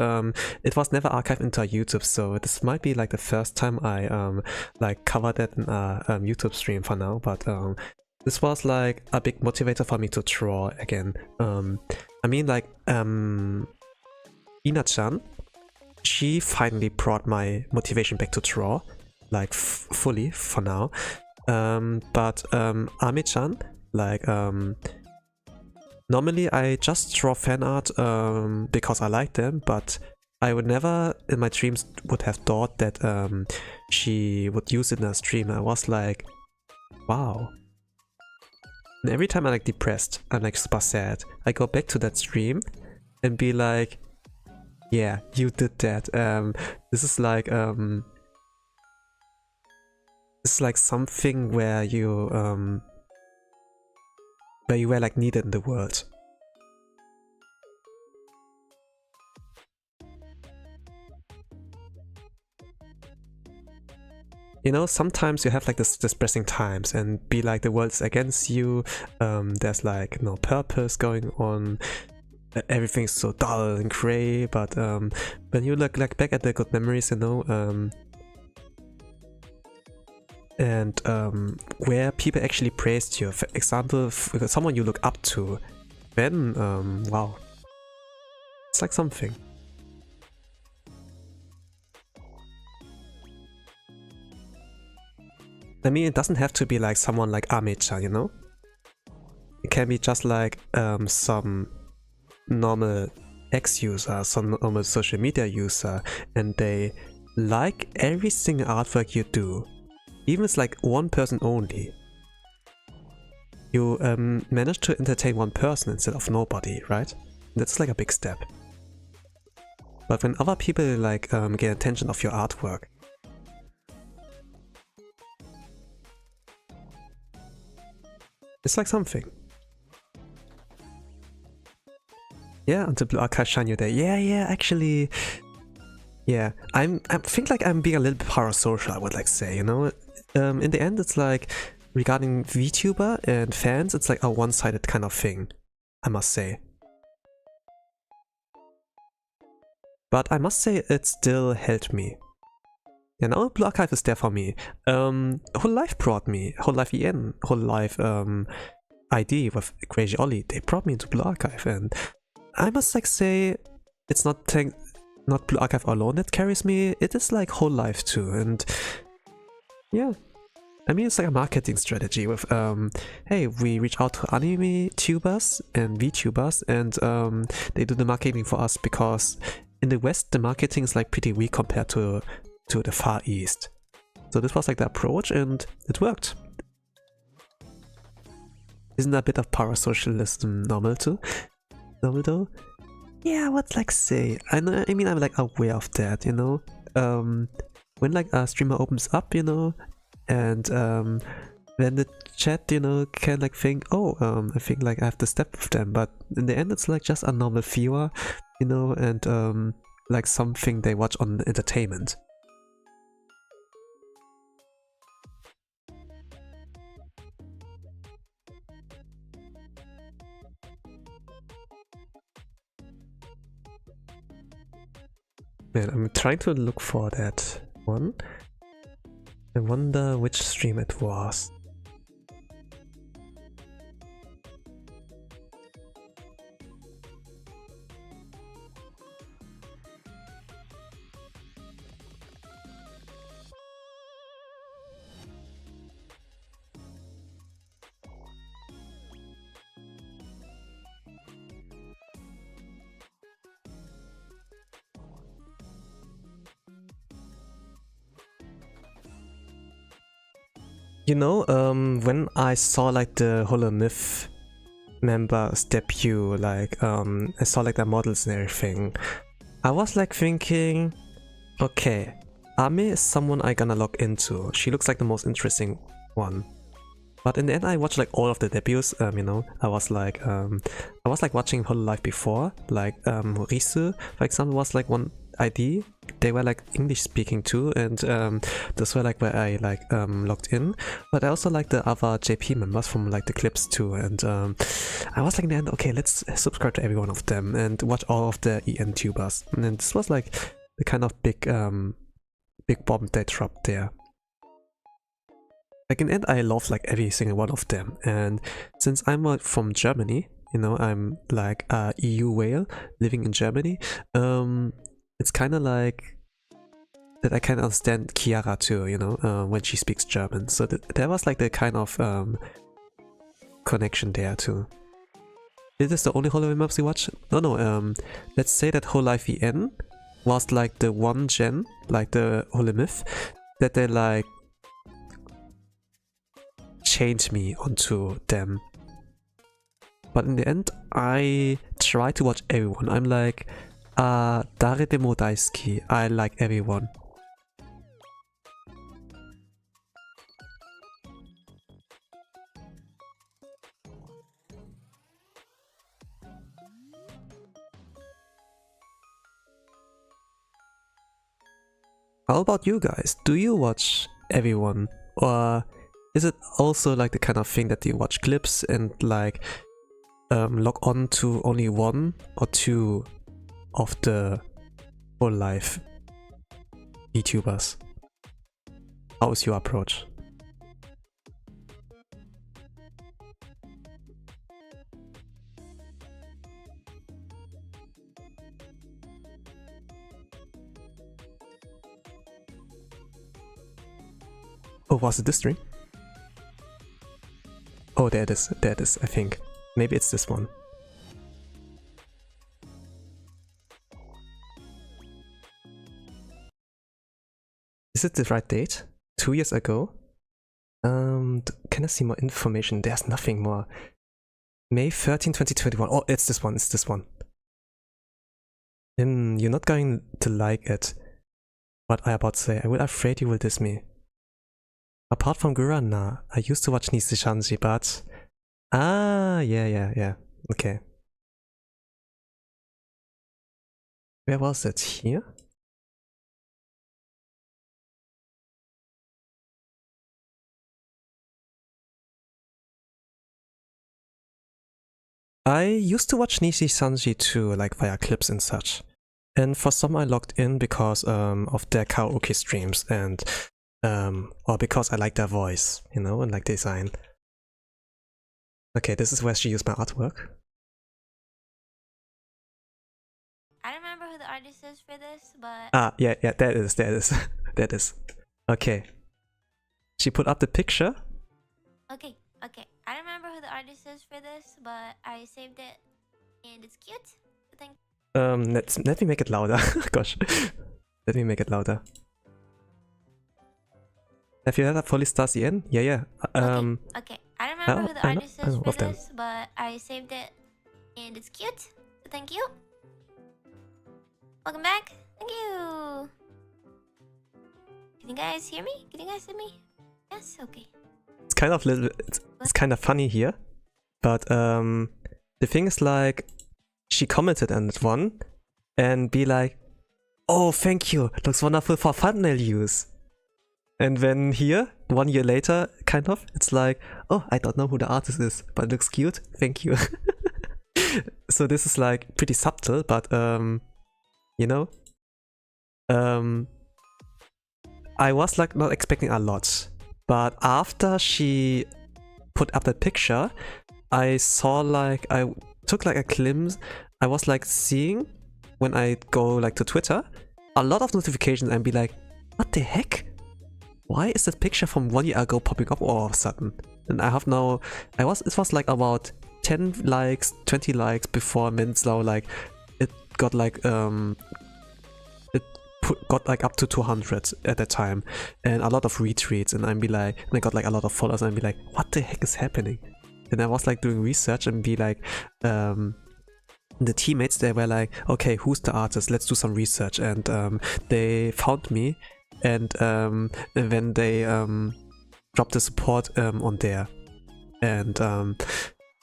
Speaker 1: it was never archived into YouTube, so this might be like the first time I like covered that in a YouTube stream for now, but this was like a big motivator for me to draw again. I mean, like Ina-chan, she finally brought my motivation back to draw, like fully for now. But Ami-chan, like normally I just draw fan art because I like them, but I would never in my dreams would have thought that she would use it in a stream. I was like, wow. And every time I'm like depressed, I'm like super sad, I go back to that stream and be like, yeah, you did that. This is like something where you were like needed in the world. You know, sometimes you have like this depressing times and be like the world's against you, there's like no purpose going on, everything's so dull and grey, but when you look like back at the good memories, you know, and where people actually praised you, for example, someone you look up to, then wow, it's like something. I mean, it doesn't have to be like someone like Ame-chan, you know? It can be just like some normal X-user, some normal social media user, and they like every single artwork you do. Even if it's like one person only. You manage to entertain one person instead of nobody, right? That's like a big step. But when other people like get attention of your artwork, it's like something. Yeah, until Blue Archive shine you there. Yeah, actually. Yeah, I think like I'm being a little bit parasocial, I would like say, you know? In the end, it's like, regarding VTuber and fans, it's like a one-sided kind of thing, I must say. But I must say it still helped me. You know, Blue Archive is there for me. Whole Life brought me, Whole Life EN, Whole Life ID with Crazy Ollie, they brought me into Blue Archive, and I must like say, it's not Blue Archive alone that carries me, it is like Whole Life too, and yeah. I mean, it's like a marketing strategy with, hey, we reach out to anime tubers and VTubers, and they do the marketing for us, because in the West, the marketing is like pretty weak compared to the Far East. So this was like the approach, and it worked. Isn't that a bit of parasocialism normal too? Normal though? Yeah, I would like say. I mean, I'm like aware of that, you know? When like a streamer opens up, you know, and when the chat, you know, can like think, oh, I think like I have to step with them, but in the end it's like just a normal viewer, you know, and like something they watch on entertainment. Man, I'm trying to look for that one. I wonder which stream it was. You know, when I saw like the Holomyth members debut, like I saw like the models and everything, I was like thinking, okay, Ame is someone I gonna look into. She looks like the most interesting one. But in the end, I watched like all of the debuts. You know, I was like watching Hololive before, like Risu, for example, was like one ID, they were like English speaking too, and those were like where I like logged in. But I also like the other JP members from like the clips too, and I was like in the end, okay, let's subscribe to every one of them and watch all of the EN tubers. And then this was like the kind of big bomb they dropped there. Like in the end, I love like every single one of them, and since I'm from Germany, you know, I'm like a EU whale living in Germany. It's kind of like that I can understand Chiara too, you know, when she speaks German. So there was like the kind of connection there too. Is this the only Hololive maps you watch? No. Let's say that Hololive EN was like the one gen, like the Holomyth, that they like changed me onto them. But in the end, I try to watch everyone. I'm like, darede mo daisuki. I like everyone. How about you guys? Do you watch everyone? Or is it also like the kind of thing that you watch clips and like log on to only one or two of the Hololive YouTubers? How is your approach? Oh, was it this stream? Oh, there it is, I think. Maybe it's this one. Is it the right date? 2 years ago? Can I see more information? There's nothing more. May 13, 2021. Oh, it's this one, you're not going to like it. What I about to say, I will afraid you will diss me. Apart from Gura, nah. I used to watch Nisishanji, but... Ah, yeah. Okay. Where was it? Here? I used to watch Nisishanji too, like via clips and such. And for some I logged in because of their karaoke streams and or because I like their voice, you know, and like design. Okay, this is where she used my artwork.
Speaker 2: I don't remember who the artist is for this, but...
Speaker 1: Ah, yeah, there it is. That is. Okay. She put up the picture.
Speaker 2: Okay. I don't remember who the artist is for this, but I saved it, and it's cute. Thank
Speaker 1: let me make it louder. Gosh. Let me make it louder. Have you heard of Fully Stars EN? Yeah.
Speaker 2: Okay. I don't remember who the artist is for this, but I saved it, and it's cute. Thank you. Welcome back. Thank you. Can you guys hear me? Can you guys see me? Yes. Okay.
Speaker 1: It's kind of it's kind of funny here, but the thing is like she commented on that one and be like, "Oh, thank you. Looks wonderful for thumbnail use." And then here, 1 year later, kind of, it's like, "Oh, I don't know who the artist is, but it looks cute. Thank you." So this is like pretty subtle, but you know, I was like not expecting a lot. But after she put up that picture, I saw like, I took like a glimpse, I was like seeing, when I go like to Twitter, a lot of notifications and be like, what the heck? Why is that picture from 1 year ago popping up all of a sudden? And I have now, it was like about 10 likes, 20 likes before Minzlau, like, it got like, got like up to 200 at that time, and a lot of retweets, and I'd be like, and I got like a lot of followers, and I'd be like, what the heck is happening? And I was like doing research and be like, the teammates, they were like, okay, who's the artist? Let's do some research, and they found me, and then they dropped the support on there, and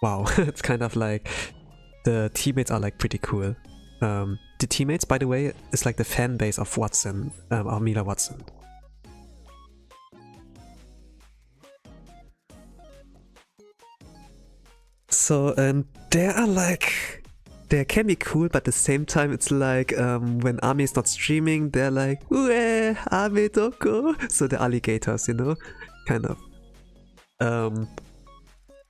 Speaker 1: wow, it's kind of like the teammates are like pretty cool. The teammates, by the way, is like the fan base of Watson, Armila Watson. So they can be cool, but at the same time it's like when Ami is not streaming, they're like, "Ue, Ami doko." So the alligators, you know, kind of.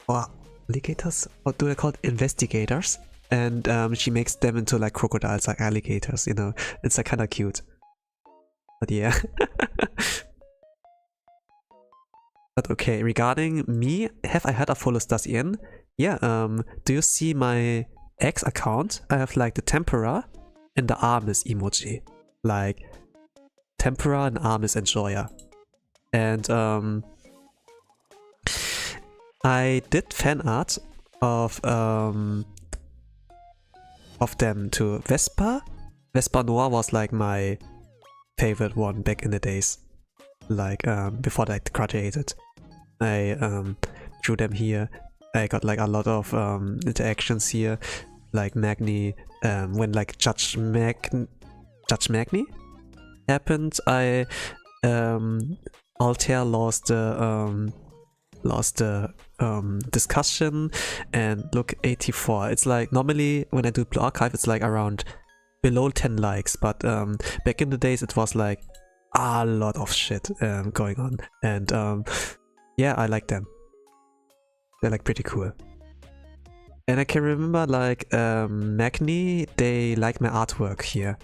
Speaker 1: Or alligators? What do they call it? Investigators. And she makes them into like crocodiles, like alligators, you know. It's like kind of cute. But yeah. But okay, regarding me, have I had a follow Stars in? Yeah, do you see my X account? I have like the tempera and the Armis emoji. Like tempera and Armis enjoyer. And I did fan art of them to Vespa. Vespa Noir was like my favorite one back in the days. Like before I graduated. I drew them here. I got like a lot of interactions here. Like Magni, when like Judge Magni happened, I Altair lost the discussion, and look, 84. It's like normally when I do Blue Archive it's like around below 10 likes, but back in the days it was like a lot of shit going on, and yeah, I like them. They're like pretty cool. And I can remember like Magni, they like my artwork here.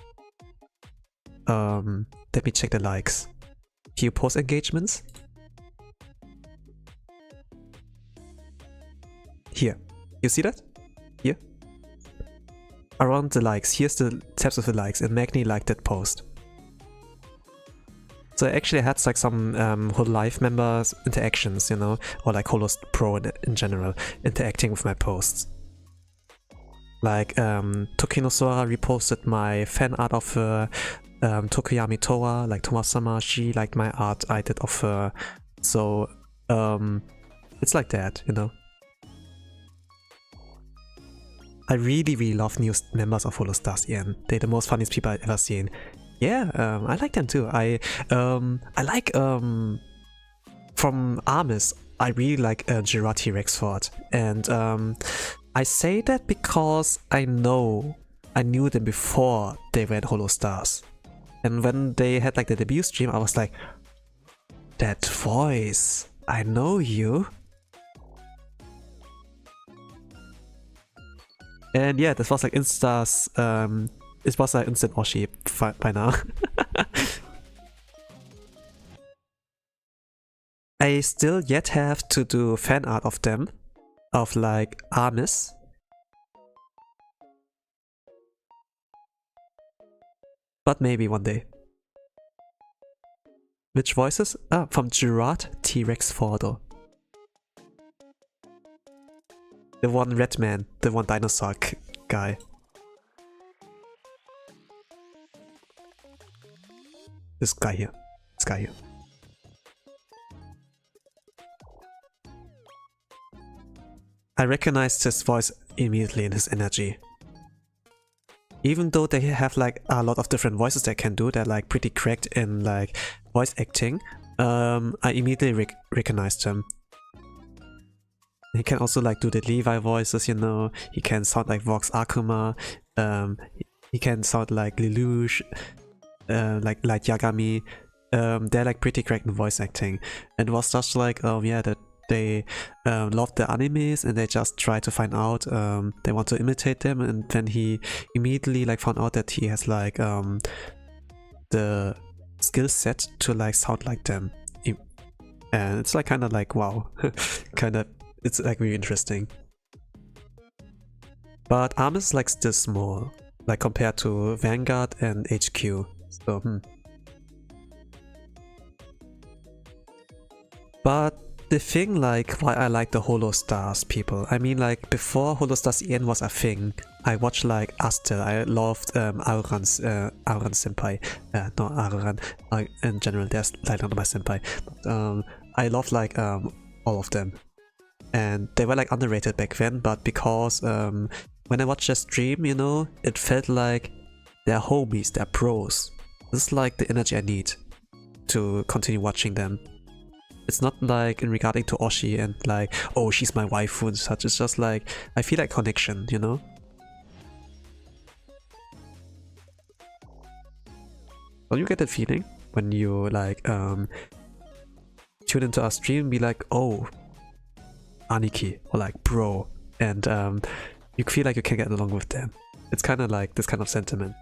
Speaker 1: Let me check the likes. Few post engagements. Here, you see that? Here? Around the likes, here's the tabs of the likes, and Magni liked that post. So I actually had like some Hololive members interactions, you know, or like Holos Pro in general, interacting with my posts. Like Tokinosora reposted my fan art of her, Tokoyami Toa, like Tomasama, she liked my art I did of her. So it's like that, you know. I really love new members of Holostars, Ian. They're the most funniest people I've ever seen. Yeah, I like them too. I like from Armis, I really like Girati Rexford, and I say that because I knew them before they went Holostars, and when they had like the debut stream, I was like, that voice, I know you. And yeah, this was like Insta's, it was like instant Oshi by now. I still yet have to do fan art of them, of like Armis. But maybe one day. Which voices? Ah, from Gerard T-Rex Fordo. The one red man, the one dinosaur guy. This guy here. This guy here. I recognized his voice immediately in his energy. Even though they have like a lot of different voices they can do, they're like pretty cracked in like voice acting, I immediately recognized him. He can also like do the Levi voices, you know, he can sound like Vox Akuma, he can sound like Lelouch, like Light Yagami. They're like pretty cracked in voice acting. And it was just like, yeah, that they love the animes and they just try to find out, they want to imitate them, and then he immediately like found out that he has like the skill set to like sound like them. And it's like kind of like, wow, kind of, it's like really interesting. But Armis is like still small, like compared to Vanguard and HQ. So But the thing, like, why I like the Holostars people, I mean, like, before Holostars EN was a thing, I watched like Astel, I loved Aruran senpai, not Aruran, in general, there's like not my senpai, but I loved like all of them. And they were like underrated back then, but because when I watched their stream, you know, it felt like they're homies, they're bros. This is like the energy I need to continue watching them. It's not like in regarding to Oshi and like, oh, she's my waifu and such. It's just like, I feel like connection, you know? Don't you get that feeling when you like tune into our stream and be like, oh, Aniki, or like bro, and you feel like you can get along with them. It's kind of like this kind of sentiment.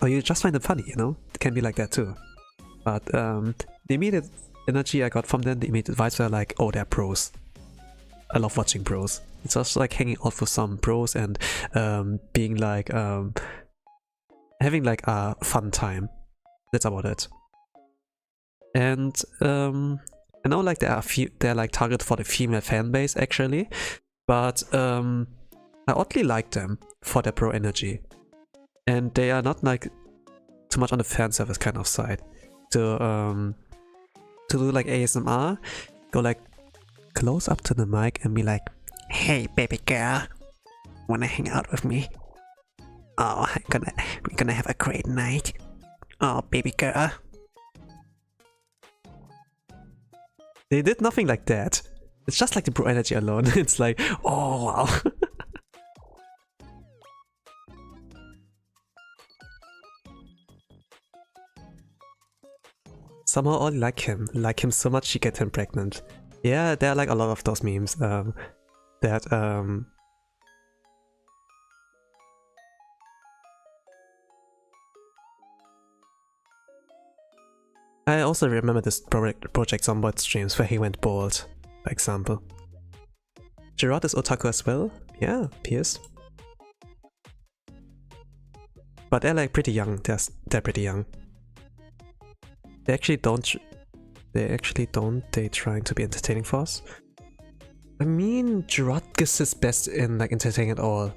Speaker 1: Or you just find them funny, you know? It can be like that too. But the immediate energy I got from them, the immediate vibes were like, oh, they're bros. I love watching bros. It's just like hanging out with some bros and being like having like a fun time. That's about it. And I know like they're like targeted for the female fan base actually, but I oddly like them for their bro energy, and they are not like too much on the fan service kind of side. To do like ASMR, go like close up to the mic and be like, "Hey baby girl, wanna hang out with me? Oh, we're gonna have a great night. Oh baby girl." They did nothing like that. It's just like the bro energy alone. It's like, oh wow. Somehow I like him so much she gets him pregnant. Yeah, there are like a lot of those memes that I also remember this Project Zomboid streams where he went bald, for example. Gerard is otaku as well? Yeah, he is. But they're like pretty young, they're pretty young. They actually don't, they trying to be entertaining for us? I mean, Gerard gives his best in like entertaining at all.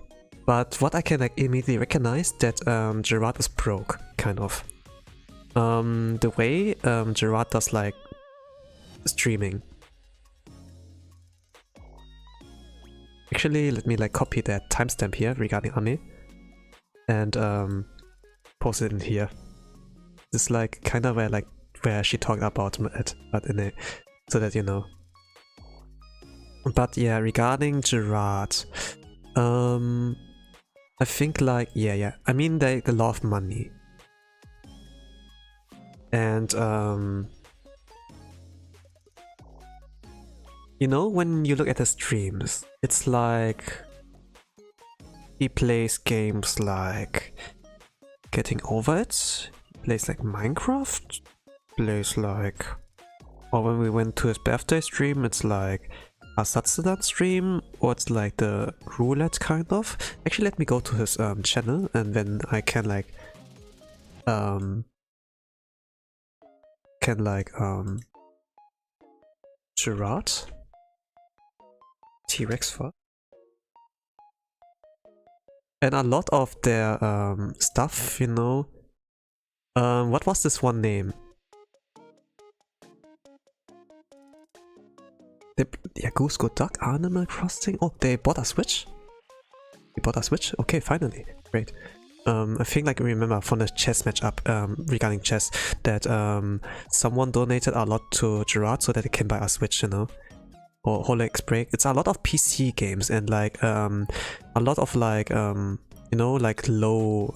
Speaker 1: But what I can like immediately recognize that Gerard is broke, kind of. The way Gerard does like streaming. Actually, let me like copy that timestamp here regarding Ame and post it in here. This is like kind of where she talked about it, but in a, so that you know. But yeah, regarding Gerard, I think like yeah. I mean they love money. And you know, when you look at the streams, it's like he plays games like Getting Over It, he plays like Minecraft, plays like, or when we went to his birthday stream, it's like a Zatsudan stream, or it's like the roulette kind of. Actually, let me go to his channel and then I can like Gerard T-Rex for, and a lot of their stuff, you know. What was this one name? Yeah, Goose Go Duck, Animal Crossing. Oh, they bought a Switch? They bought a Switch? Okay, finally. Great. I think like I remember from the chess matchup regarding chess that someone donated a lot to Gerard so that he can buy a Switch, you know, or Holex Break. It's a lot of PC games and like a lot of like you know, like low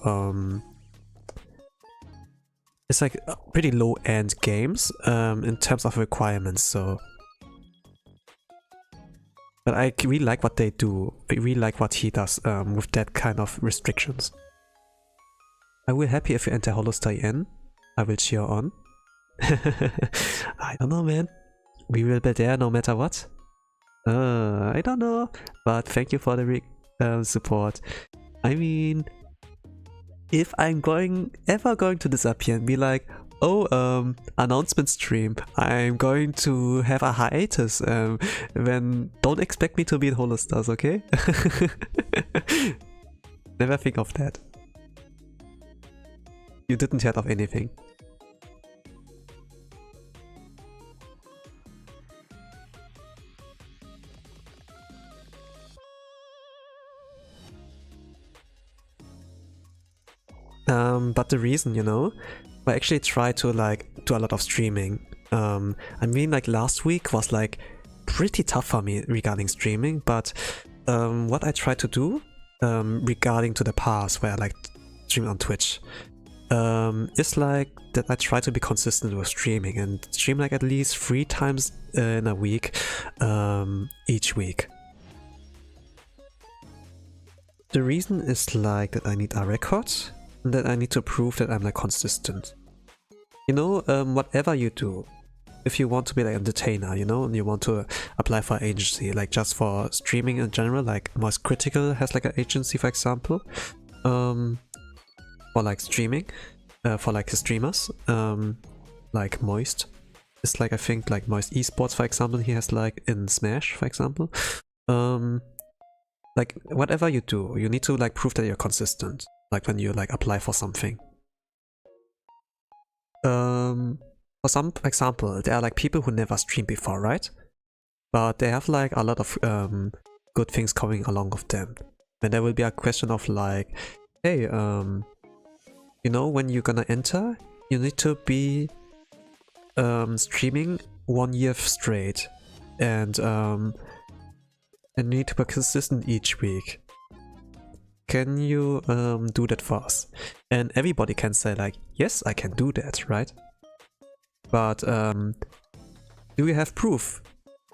Speaker 1: it's like pretty low end games in terms of requirements. So, but I really like what they do. I really like what he does with that kind of restrictions. I will happy if you enter Holostar in. I will cheer on. I don't know, man. We will be there no matter what. I don't know. But thank you for the support. I mean, if I'm ever going to disappear and be like, oh, announcement stream, I'm going to have a hiatus, then don't expect me to be in Holostars, okay? Never think of that. You didn't hear of anything. But the reason, you know, I actually try to like do a lot of streaming. I mean, like last week was like pretty tough for me regarding streaming, but what I try to do regarding to the past where I like stream on Twitch is like that I try to be consistent with streaming and stream like at least 3 times in a week each week. The reason is like that I need a record and that I need to prove that I'm like consistent. You know, whatever you do, if you want to be like entertainer, you know, and you want to apply for an agency, like just for streaming in general, like Moist Critical has like an agency, for example, for like streaming, for like streamers, like Moist. It's like, I think like Moist Esports, for example, he has like in Smash, for example. Like whatever you do, you need to like prove that you're consistent, like when you like apply for something. For some example, there are like people who never streamed before, right? But they have like a lot of good things coming along with them. And there will be a question of like, hey, you know, when you're gonna enter, you need to be streaming 1 year straight, and you need to be consistent each week. Can you do that for us? And everybody can say like, yes, I can do that, right? But do you have proof?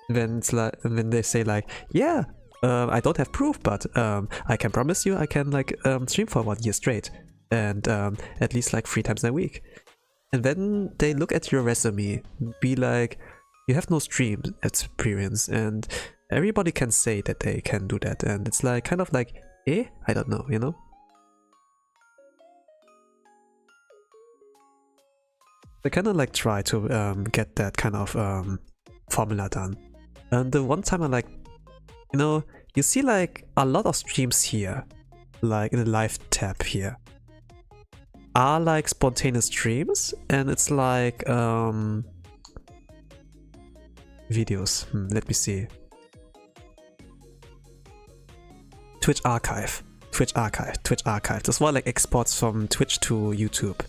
Speaker 1: When it's like, when they say like, yeah, I don't have proof, but I can promise you I can like stream for 1 year straight, and at least like 3 times a week. And then they look at your resume, be like, you have no stream experience, and everybody can say that they can do that, and it's like kind of like, I don't know, you know? They kind of like try to get that kind of formula done. And the one time I like, you know, you see like a lot of streams here, like in the live tab here, are like spontaneous streams, and it's like videos. Let me see. Twitch archive. This was like exports from Twitch to YouTube.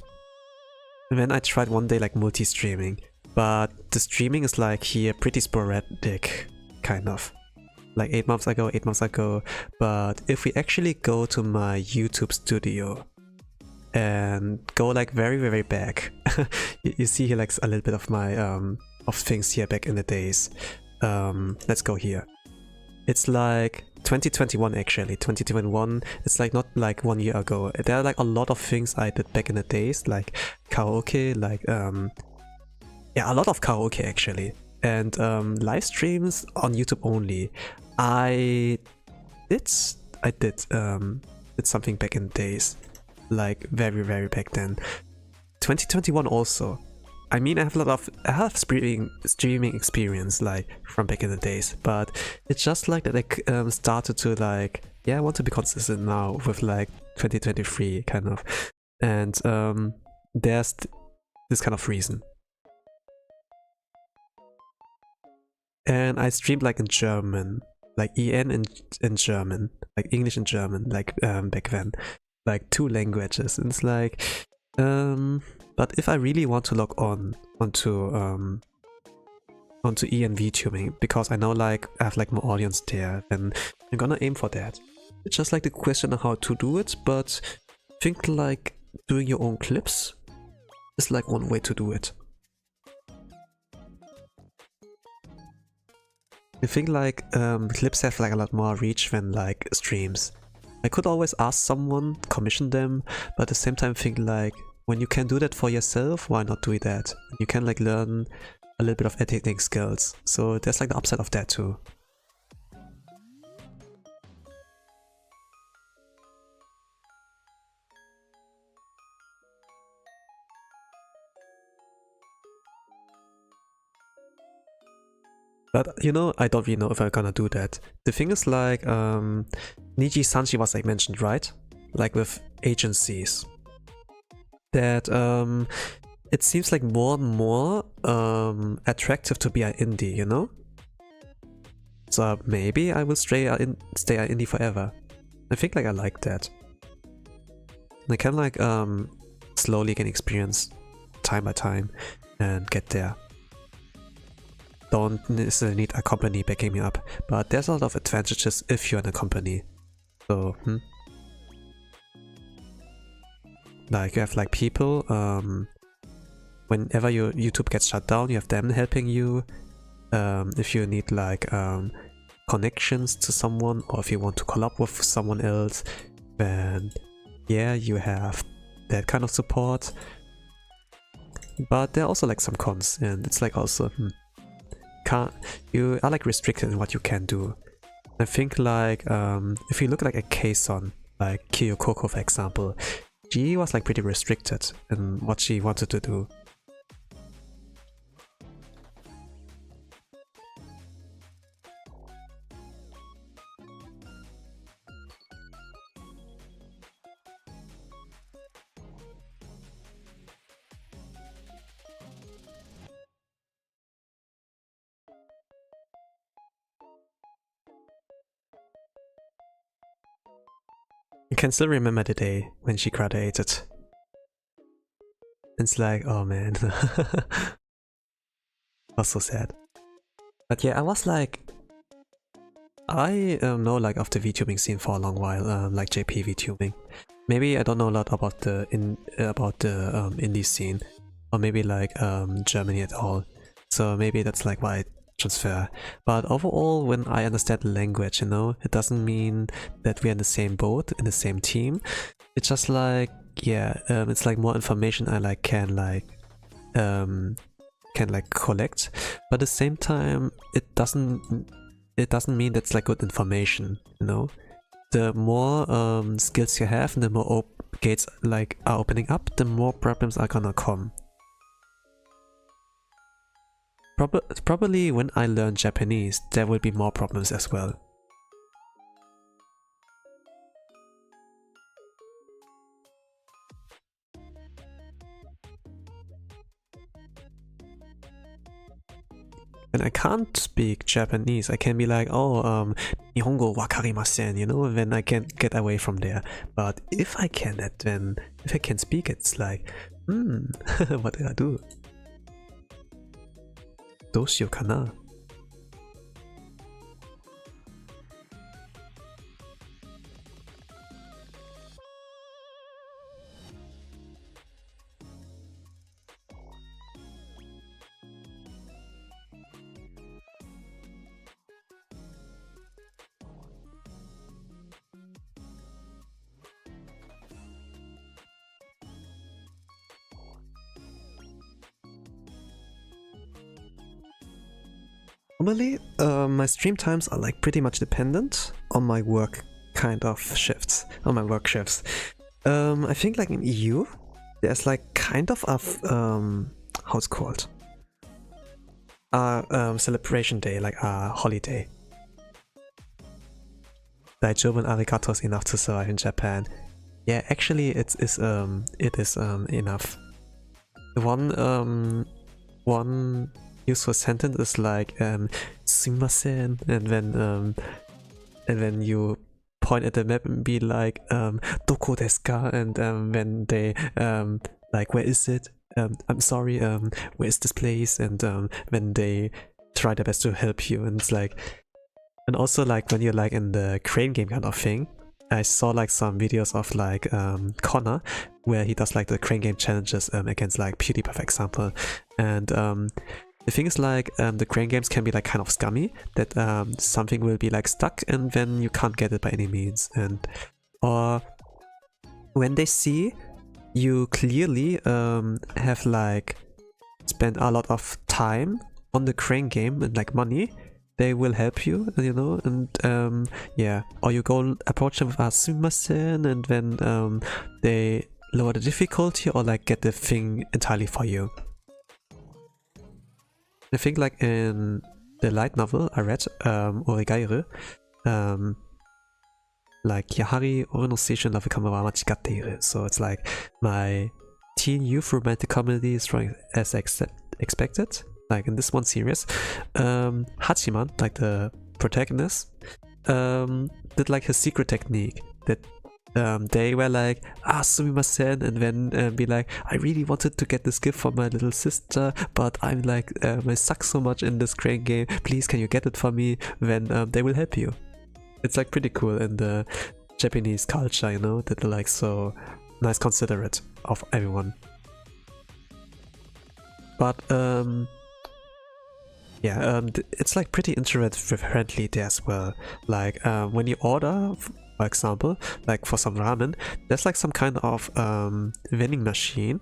Speaker 1: And then I tried one day like multi-streaming, but the streaming is like here pretty sporadic, kind of. Like 8 months ago. But if we actually go to my YouTube studio and go like very back, you see here like a little bit of my of things here back in the days. Let's go here. It's like 2021 actually, 2021, it's like not like 1 year ago. There are like a lot of things I did back in the days, like karaoke, like yeah, a lot of karaoke actually, and live streams on YouTube only. I did something back in the days, like very back then. 2021 also. I mean, I have streaming experience like from back in the days, but it's just like that I started to like, yeah, I want to be consistent now with like 2023 kind of, and there's this kind of reason. And I streamed like in German, like EN in German, like English and German, like back then, like 2 languages, and it's like but if I really want to log onto EN VTubing, because I know like I have like more audience there, then I'm gonna aim for that. It's just like the question of how to do it, but I think like doing your own clips is like one way to do it. I think like clips have like a lot more reach than like streams. I could always ask someone, commission them, but at the same time think like, when you can do that for yourself, why not do that? You can like learn a little bit of editing skills, so there's like the upside of that too. But you know, I don't really know if I'm gonna do that. The thing is like, Niji Sanji was like mentioned, right? Like with agencies. That it seems like more and more attractive to be an indie, you know? So maybe I will stay an indie forever. I think like I like that. They can like slowly gain experience time by time and get there. Don't necessarily need a company backing me up, but there's a lot of advantages if you're in a company. So, like you have like people, whenever your YouTube gets shut down, you have them helping you. If you need like connections to someone, or if you want to collab with someone else, then yeah, you have that kind of support. But there are also like some cons, and it's like also you are like restricted in what you can do. I think like if you look like a K-Son, like Kyoko for example, she was like pretty restricted in what she wanted to do. I can still remember the day when she graduated. It's like, oh man. Was so sad. But yeah, I was like, I know like of the VTubing scene for a long while, like JP VTubing. Maybe I don't know a lot about the indie scene, or maybe like Germany at all. So maybe that's like why I transfer. But overall, when I understand the language, you know, it doesn't mean that we're in the same boat, in the same team. It's just like, yeah, it's like more information I like can collect, but at the same time it doesn't mean that's like good information, you know. The more skills you have, and the more gates like are opening up, the more problems are gonna come. Probably when I learn Japanese, there will be more problems as well. When I can't speak Japanese, I can be like, oh, Nihongo wakarimasen, you know, and then I can get away from there. But if I can if I can speak it, it's like, what do I do? どうしようかな? Normally, my stream times are like pretty much dependent on my work kind of shifts, on my work shifts. I think like in EU, there's like kind of a, how it's called? A celebration day, like a holiday. Daijoubu and arigato is enough to survive in Japan. Yeah, actually it is enough. The one useful sentence is like sumimasen, and then you point at the map and be like doko desu ka, and when they like, where is it, I'm sorry, where is this place, and when they try their best to help you, and it's like, and also like when you're like in the crane game kind of thing. I saw like some videos of like Connor, where he does like the crane game challenges against like PewDiePie for example, and the thing is like the crane games can be like kind of scummy, that something will be like stuck and then you can't get it by any means, and or when they see you clearly have like spent a lot of time on the crane game and like money, they will help you, you know, and yeah, or you go approach them with a sumimasen, and then they lower the difficulty or like get the thing entirely for you. I think like in the light novel I read, Origaire, like Yahari ore no seishun love kama wa machikatte iru. So it's like my teen youth romantic comedy is strong as expected. Like in this one series, Hachiman, like the protagonist, did like his secret technique that they were like, sumimasen, and then be like, I really wanted to get this gift for my little sister, but I'm like, I suck so much in this crane game, please can you get it for me? Then they will help you. It's like pretty cool in the Japanese culture, you know, that they're like so nice, considerate of everyone. But yeah, it's like pretty internet friendly there as well. Like when you order, for example, like for some ramen, there's like some kind of vending machine,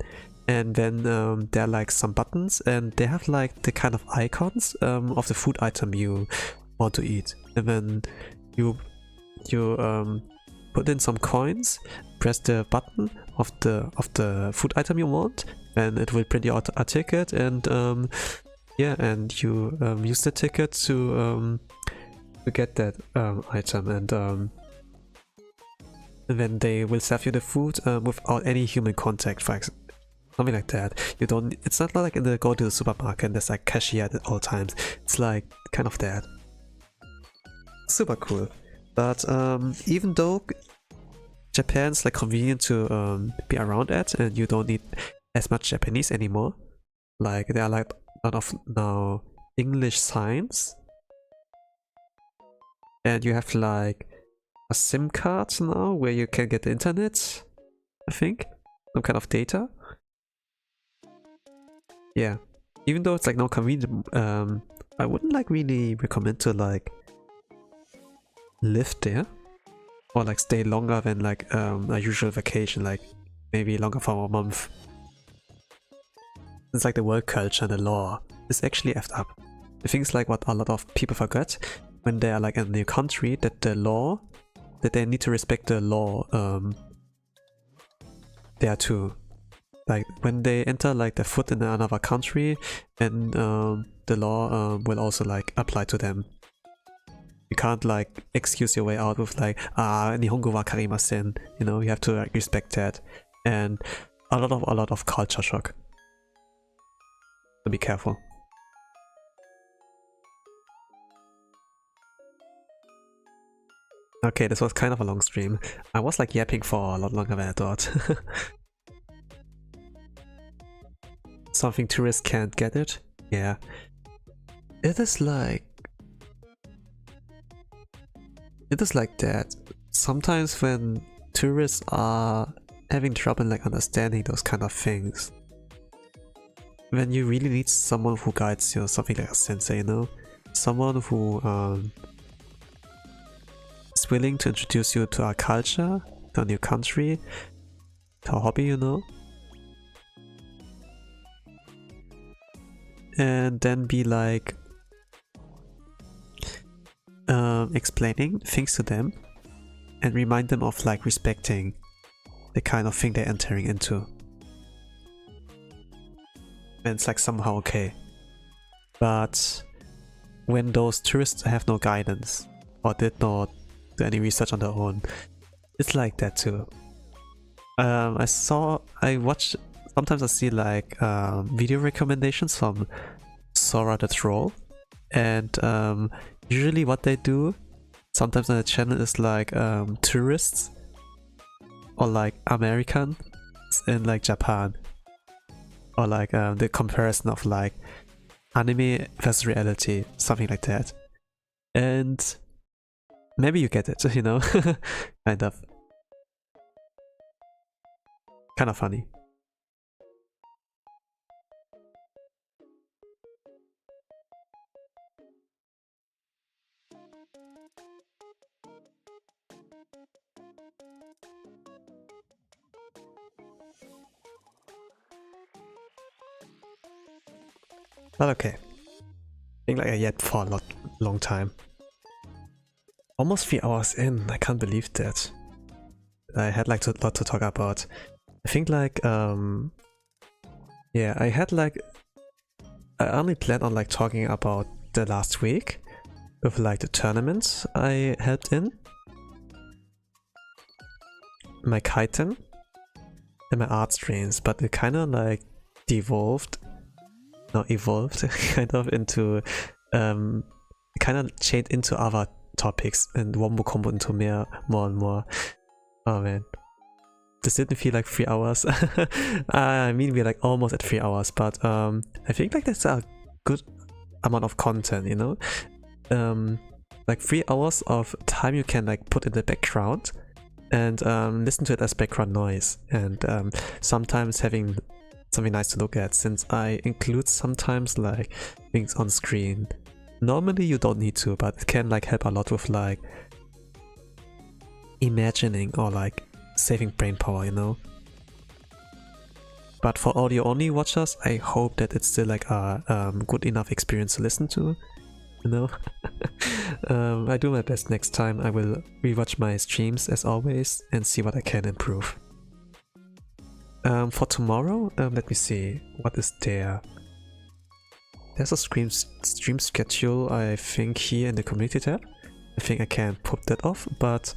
Speaker 1: and then there are like some buttons, and they have like the kind of icons of the food item you want to eat, and then you put in some coins, press the button of the food item you want, and it will print you out a ticket, and yeah, and you use the ticket to get that item, and then they will serve you the food without any human contact, for example. Something like that. You don't. It's not like in the go to the supermarket and there's like cashier at all times. It's like kind of that. Super cool. But even though Japan's like convenient to be around at, and you don't need as much Japanese anymore. Like there are like a lot of now English signs, and you have like a SIM card now where you can get the internet, I think, some kind of data. Yeah, even though it's like not convenient, I wouldn't like really recommend to like live there or like stay longer than like a usual vacation, like maybe longer for a month. It's like the work culture and the law is actually effed up. The thing is like what a lot of people forget when they are like in a new country, that the law, that they need to respect the law there too. Like when they enter like the foot in another country, and the law will also like apply to them. You can't like excuse your way out with like Nihongo wa karimasen. You know, you have to like respect that, and a lot of culture shock. So be careful. Okay, this was kind of a long stream. I was like yapping for a lot longer than I thought. Something tourists can't get it? Yeah. It is like that. Sometimes when tourists are having trouble like understanding those kind of things, when you really need someone who guides you, something like a sensei, you know? Someone who is willing to introduce you to our culture, to a new country, to a hobby, you know? And then be like explaining things to them and remind them of like respecting the kind of thing they're entering into. And it's like somehow okay. But when those tourists have no guidance or did not do any research on their own, it's like that too. Sometimes I see like video recommendations from Sora the Troll, and usually what they do sometimes on the channel is like tourists or like Americans in like Japan, or like the comparison of like anime versus reality, something like that. And maybe you get it, you know? Kind of funny. But okay. I think like I yet for a long time. Almost 3 hours in, I can't believe that. I had like a lot to talk about. I think like yeah, I only planned on like talking about the last week with like the tournaments I helped in, my kyatto, and my art streams, but it kind of like evolved kind of into kind of changed into other topics, and Wombo Combo into more and more. Oh man. This didn't feel like 3 hours. I mean, we're like almost at 3 hours, but I think like that's a good amount of content, you know? Like 3 hours of time you can like put in the background and listen to it as background noise, and sometimes having something nice to look at, since I include sometimes like things on screen. Normally you don't need to, but it can like help a lot with like imagining or like saving brain power, you know? But for audio only watchers, I hope that it's still like a good enough experience to listen to, you know? I do my best next time. I will rewatch my streams as always and see what I can improve. For tomorrow, let me see, what is there? There's a stream schedule, I think, here in the community tab. I think I can put that off, but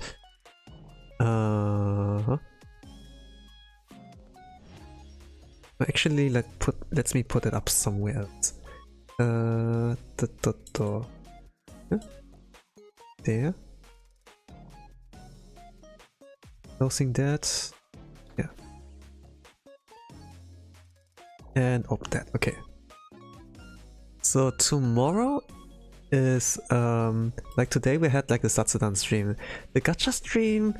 Speaker 1: actually, let me put it up somewhere else. There. Closing that. Yeah. And open that. Okay. So tomorrow is like today we had like the Zatsudan stream. The gacha stream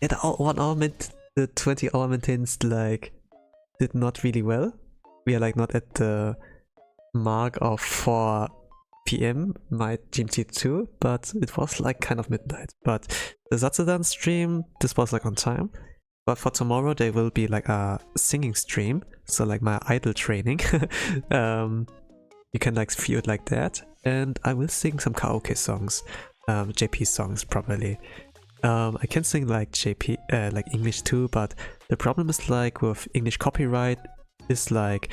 Speaker 1: at 1 hour the 20 hour maintenance like did not really well. We are like not at the mark of 4 PM my GMT 2, but it was like kind of midnight. But the Zatsudan stream, this was like on time. But for tomorrow there will be like a singing stream, so like my idol training. You can like view it like that, and I will sing some karaoke songs, JP songs probably. I can sing like JP, like English too, but the problem is like with English copyright is like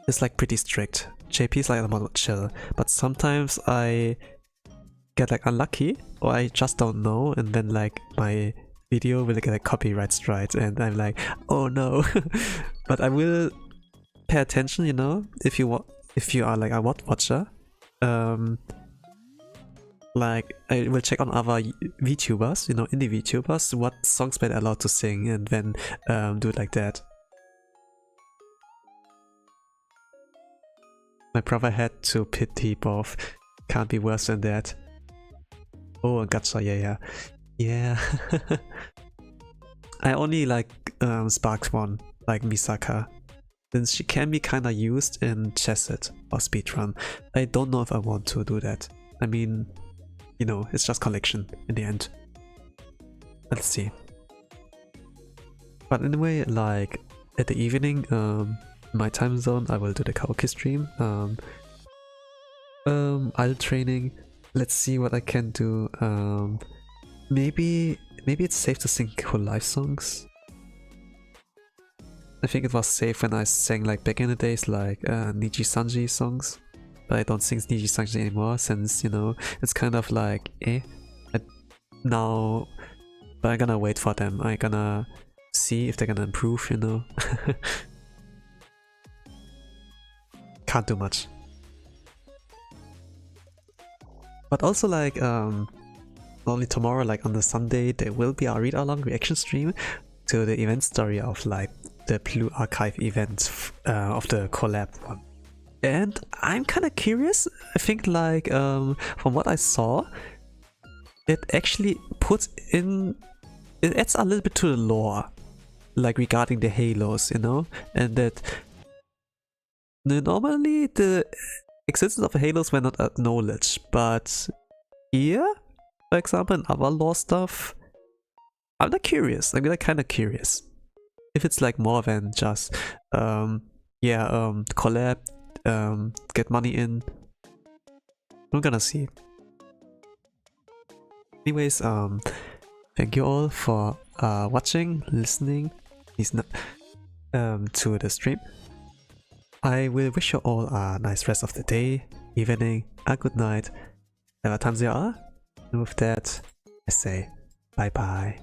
Speaker 1: it's like pretty strict. JP is like a more chill, but sometimes I get like unlucky or I just don't know, and then like my video will get a copyright strike, and I'm like, oh no. But I will pay attention, you know, if you are like a watcher. Like I will check on other VTubers, you know, indie VTubers, what songs they're allowed to sing, and then do it like that. My brother had to pity both. Can't be worse than that. Oh, and gacha, yeah. I only like sparked one, like Misaka, since she can be kinda used in chesed or speedrun. I don't know if I want to do that. I mean, you know, it's just collection in the end. Let's see. But anyway, like at the evening, my time zone, I will do the karaoke stream. Idle training. Let's see what I can do. Maybe it's safe to sing cool live songs. I think it was safe when I sang like back in the days, like Niji Sanji songs. But I don't sing Niji Sanji anymore, since, you know, it's kind of like now. But I'm gonna wait for them. I'm gonna see if they're gonna improve, you know. Can't do much. But also like only tomorrow, like on the Sunday, there will be a read-along reaction stream to the event story of like the Blue Archive event of the collab one. And I'm kind of curious. I think like from what I saw, it actually puts in, it adds a little bit to the lore, like regarding the halos, you know, and that normally the existence of halos were not acknowledged, but here, for example, in other lore stuff, I'm not curious. I'm like kind of curious if it's like more than just collab, get money in. We're gonna see. Anyways, thank you all for watching, listening, to the stream. I will wish you all a nice rest of the day, evening, a good night, whatever times you are. And with that, I say bye bye.